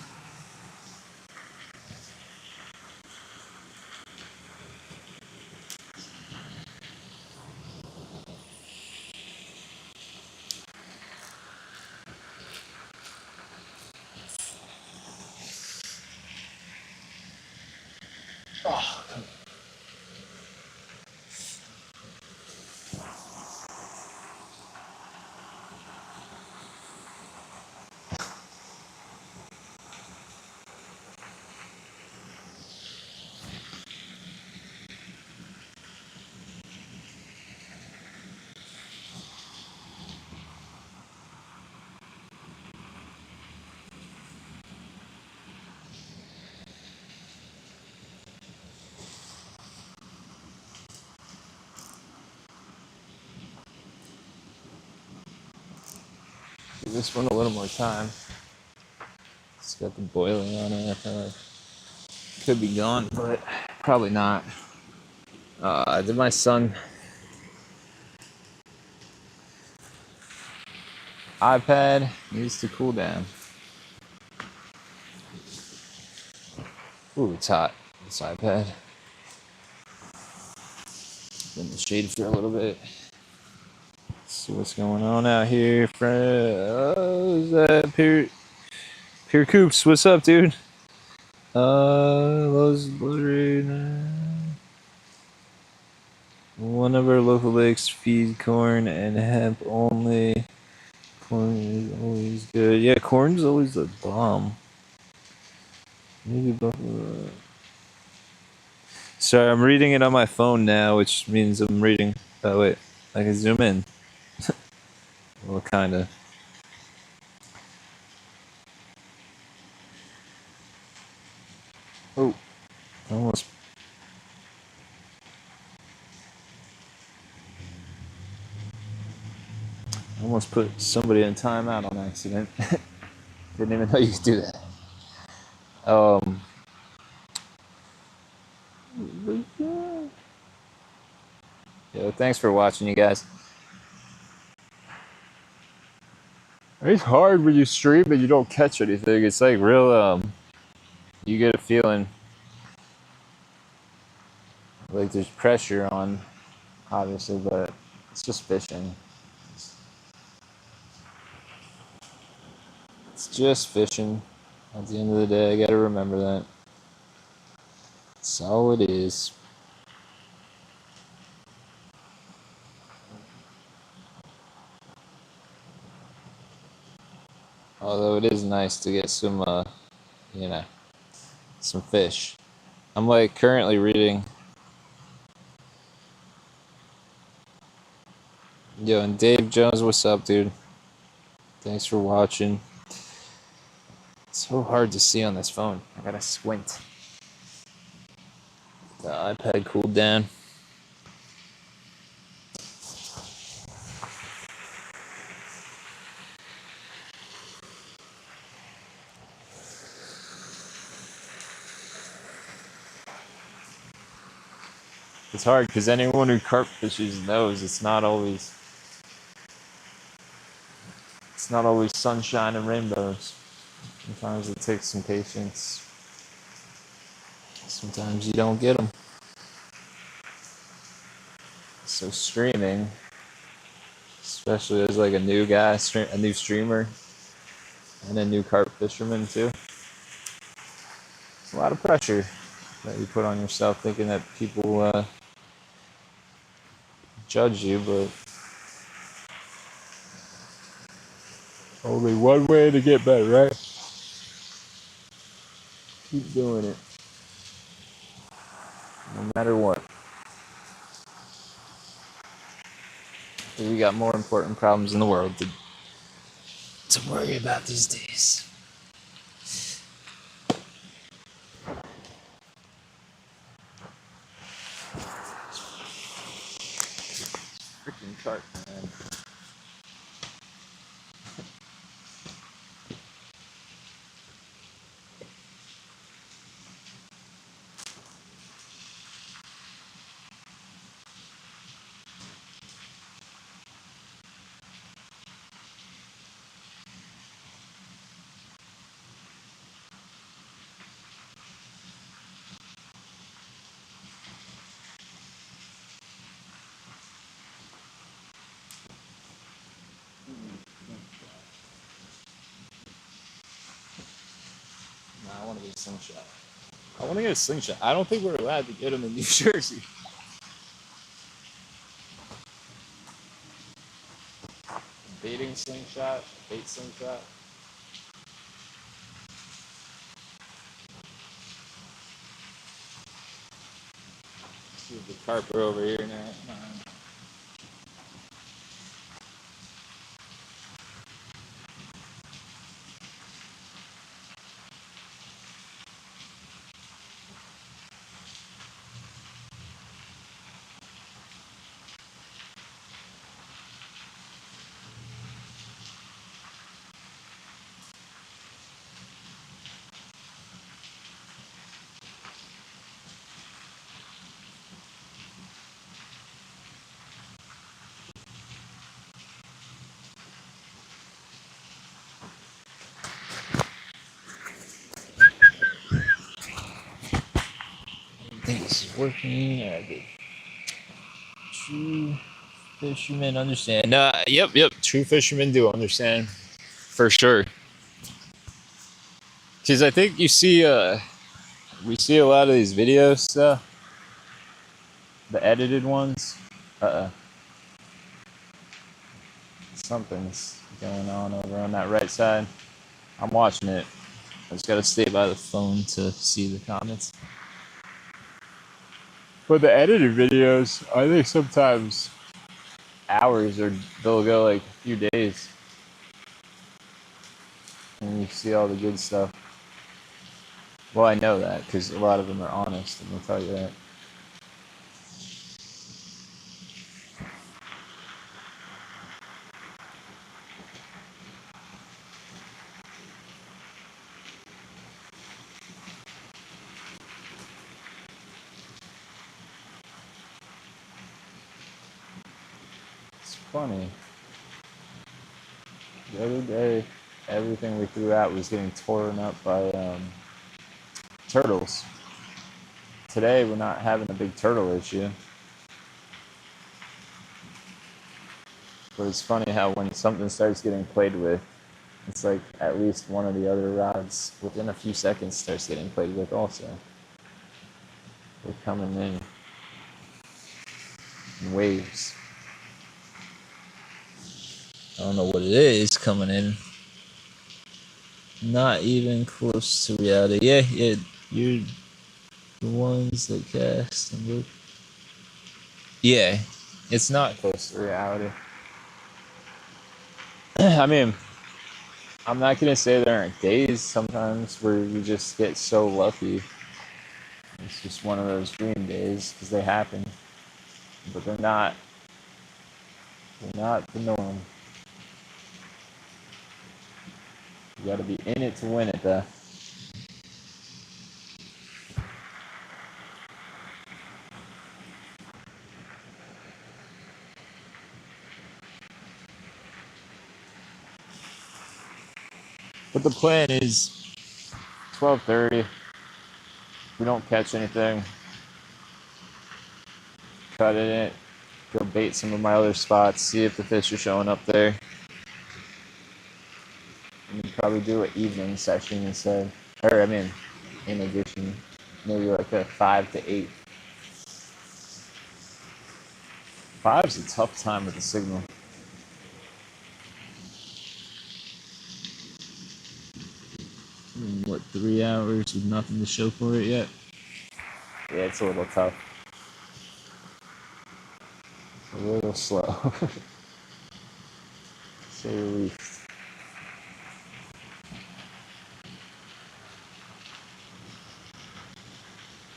Oh. Give this one a little more time. It's got the boiling on it. I feel like it could be gone, but probably not. Did my son iPad needs to cool down. Ooh, it's hot. This iPad. In the shade for a little bit. Let's see what's going on out here. Is that Pure Coops? What's up, dude? One of our local lakes feed corn and hemp only. Corn is always good. Yeah, corn's always the bomb. Maybe buffalo. Sorry, I'm reading it on my phone now, which means I'm reading. Oh wait, I can zoom in. Well, kinda. Oh, almost. Almost put somebody in timeout on accident. Didn't even know you could do that. Yo, thanks for watching, you guys. It's hard when you stream and you don't catch anything. It's like real, you get a feeling like there's pressure on, obviously, but It's just fishing. It's just fishing. At the end of the day, I gotta remember that. That's all it is. Although it is nice to get some, some fish. I'm like currently reading. Yo, and Dave Jones, what's up, dude? Thanks for watching. It's so hard to see on this phone. I gotta squint. The iPad cooled down. It's hard because anyone who carp fishes knows it's not always sunshine and rainbows. Sometimes it takes some patience. Sometimes you don't get them. So streaming, especially as like a new guy, a new streamer, and a new carp fisherman too, it's a lot of pressure that you put on yourself, thinking that people judge you, but only one way to get better, right? Keep doing it, no matter what. We got more important problems in the world to worry about these days. Freaking Carp, man. Nah, I want to get a slingshot. I want to get a slingshot. I don't think we're allowed to get them in New Jersey. Baiting slingshot, bait slingshot. See if the carp are over here now. I think this is working. Good. True fishermen understand. Yep. True fishermen do understand, for sure. Because I think we see a lot of these videos stuff, the edited ones. Something's going on over on that right side. I'm watching it. I just gotta stay by the phone to see the comments. But the edited videos, I think sometimes hours, or they'll go like a few days, and you see all the good stuff. Well, I know that because a lot of them are honest, and they'll tell you that. It's funny. The other day, everything we threw out was getting torn up by turtles. Today, we're not having a big turtle issue. But it's funny how when something starts getting played with, it's like at least one of the other rods within a few seconds starts getting played with also. They're coming in waves. I don't know what it is coming in. Not even close to reality. Yeah, you're the ones that cast and look. Yeah, it's not close to reality. I mean, I'm not gonna say there aren't days sometimes where we just get so lucky. It's just one of those dream days because they happen, but they're not. They're not the norm. You got to be in it to win it, though. But the plan is 12:30. We don't catch anything. Cut in it. Go bait some of my other spots. See if the fish are showing up there. And we'd probably do an evening session instead. Or, I mean, in addition, maybe like a 5 to 8. 5's a tough time with the signal. What, 3 hours with nothing to show for it yet? Yeah, it's a little tough. It's a little slow. To say the least.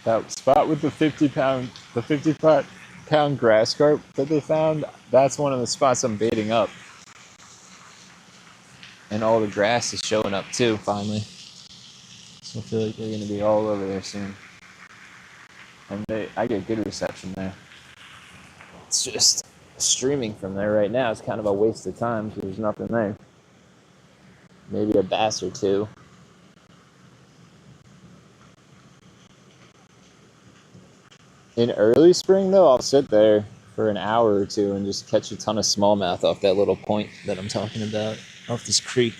That spot with the 55-pound grass carp that they found, that's one of the spots I'm baiting up. And all the grass is showing up too, finally. So I feel like they're going to be all over there soon. And I get good reception there. It's just streaming from there right now. It's kind of a waste of time because there's nothing there. Maybe a bass or two. In early spring, though, I'll sit there for an hour or two and just catch a ton of smallmouth off that little point that I'm talking about, off this creek.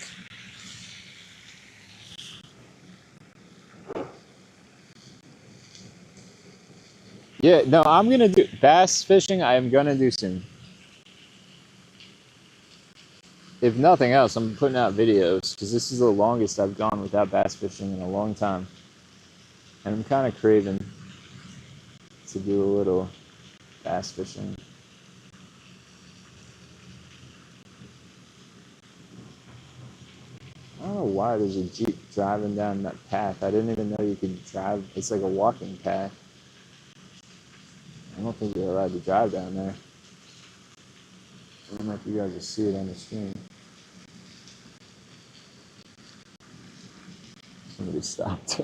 Yeah, no, I'm going to do bass fishing. I am going to do soon. If nothing else, I'm putting out videos because this is the longest I've gone without bass fishing in a long time. And I'm kind of craving to do a little bass fishing. I don't know why there's a Jeep driving down that path. I didn't even know you could drive. It's like a walking path. I don't think you're allowed to drive down there. I don't know if you guys will see it on the screen. Somebody stopped.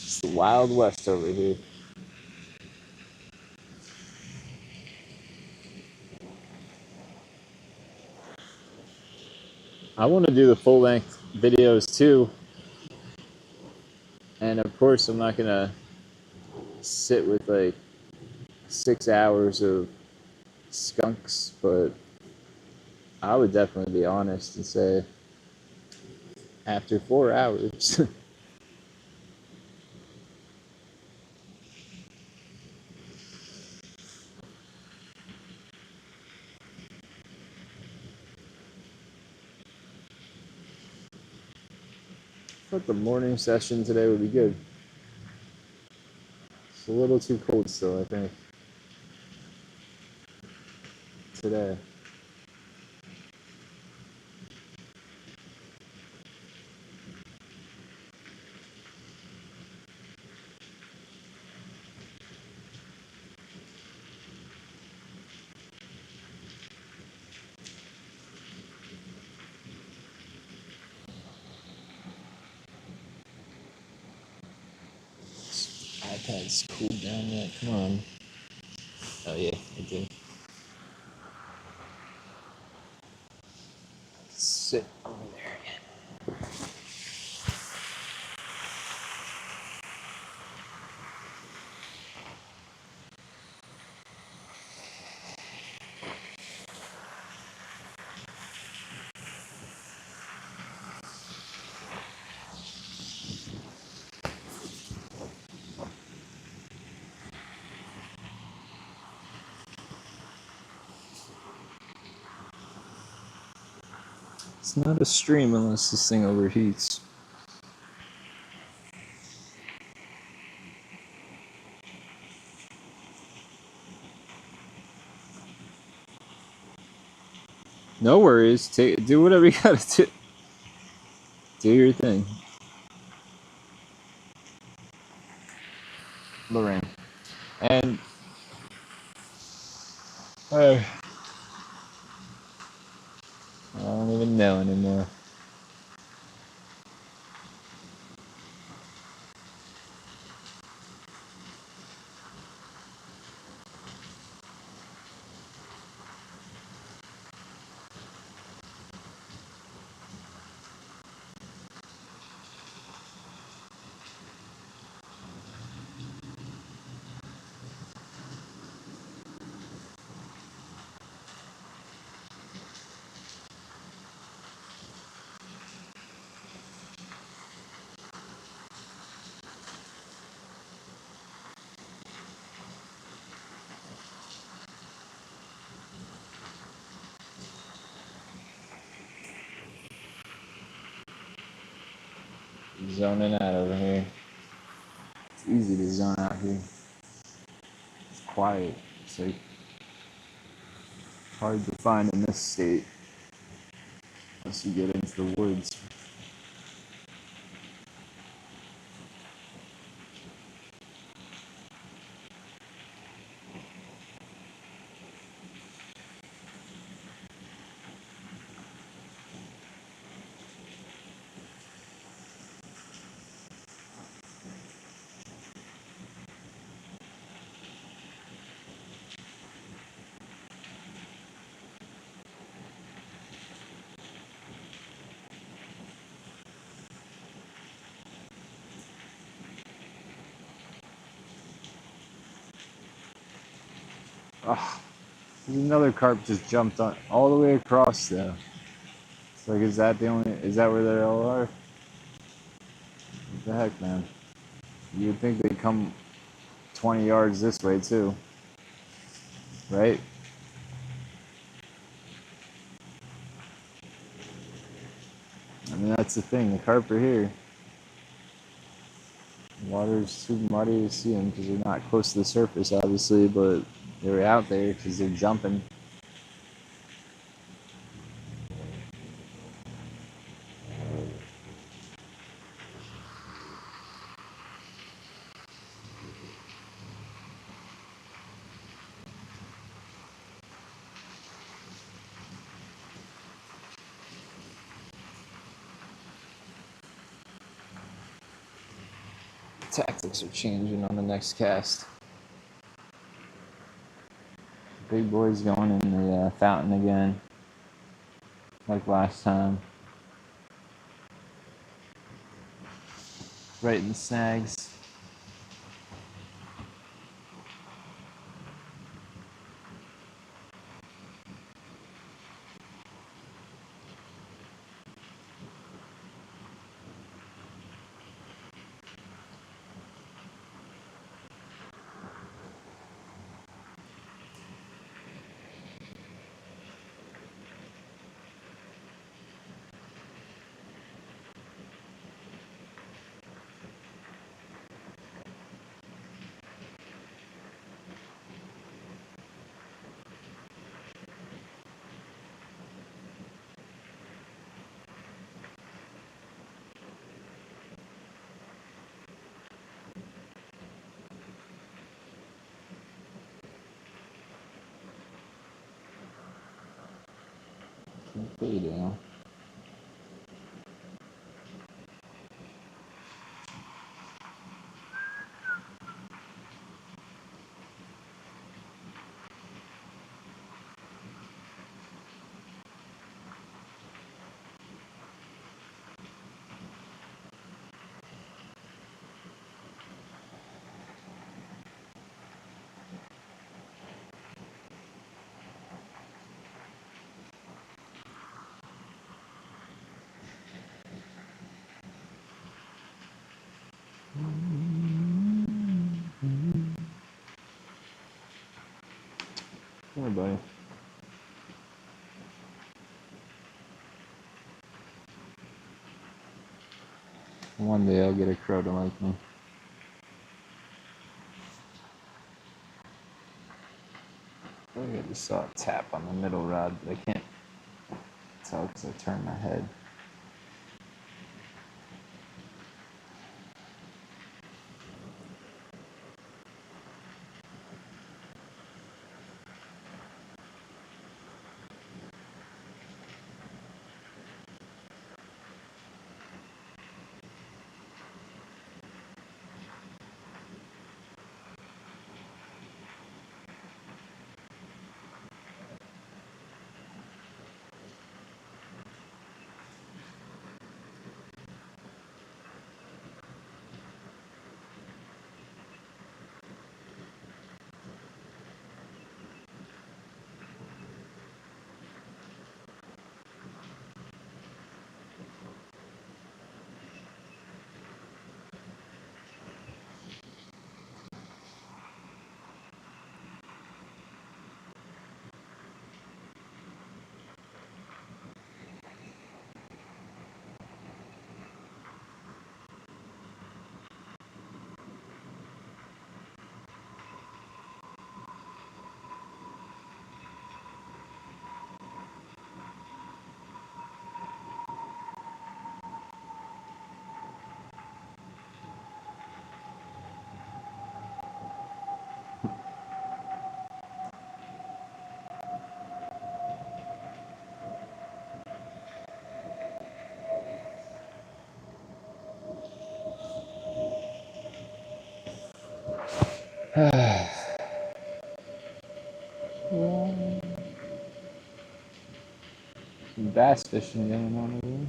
It's the Wild West over here. I want to do the full length videos too. And of course, I'm not going to sit with like 6 hours of skunks, but I would definitely be honest and say after 4 hours. I thought the morning session today would be good. It's a little too cold still, I think, today. iPad's cooled down yet? Come on. Oh yeah, it did. Sit over there again. It's not a stream unless this thing overheats. No worries. Do whatever you gotta do. Do your thing. Lorraine. And I don't even know anymore. Zoning out over here. It's easy to zone out here. It's quiet. It's like hard to find in this state once you get into the woods. Oh, there's another carp just jumped on all the way across though. It's like, is that where they all are? What the heck, man? You would think they'd come 20 yards this way too, right? I mean, that's the thing. The carp are here. The water's too muddy to see them because they're not close to the surface, obviously, but they're out there because they're jumping. Tactics are changing on the next cast. Big boy's going in the fountain again, like last time. Right in the snags. Pretty down. Come here, buddy. One day I'll get a crow to like me. I just saw a tap on the middle rod, but I can't tell because I turned my head. Some bass fishing going on over there.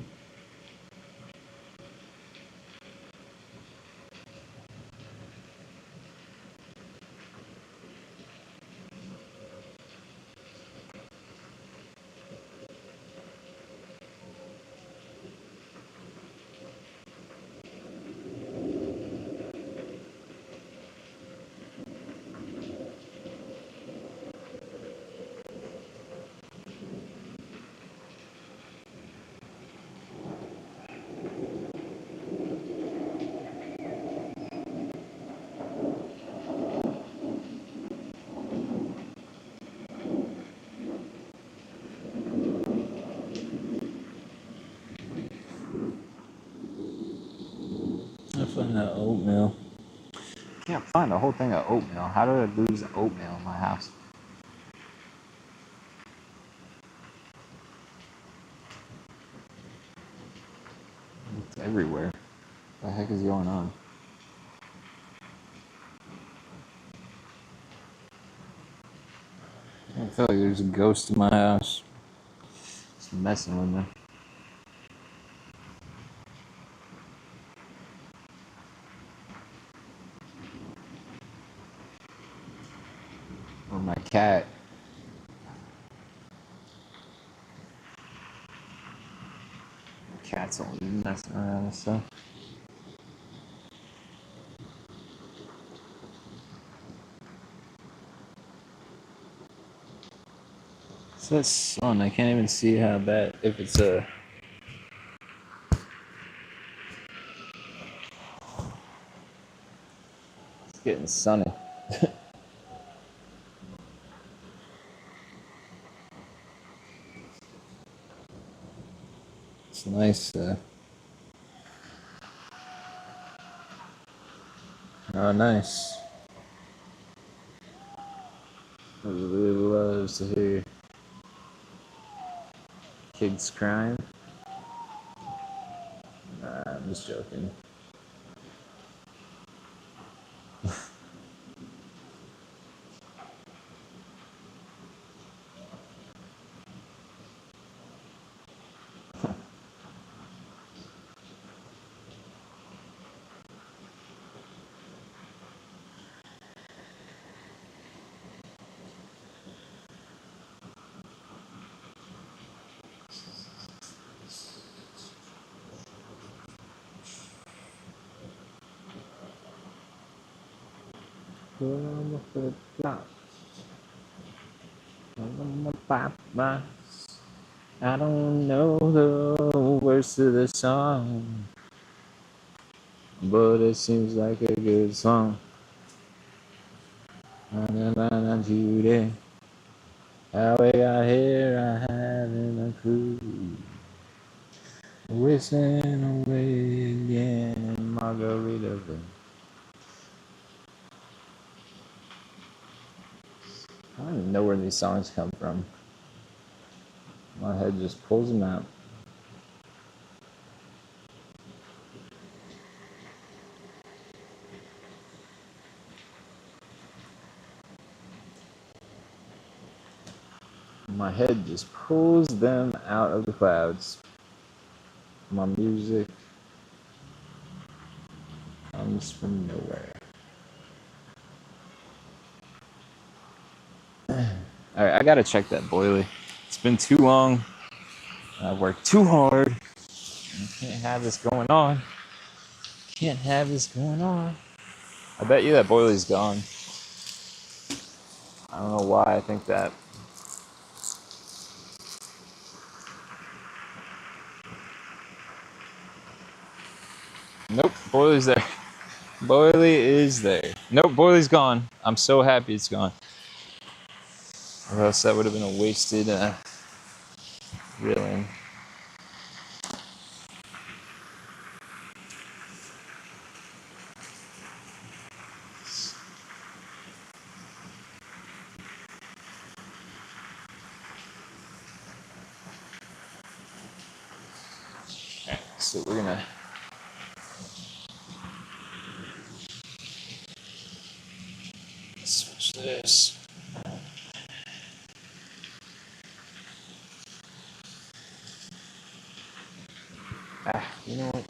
I find that oatmeal. Can't find the whole thing of oatmeal. How did I lose oatmeal in my house? It's everywhere. What the heck is going on? I feel like there's a ghost in my house. It's messing with me. Or my cat. Cat's always messing around and stuff. It's that sun. I can't even see how bad. If it's a. It's getting sunny. It's nice. Oh, nice. I really loves to hear kids crying. Nah, I'm just joking. I don't know the words to the song. but it seems like a good song. Judy, how we got here, I haven't a clue. Whistling away again in Margaritaville. I don't even know where these songs come from. My head just pulls them out. My head just pulls them out of the clouds. My music comes from nowhere. Alright, I gotta check that boilie. It's been too long. I've worked too hard. I can't have this going on. Can't have this going on. I bet you that boilie's gone. I don't know why I think that. Nope, boilie's there. Boilie is there. Nope, boilie's gone. I'm so happy it's gone. Or else that would have been a wasted reeling. Alright, so we're gonna switch this. You know what?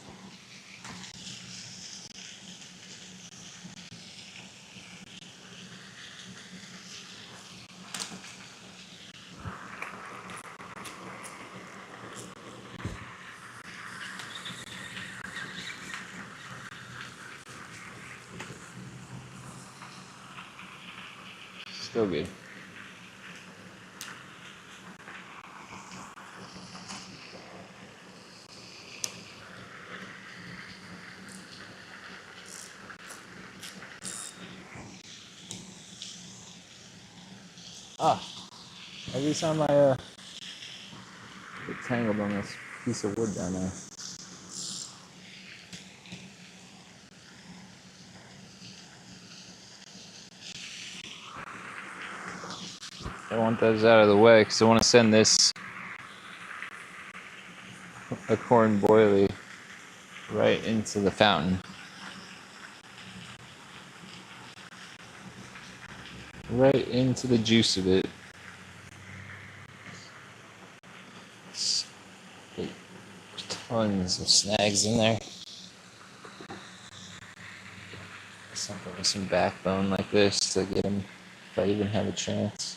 Still good. Every time I get tangled on this piece of wood down there. I want those out of the way because I want to send this acorn boilie right into the fountain. Right into the juice of it. Tons of snags in there. Something with some backbone like this to get them if I even have a chance.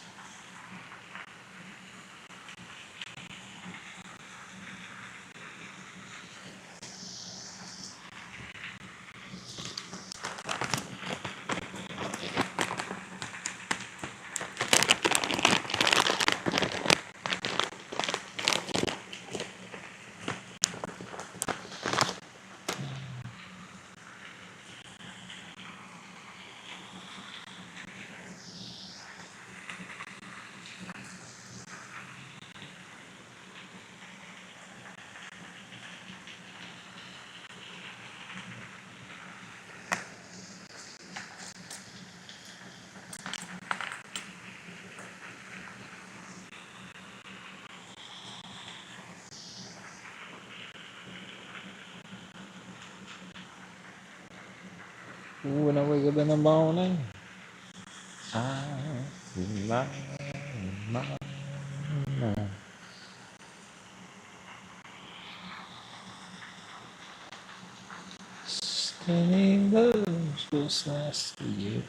When I wake up in the morning, I feel my skinny love's just nice to you.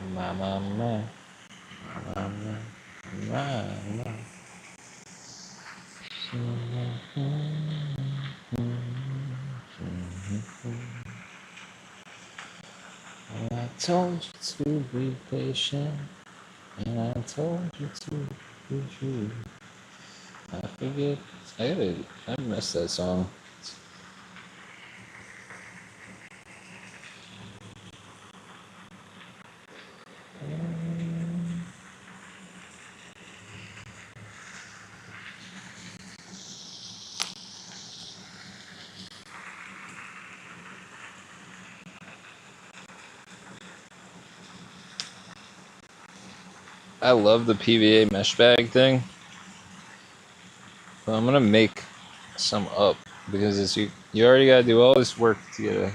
My. I told you to be patient. And I told you to be true. I forget. I missed that song. I love the PVA mesh bag thing, but I'm gonna make some up because it's you already gotta do all this work to get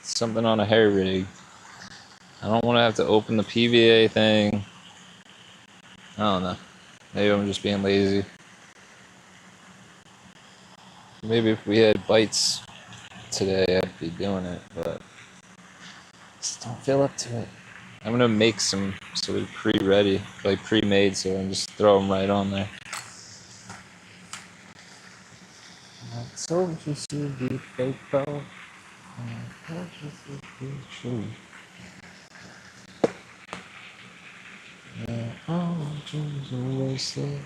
something on a hair rig. I don't want to have to open the PVA thing. I don't know. Maybe I'm just being lazy. Maybe if we had bites today, I'd be doing it, but just don't feel up to it. I'm gonna make some sort of pre-ready, like pre-made, so I can just throw them right on there. I told you to be faithful. I told you to be true. Yeah, all dreams are wasted.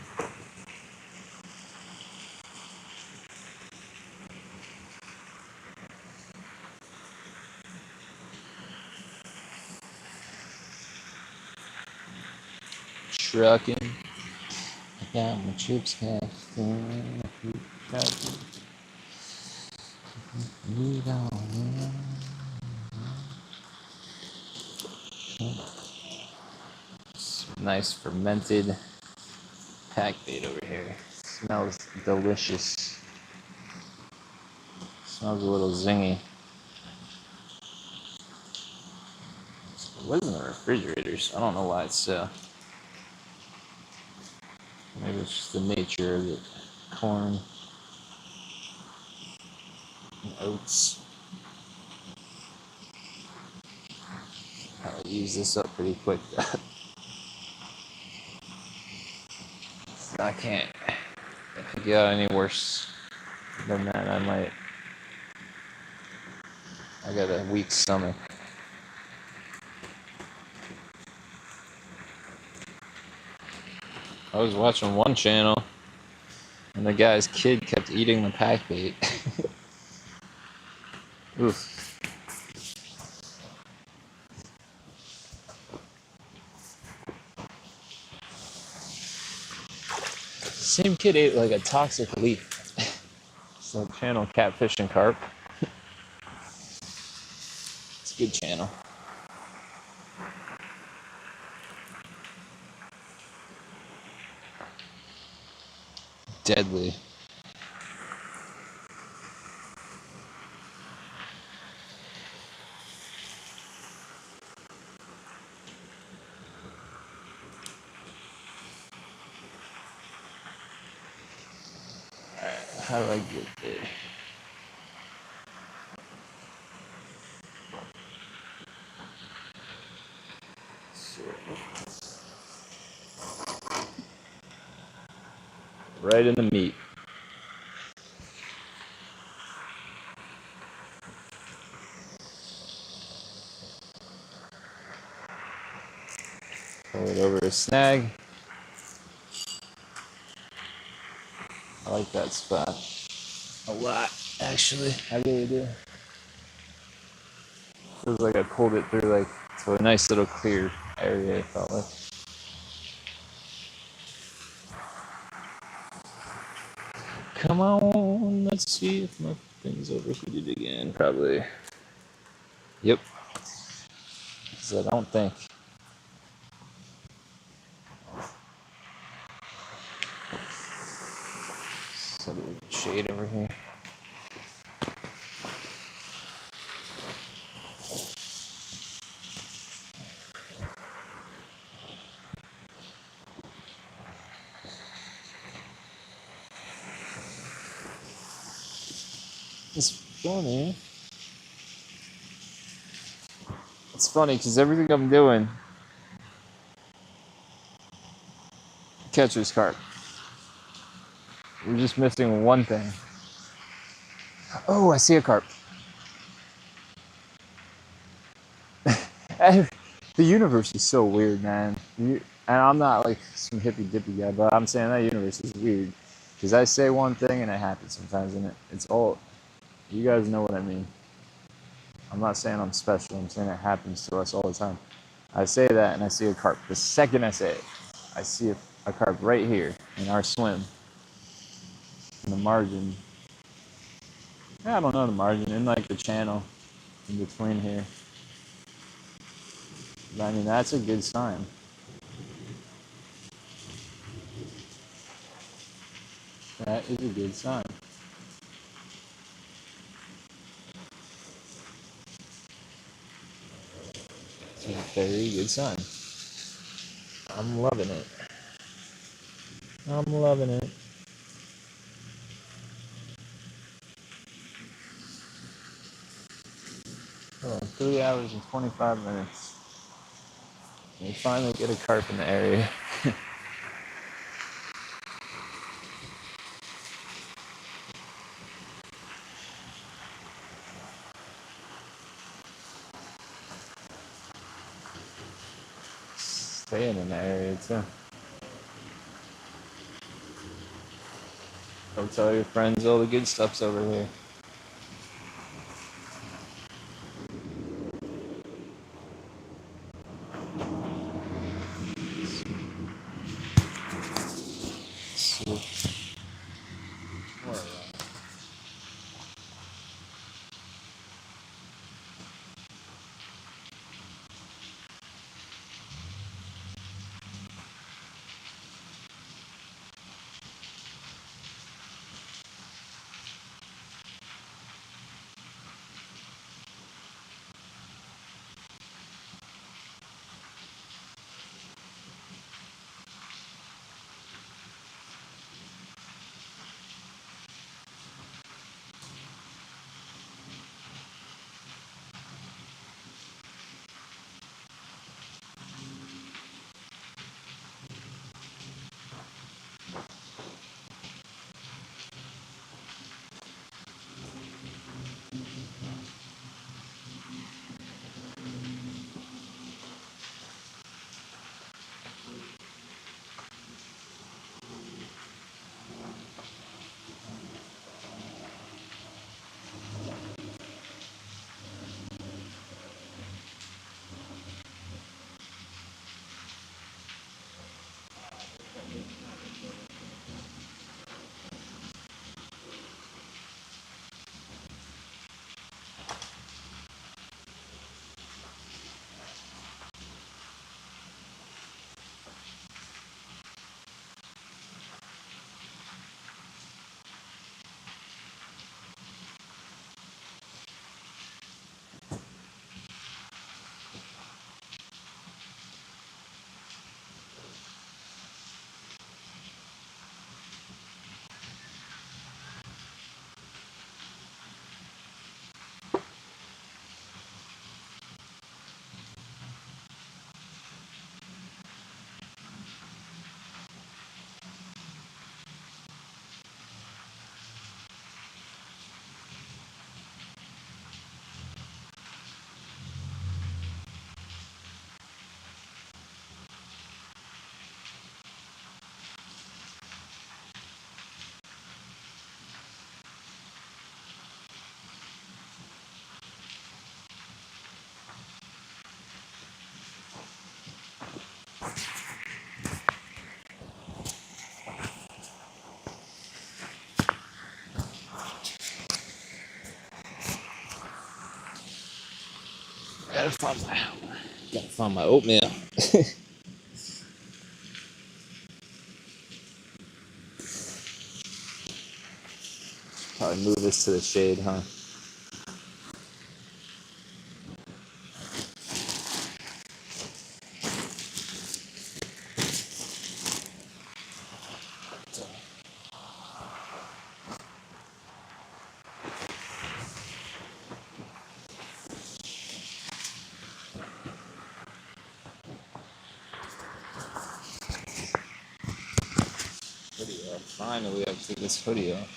Trucking. I got my chips cashed in. I keep trucking. You don't nice fermented pack bait over here. Smells delicious. Smells a little zingy. It was in the refrigerator, so I don't know why it's maybe it's just the nature of it. Corn and oats. I'll use this up pretty quick. I can't. If it got any worse than that, I might. I got a weak stomach. I was watching one channel, and the guy's kid kept eating the pack bait. Oof. Same kid ate like a toxic leaf. It's the channel Catfish and Carp. It's a good channel. Deadly. Alright, how do I get there? Right in the meat. Pull it over a snag. I like that spot a lot, actually. I really do. Feels like I pulled it through like to a nice little clear area, it felt like. Come on, let's see if my thing's overheated again. Probably. Yep. Because I don't think. So there's shade over here. It's funny. It's funny because everything I'm doing catches carp. We're just missing one thing. Oh, I see a carp. The universe is so weird, man. And I'm not like some hippy dippy guy, but I'm saying that universe is weird because I say one thing and it happens sometimes, and it's all. You guys know what I mean. I'm not saying I'm special. I'm saying it happens to us all the time. I say that and I see a carp. The second I say it, I see a carp right here in our swim, in the margin. I don't know the margin, in like the channel, in between here. But, I mean, that's a good sign. That is a good sign. It's a very good sign. I'm loving it. I'm loving it. Oh, 3 hours and 25 minutes. We finally get a carp in the area. Staying in the area too. Go tell your friends all the good stuff's over here. Gotta find my oatmeal. Probably move this to the shade, huh? Hoodie off. Finally, I took this hoodie off.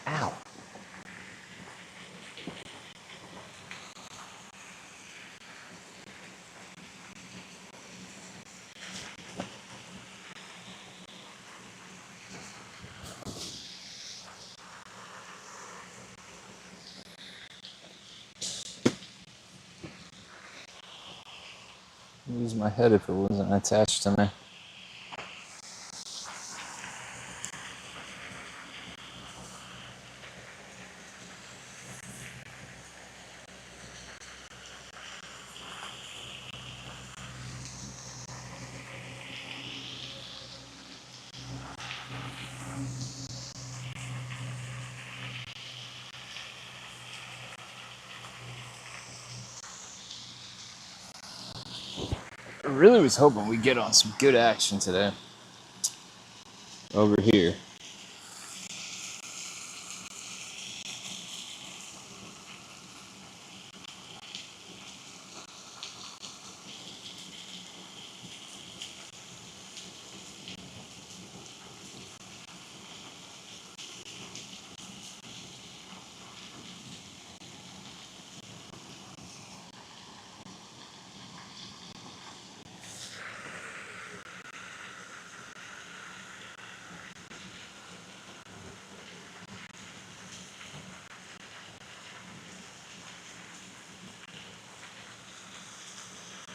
Ow. I'd use my head if it wasn't attached to me. I really was hoping we'd get on some good action today. Over here.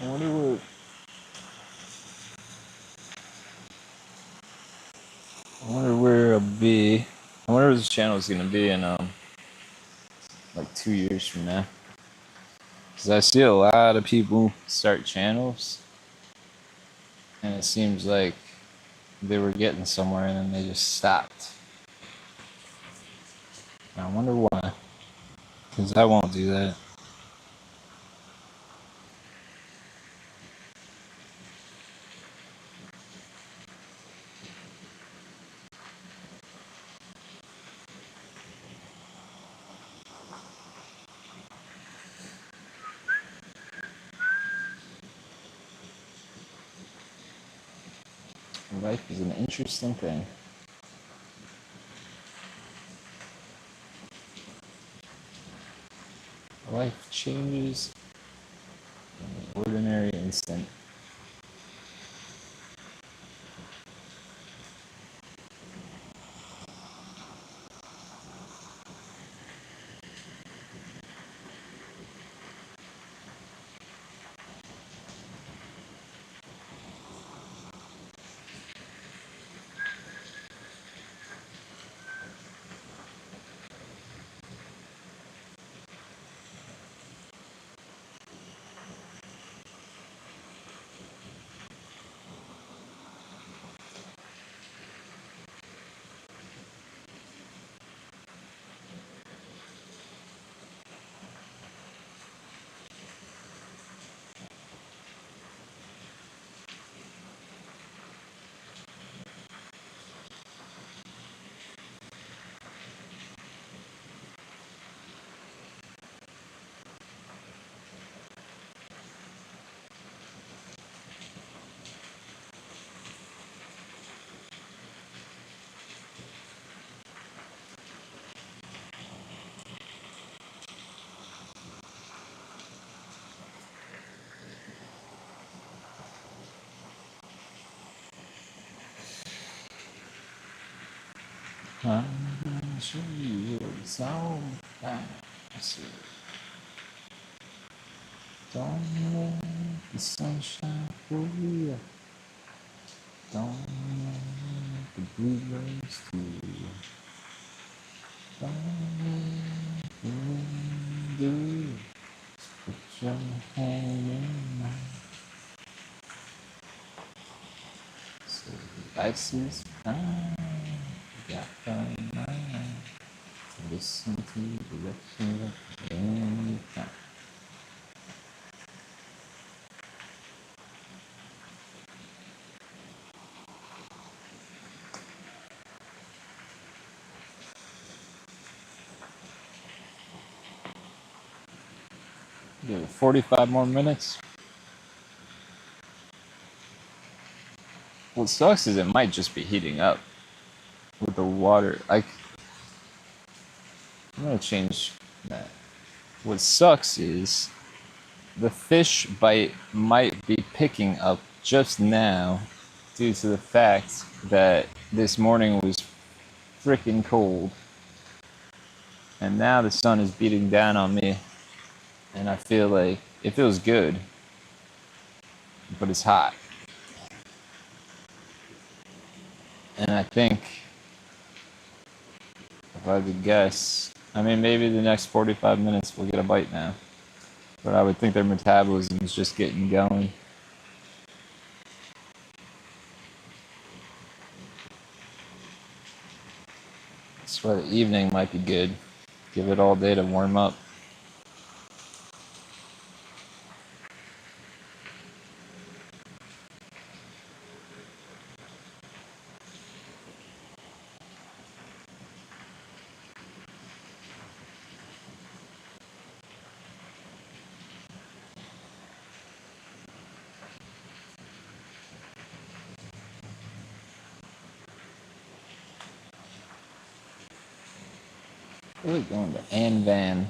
I wonder where I'll be. I wonder where this channel is gonna be in like 2 years from now. Because I see a lot of people start channels, and it seems like they were getting somewhere and then they just stopped. And I wonder why. Because I won't do that. Life is an interesting thing. Life changes in an ordinary instant. I'm gonna show you what's all fancy. Don't let the sunshine fool you. Don't let the bluebirds fool you. Don't let the wind do you. Put your hand in mine. So life is fine. Got fun in mind. Listen to the direction of any time. Give it 45 more minutes. What sucks is it might just be heating up with the water. I'm gonna change that. What sucks is the fish bite might be picking up just now due to the fact that this morning was freaking cold. And now the sun is beating down on me. And I feel like it feels good, but it's hot. And I think, if I could guess, I mean, maybe the next 45 minutes we'll get a bite now. But I would think their metabolism is just getting going. That's why the evening might be good. Give it all day to warm up. Really going to Ann Van.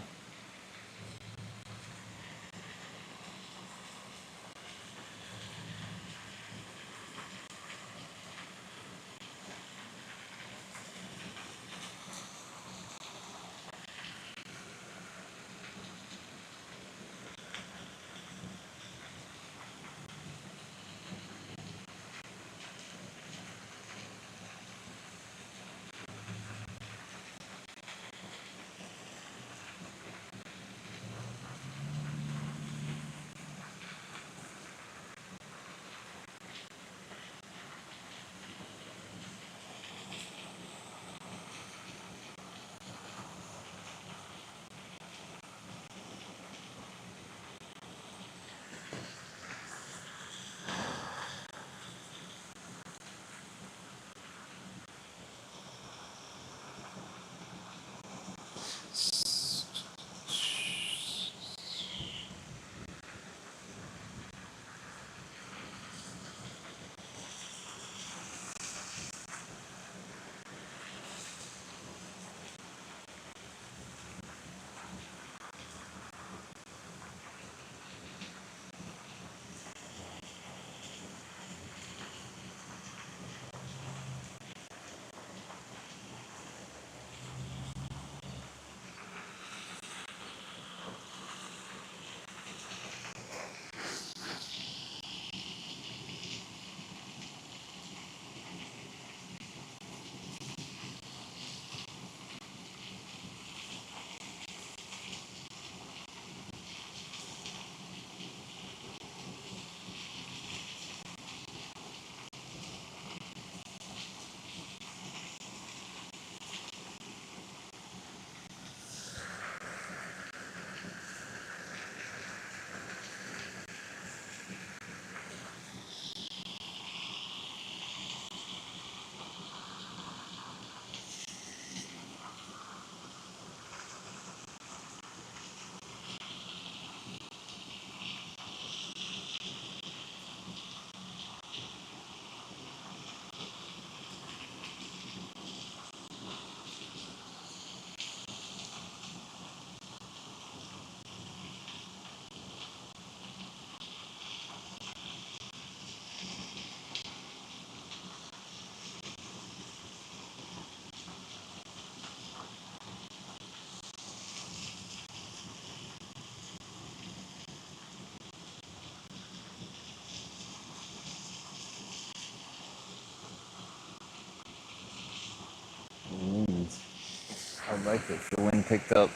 I like it. The wind picked up.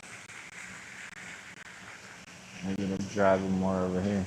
Maybe it'll drive them more over here.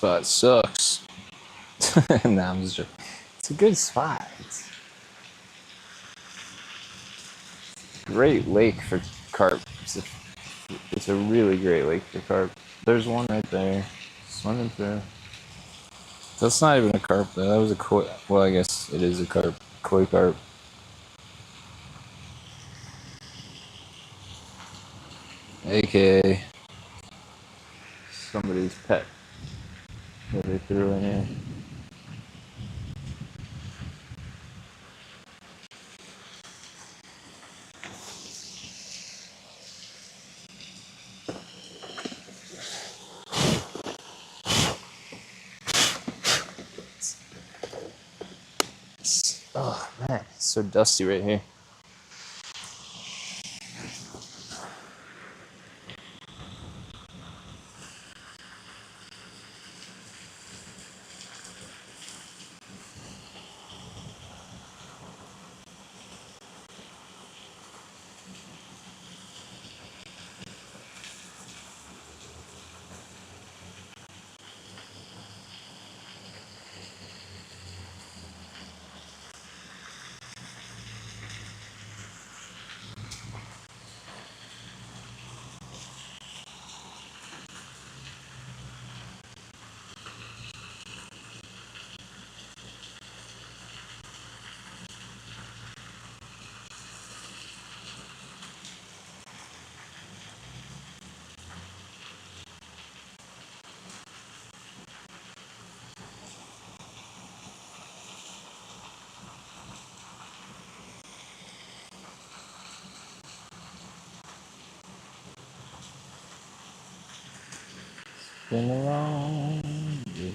spot sucks. Nah, I'm just joking. It's a good spot. It's a great lake for carp. It's a really great lake for carp. There's one right there, swimming through. That's not even a carp though. That was a koi. Well, I guess it is a carp. Koi carp. AKA somebody's pet that they threw in here. Oh man, it's so dusty right here. Been a long day.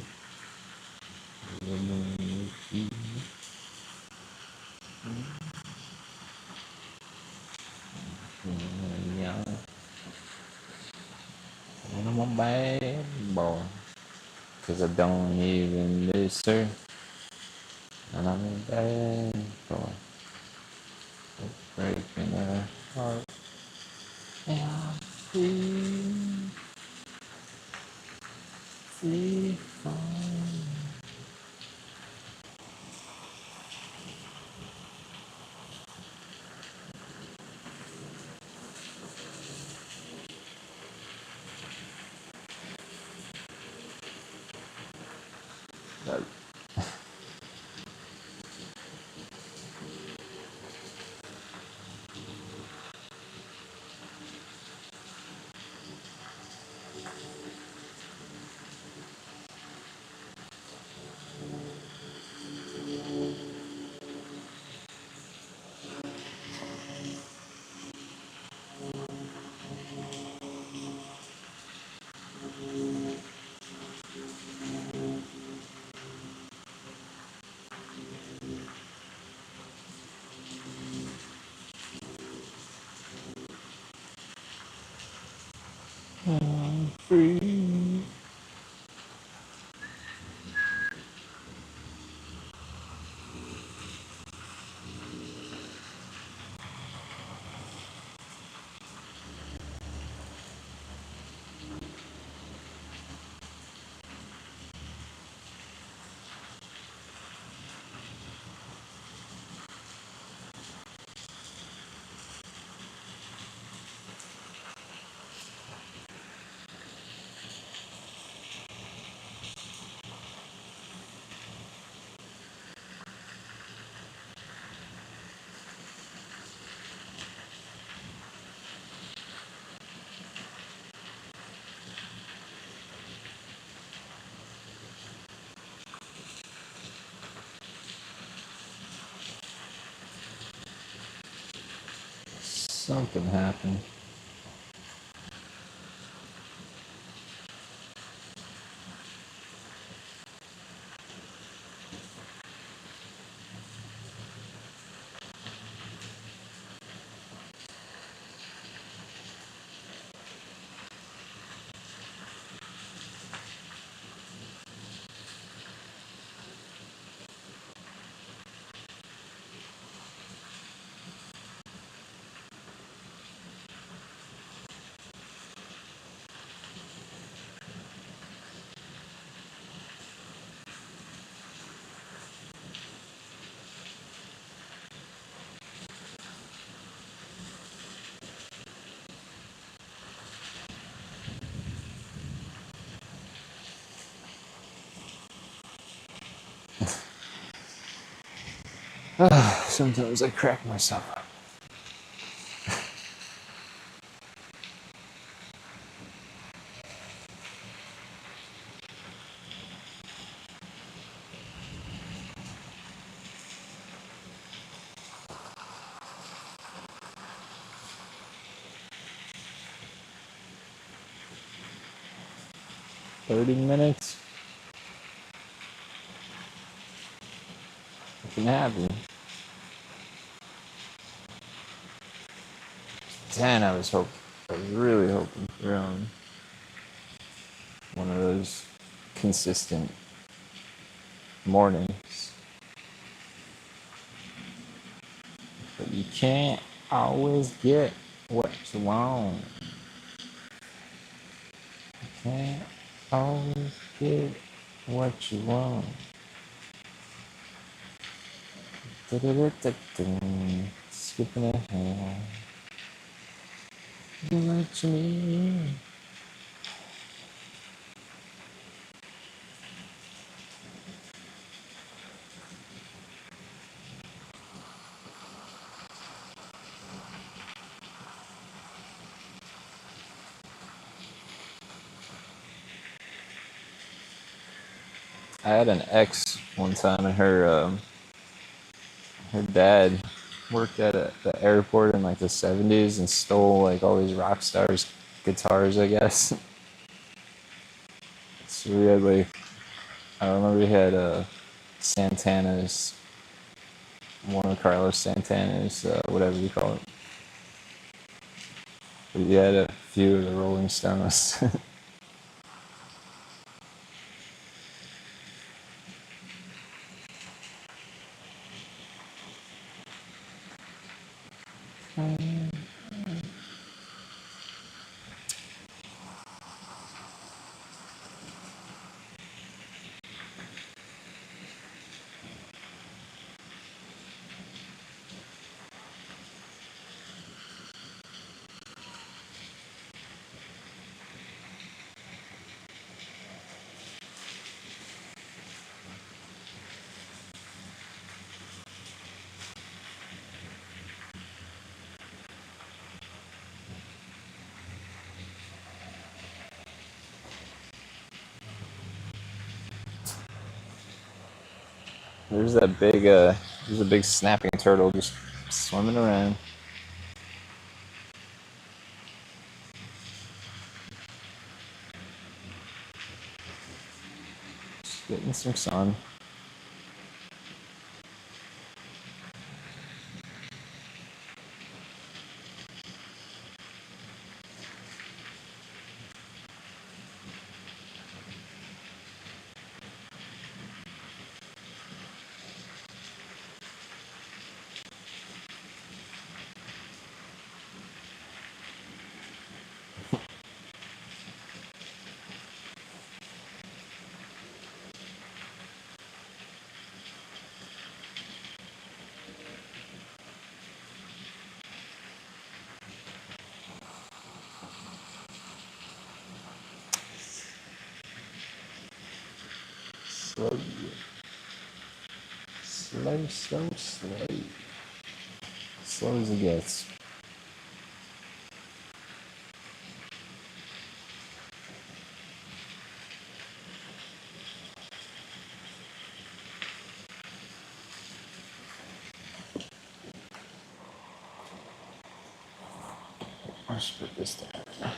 And I'm a bad boy, 'cause I don't even miss her. And I'm a bad boy, breaking her heart. And I'm free, free falling. That I'm free. Something happened. Sometimes I crack myself up. $30. It can happen. 10, I was really hoping for one of those consistent mornings. But you can't always get what you want. You can't always get what you want. Skipping ahead. What you need. I had an ex one time, and her dad worked at the airport in like the 70s and stole like all these rock stars' guitars, I guess. So we had like, I remember we had Santana's, one of Carlos Santana's, whatever you call it. But we had a few of the Rolling Stones. There's a big snapping turtle just swimming around. Just getting some sun. Slow. Slow, slow, slow. Slow as it gets. Let's put this down.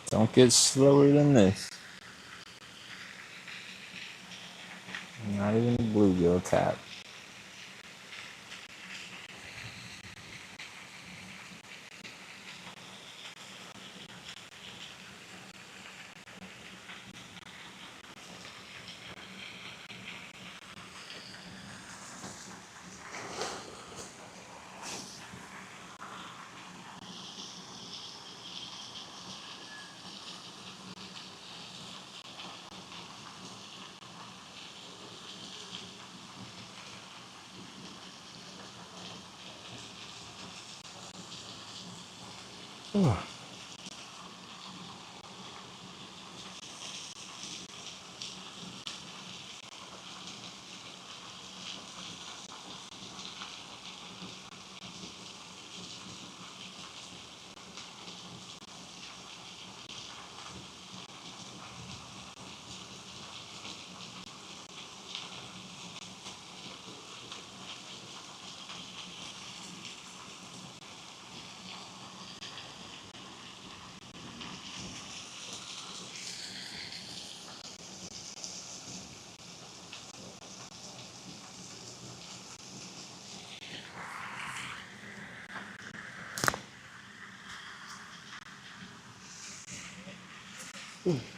Don't get slower than this. Not even a bluegill tap. Breeze.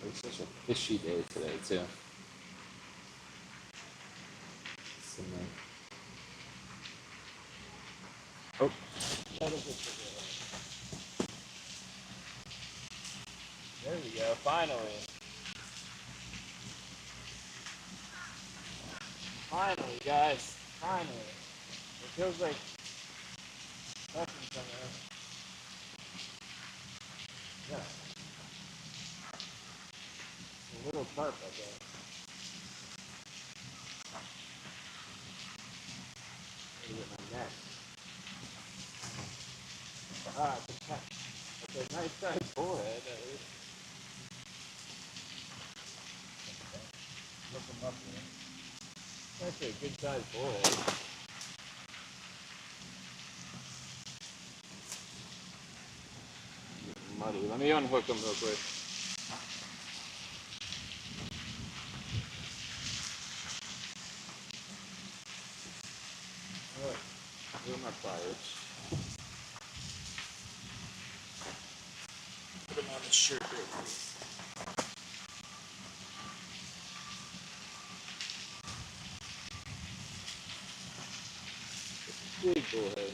It's such a fishy day today, too. Oh. There we go, finally. Finally, guys. Finally. It feels like nothing somewhere. Yeah. A little carp, I guess. Maybe with my neck. Ah, it's a nice sized bullhead at least. Look him up here. It's actually a good sized bullhead. Muddy. Let me unhook him real quick. Alright. Where are my pliers? Put them on the shirt real quick. Big bullhead.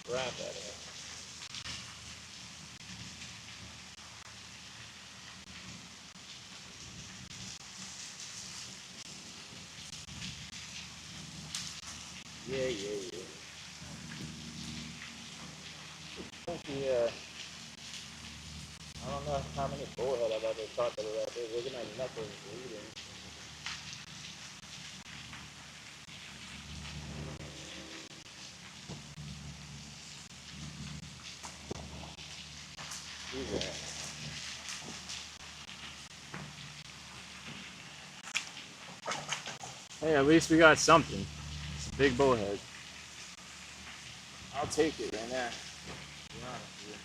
crap out of it. Yeah. Yeah. I don't know how many bullhead I've ever caught that are that big. Look at my knuckles bleeding. Hey, at least we got something. It's a big bullhead. I'll take it right now. To be honest with you.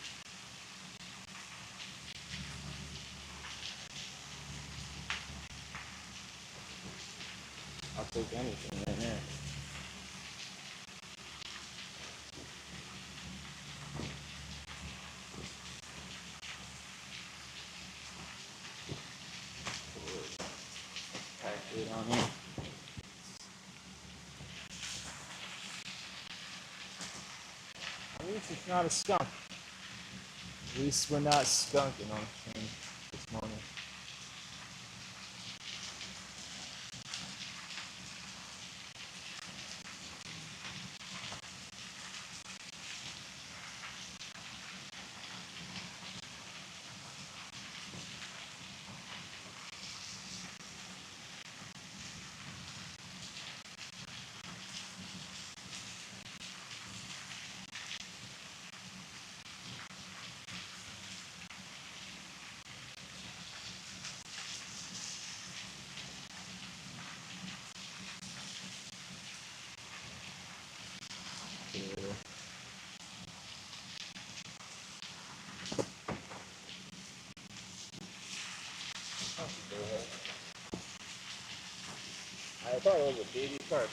I'll take anything right now. Pack it on here. At least it's not a skunk. At least we're not skunking on things this morning. I thought it was a baby carp.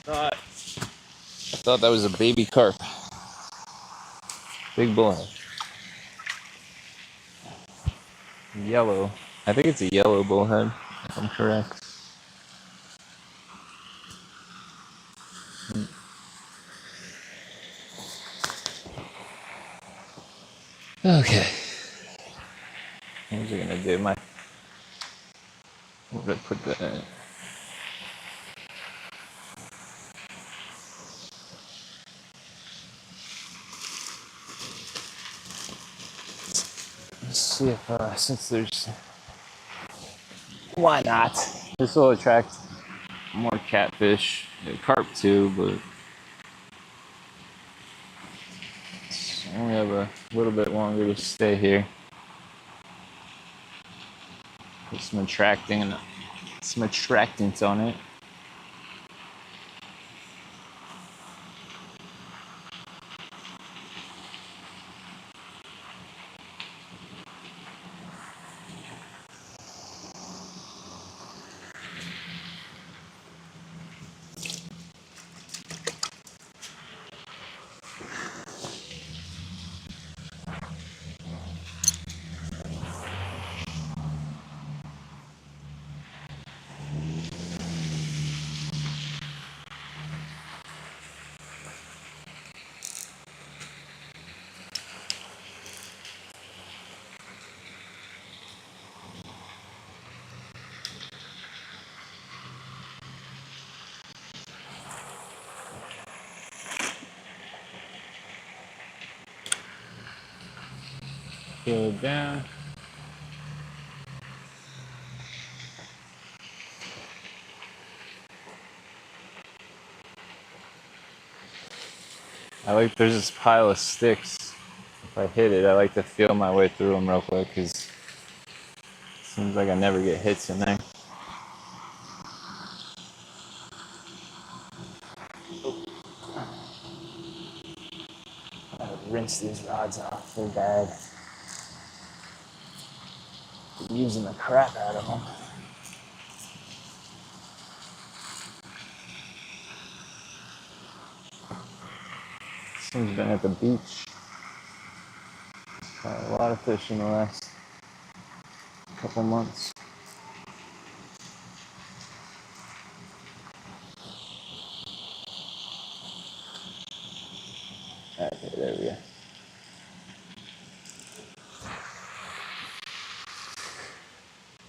I thought that was a baby carp. Big bullhead. Yellow. I think it's a yellow bullhead, if I'm correct. Okay. What was I gonna do? Where did I put that? Let's see if, since there's, why not? This will attract more catfish, carp too, but I only have a little bit longer to stay here. Put some attractants on it. Go down. There's this pile of sticks. If I hit it, I like to feel my way through them real quick because it seems like I never get hits in there. I gotta rinse these rods off. They're bad. I'm using the crap out of them. This thing's been at the beach. Caught a lot of fish in the last couple months.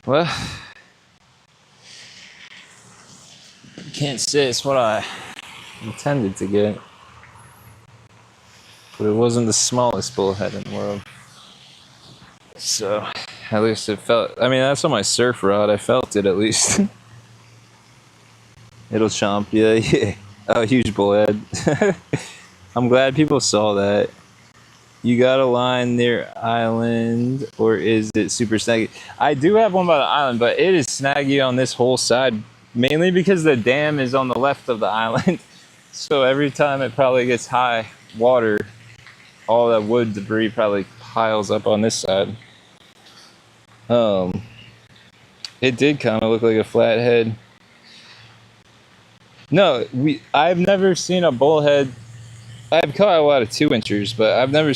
Well, can't say it's what I intended to get, but it wasn't the smallest bullhead in the world. So, at least it felt. I mean, that's on my surf rod. I felt it at least. It'll chomp you. Yeah. Oh, huge bullhead. I'm glad people saw that. You got a line near island, or is it super snaggy? I do have one by the island, but it is snaggy on this whole side, mainly because the dam is on the left of the island. So every time it probably gets high water, all that wood debris probably piles up on this side. It did kind of look like a flathead. No, I've never seen a bullhead. I've caught a lot of 2-inchers, but I've never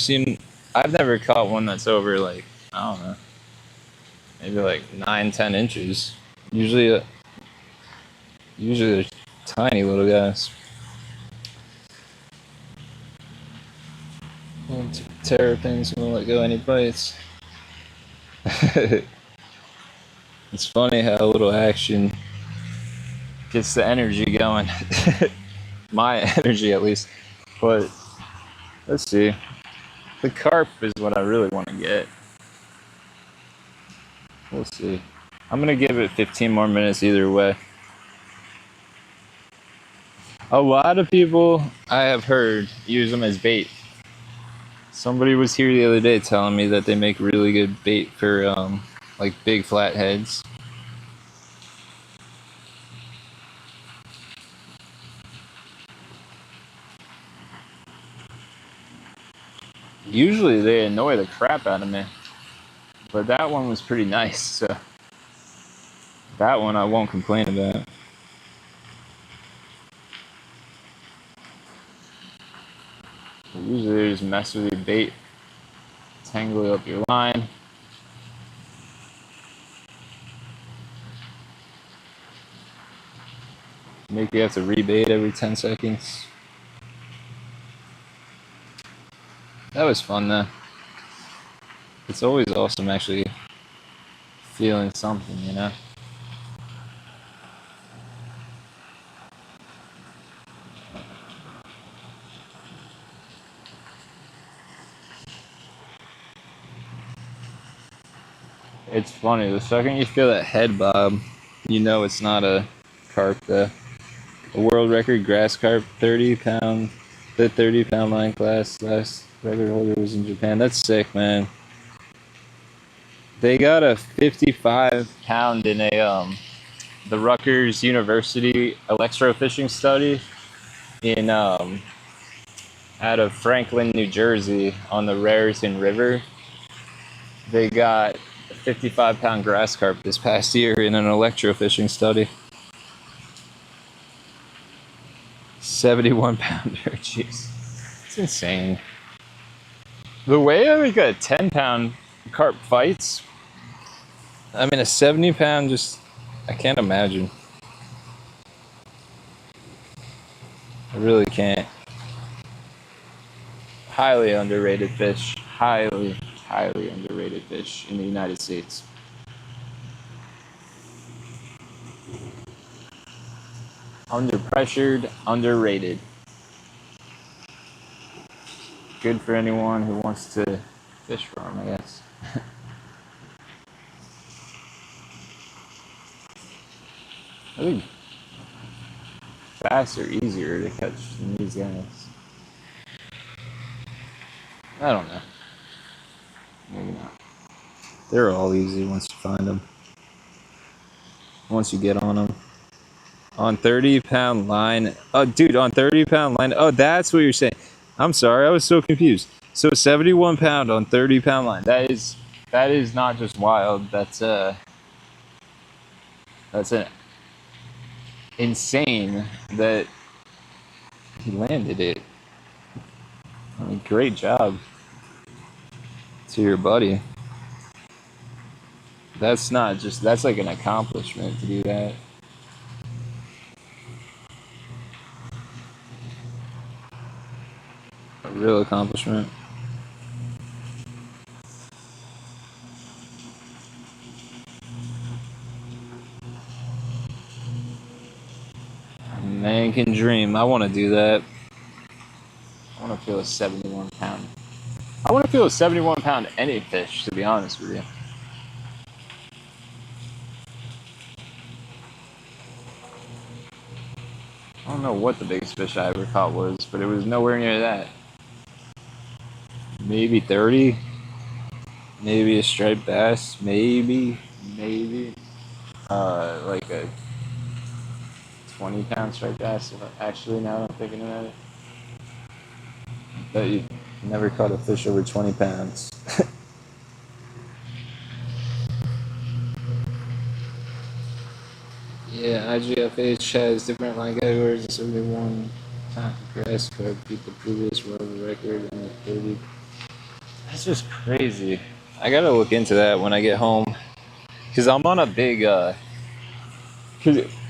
caught one that's over like, I don't know, maybe like 9-10 inches. Usually they're tiny little guys. Terrapins won't let go any bites. It's funny how a little action gets the energy going. My energy, at least. But let's see. The carp is what I really want to get. We'll see. I'm gonna give it 15 more minutes either way. A lot of people I have heard use them as bait. Somebody was here the other day telling me that they make really good bait for like big flatheads. Usually they annoy the crap out of me, but that one was pretty nice, so that one I won't complain about. Usually they just mess with your bait, tangle up your line. Make you have to rebait every 10 seconds. That was fun though. It's always awesome actually feeling something, you know? It's funny, the second you feel that head bob, you know it's not a carp though. A world record grass carp, 30-pound, the 30-pound line class. Last record holder was in Japan. That's sick, man. They got a 55-pound in a the Rutgers University electrofishing study in out of Franklin, New Jersey, on the Raritan River. They got a 55-pound grass carp this past year in an electrofishing study. 71-pounder, jeez. It's insane. The way like a 10-pound carp fights, I mean a 70-pound just, I can't imagine. I really can't. Highly underrated fish. Highly underrated fish in the United States. Underpressured, underrated. Good for anyone who wants to fish for them, I guess. I think bass are easier to catch than these guys. I don't know. Maybe not. They're all easy once you find them. Once you get on them. On 30-pound line. Oh, dude, on 30-pound line. Oh, that's what you're saying. I'm sorry, I was so confused. So 71 pound on 30-pound line. That is not just wild. That's an insane that he landed it. I mean, great job to your buddy. That's not just, that's like an accomplishment to do that. A real accomplishment. man can dream. I want to do that. I want to feel a 71 pound. I want to feel a 71 pound any fish, to be honest with you. I don't know what the biggest fish I ever caught was, but it was nowhere near that. Maybe 30. Maybe a striped bass. Maybe. Like a 20-pound striped bass. Actually, now that I'm thinking about it. Bet you never caught a fish over 20 pounds. Yeah, IGFH has different line categories. The 71 pound grass carp beat the previous world record in the 30. That's just crazy. I gotta look into that when I get home. Because I'm on a big, cause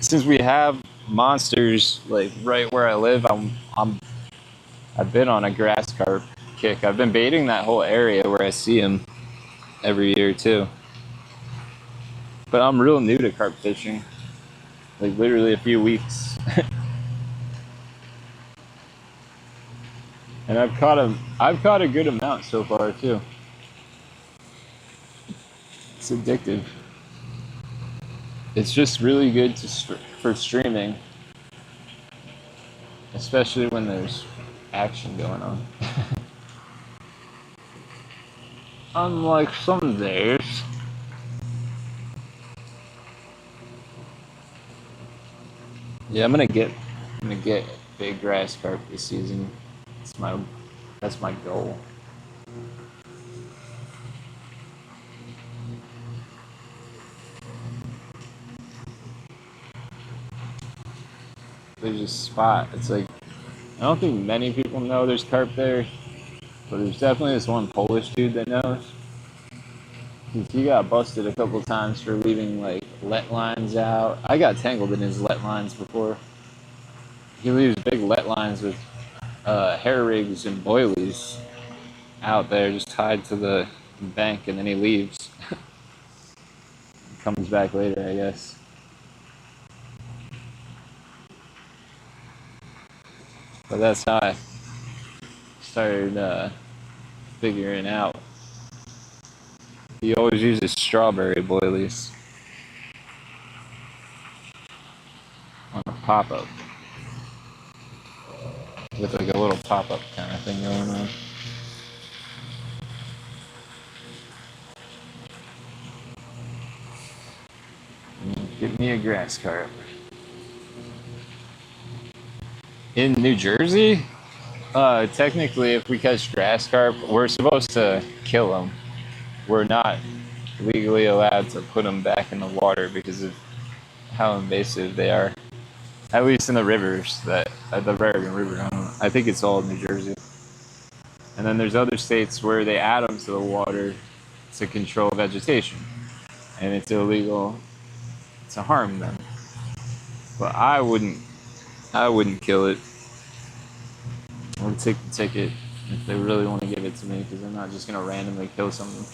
since we have monsters like right where I live, I've been on a grass carp kick. I've been baiting that whole area where I see them every year too. But I'm real new to carp fishing. Like literally a few weeks. And I've caught a good amount so far too. It's addictive. It's just really good for streaming, especially when there's action going on. Unlike some days. Yeah, I'm gonna get big grass carp this season. That's my goal. There's a spot. It's like I don't think many people know there's carp there, but there's definitely this one Polish dude that knows. He got busted a couple times for leaving like let lines out. I got tangled in his let lines before. He leaves big let lines with hair rigs and boilies out there just tied to the bank, and then he leaves. Comes back later, I guess. But that's how I started figuring out. He always uses strawberry boilies on a pop-up. With like a little pop-up kind of thing going on. Get me a grass carp. In New Jersey, technically, if we catch grass carp, we're supposed to kill them. We're not legally allowed to put them back in the water because of how invasive they are. At least in the rivers, the Raritan River. I think it's all New Jersey. And then there's other states where they add them to the water to control vegetation, and it's illegal to harm them. But I wouldn't kill it. I would take the ticket if they really want to give it to me, because I'm not just gonna randomly kill something.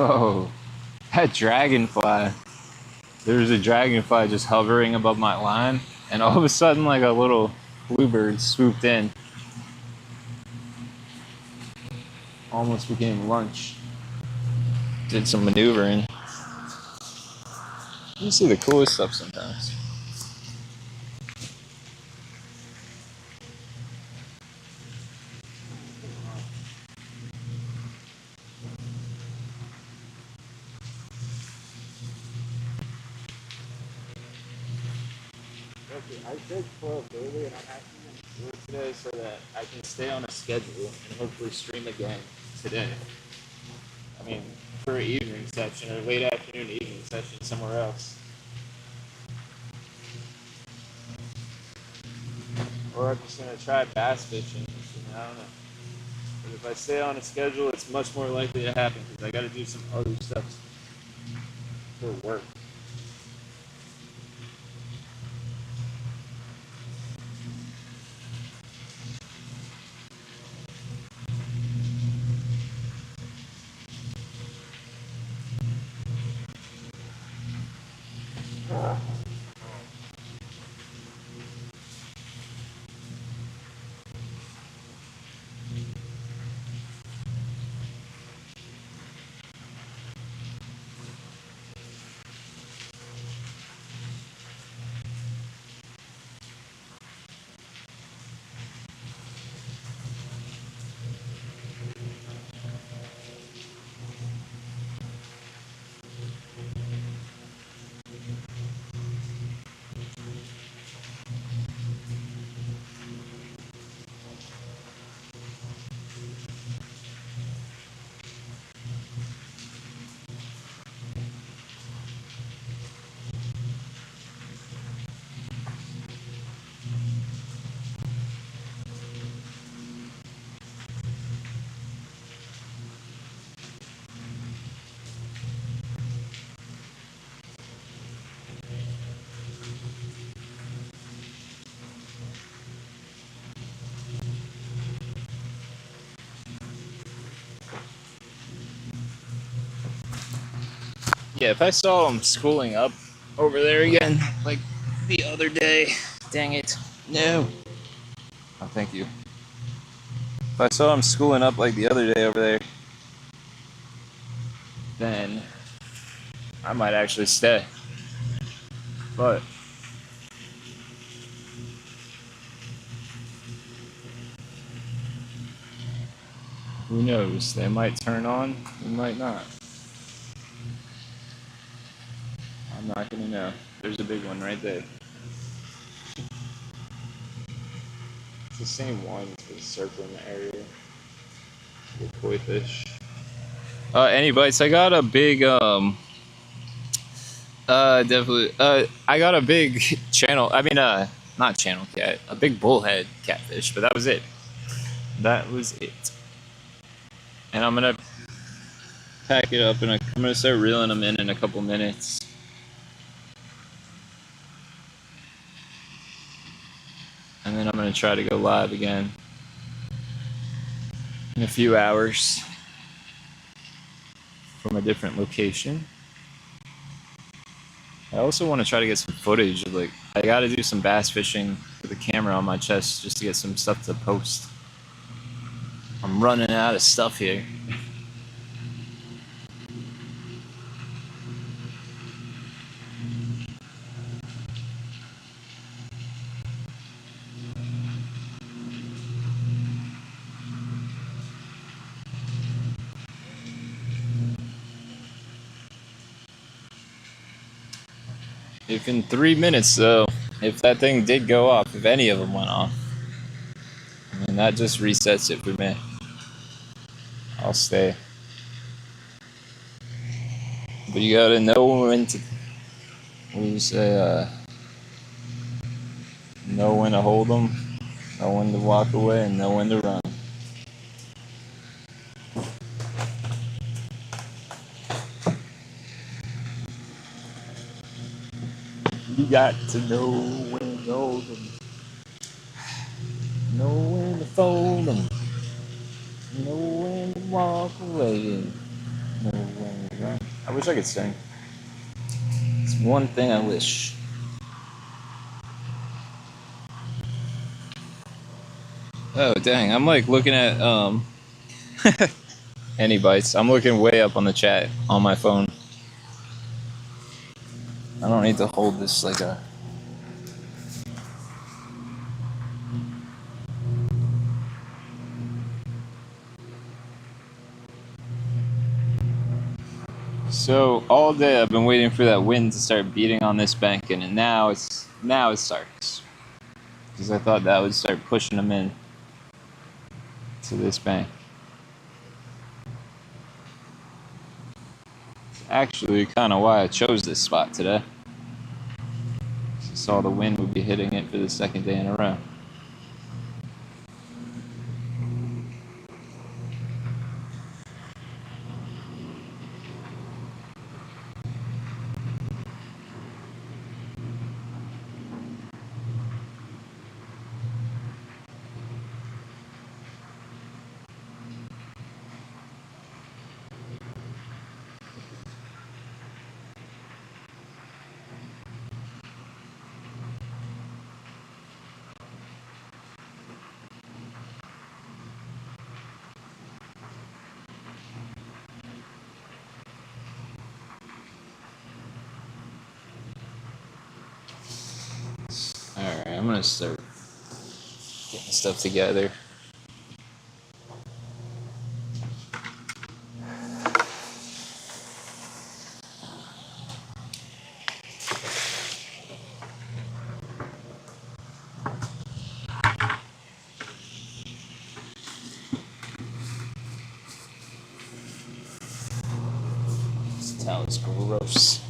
Oh, that dragonfly. There was a dragonfly just hovering above my line, and all of a sudden, like a little bluebird swooped in. Almost became lunch. Did some maneuvering. You see the coolest stuff sometimes. I said 12 daily, and I'm asking them to do it today so that I can stay on a schedule and hopefully stream again today. I mean, for an evening session or late afternoon evening session somewhere else. Or I'm just gonna try bass fishing. I don't know. For the if I stay on a schedule, it's much more likely to happen because I got to do some other stuff for work. Yeah, if I saw him schooling up over there again, like the other day, dang it, no. Oh, thank you. If I saw him schooling up like the other day over there, then I might actually stay. But who knows? They might turn on, they might not. I'm not gonna know. There's a big one right there. It's the same one, it's circling the area. The koi fish. Any bites? I got a big definitely I got a big channel, I mean not channel cat, a big bullhead catfish, but that was it. That was it. And I'm gonna pack it up and I'm gonna start reeling them in a couple minutes. And then I'm gonna try to go live again in a few hours from a different location. I also want to try to get some footage of, like, I gotta do some bass fishing with the camera on my chest just to get some stuff to post. I'm running out of stuff here. If in 3 minutes, though, if that thing did go off, if any of them went off, I mean, that just resets it for me. I'll stay. But you gotta know when to, what do you say, know when to hold them, know when to walk away, and know when to run. You got to know when to hold them, know when to fold them, know when to walk away, and know when to run. I wish I could sing. It's one thing I wish. Oh dang, I'm like looking at any bites. I'm looking way up on the chat on my phone. I don't need to hold this like a... So all day I've been waiting for that wind to start beating on this bank, and now it starts. Because I thought that would start pushing them in to this bank. Actually, kind of why I chose this spot today. I saw the wind would be hitting it for the second day in a row. I'm gonna start getting stuff together. This towel's gross.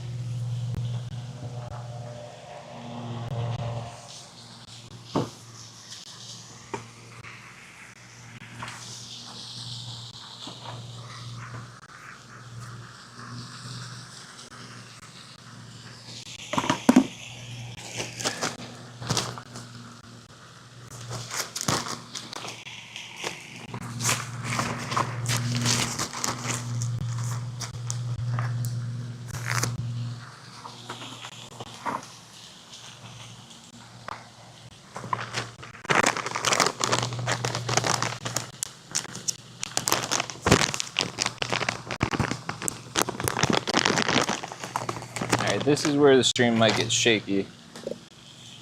Alright, this is where the stream might get shaky,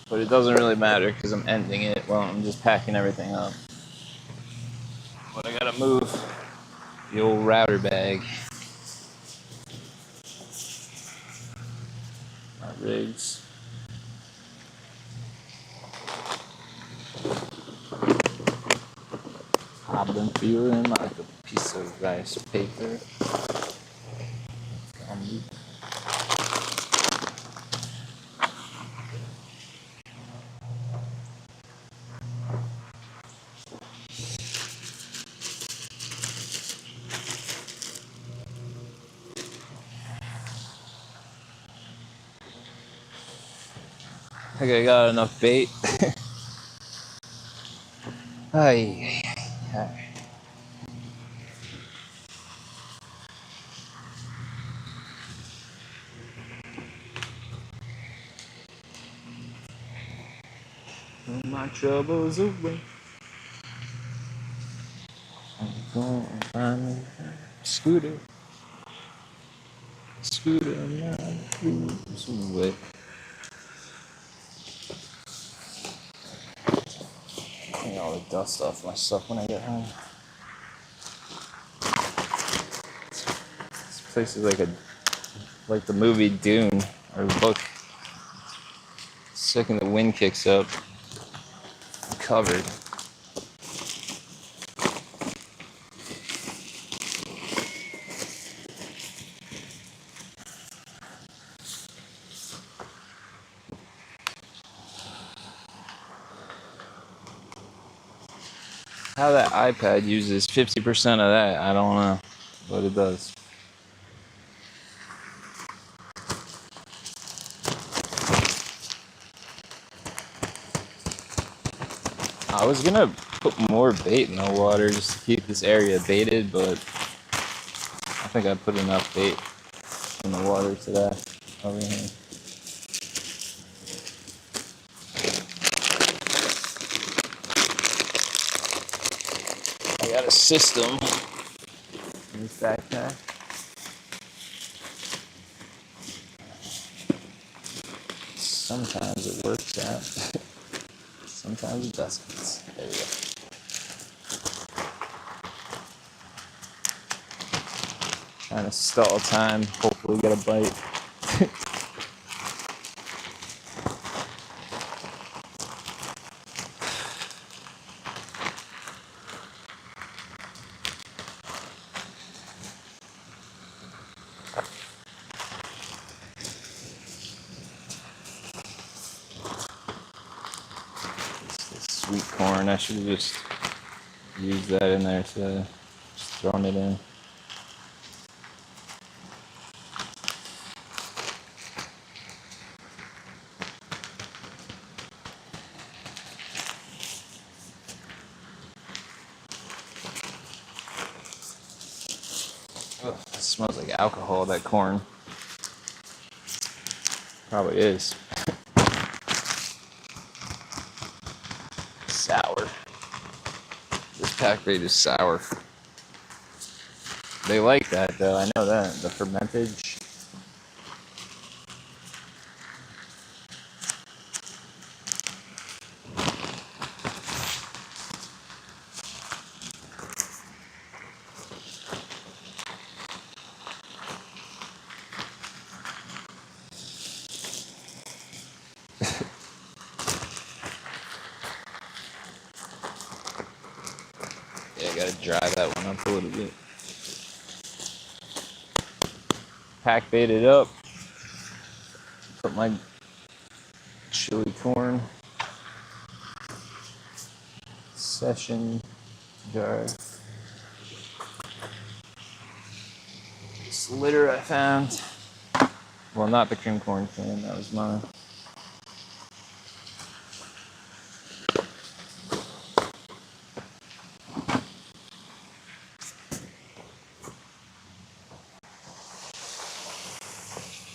but it doesn't really matter because I'm ending it while I'm just packing everything up. But I gotta move the old router bag. My rigs. I've been feeling like a piece of rice paper. I think I got enough bait. Ay. Put my troubles away. I'm gonna find me a scooter. Scooter, now cruise away. Clean all the dust off my stuff when I get home. This place is like the movie Dune or the book. The second the wind kicks up, I'm covered. How that iPad uses 50% of that, I don't know, but it does. I was gonna put more bait in the water just to keep this area baited, but I think I put enough bait in the water today over here. I got a system in this backpack. Sometimes it works out. Sometimes it doesn't. There we go. Trying to stall time, hopefully get a bite. Sweet corn, I should have just used that in there instead of just throwing it in. Ugh, it smells like alcohol, that corn. Probably is. Sour. This pack rate is sour. They like that though, I know that. The fermentage. gotta dry that one up a little bit. Pack bait it up. Put my chili corn session jar. This litter I found. Well, not the cream corn can, that was mine.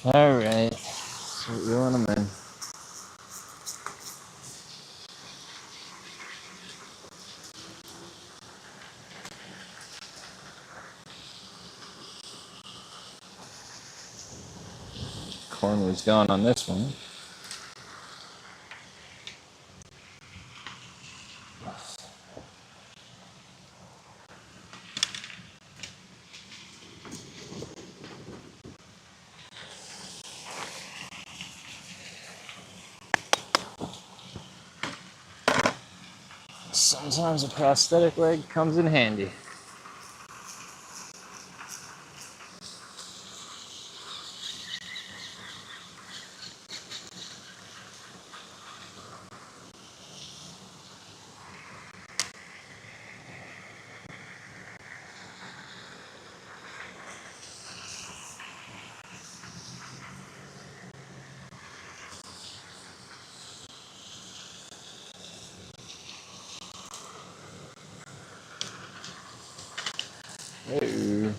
Alright, so we're reeling them in. Corn was gone on this one. Sometimes a prosthetic leg comes in handy. Hey.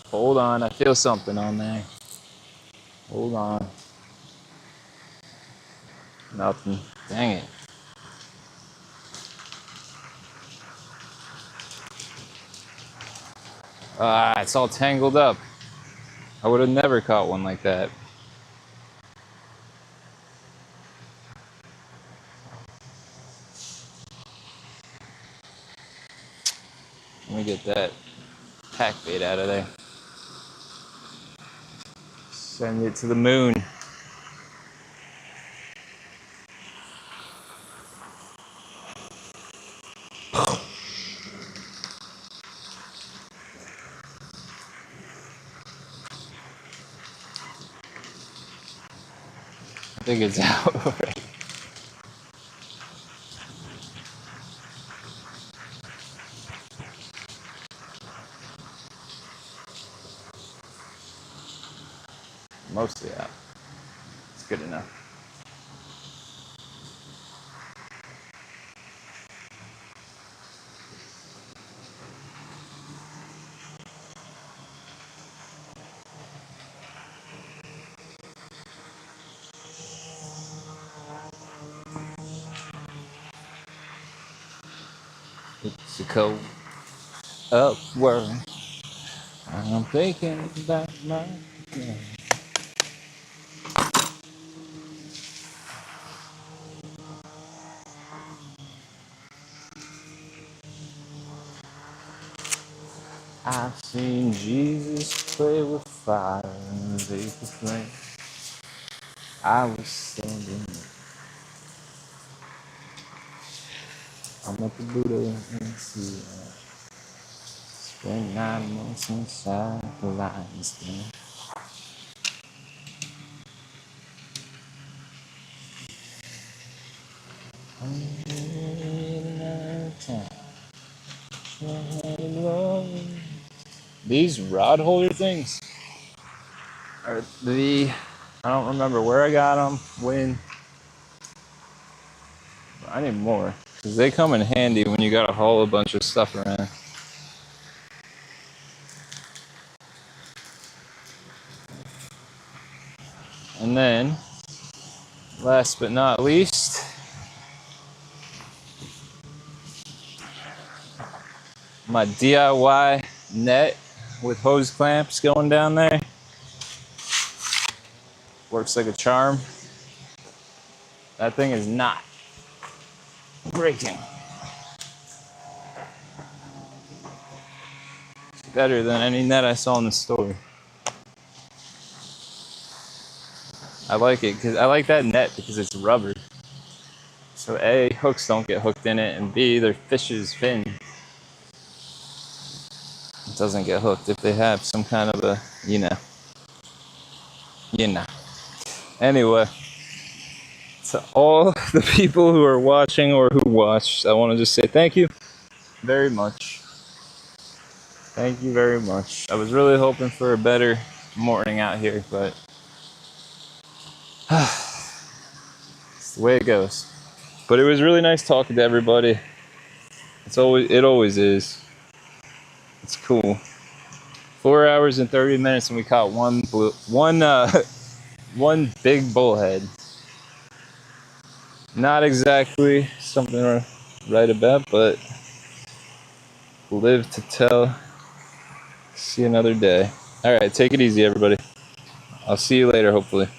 Hold on, I feel something on there. Hold on. Nothing. Dang it. Ah, it's all tangled up. I would have never caught one like that. Let me get that pack bait out of there. Send it to the moon. I think it's out already. Mostly out. It's good enough. It's a cold up world. I'm thinking about my girl. I've seen Jesus play with fire and vapor flame. I was standing. I'm at the Buddha and see. Spent 9 months inside the lion's den. These rod holder things are I don't remember where I got them, when. I need more, because they come in handy when you gotta haul a bunch of stuff around. And then, last but not least, my DIY net with hose clamps going down there. Works like a charm. That thing is not breaking. Better than any net I saw in the store. I like it because I like that net because it's rubber. So A, hooks don't get hooked in it, and B, their fish's fin doesn't get hooked if they have some kind of a, you know. Anyway, to all the people who are watching or who watched, I want to just say thank you very much. Thank you very much. I was really hoping for a better morning out here, but it's the way it goes. But it was really nice talking to everybody. It always is. It's cool. 4 hours and 30 minutes, and we caught one big bullhead. Not exactly something to write about, but live to tell. See another day. All right, take it easy, everybody. I'll see you later, hopefully.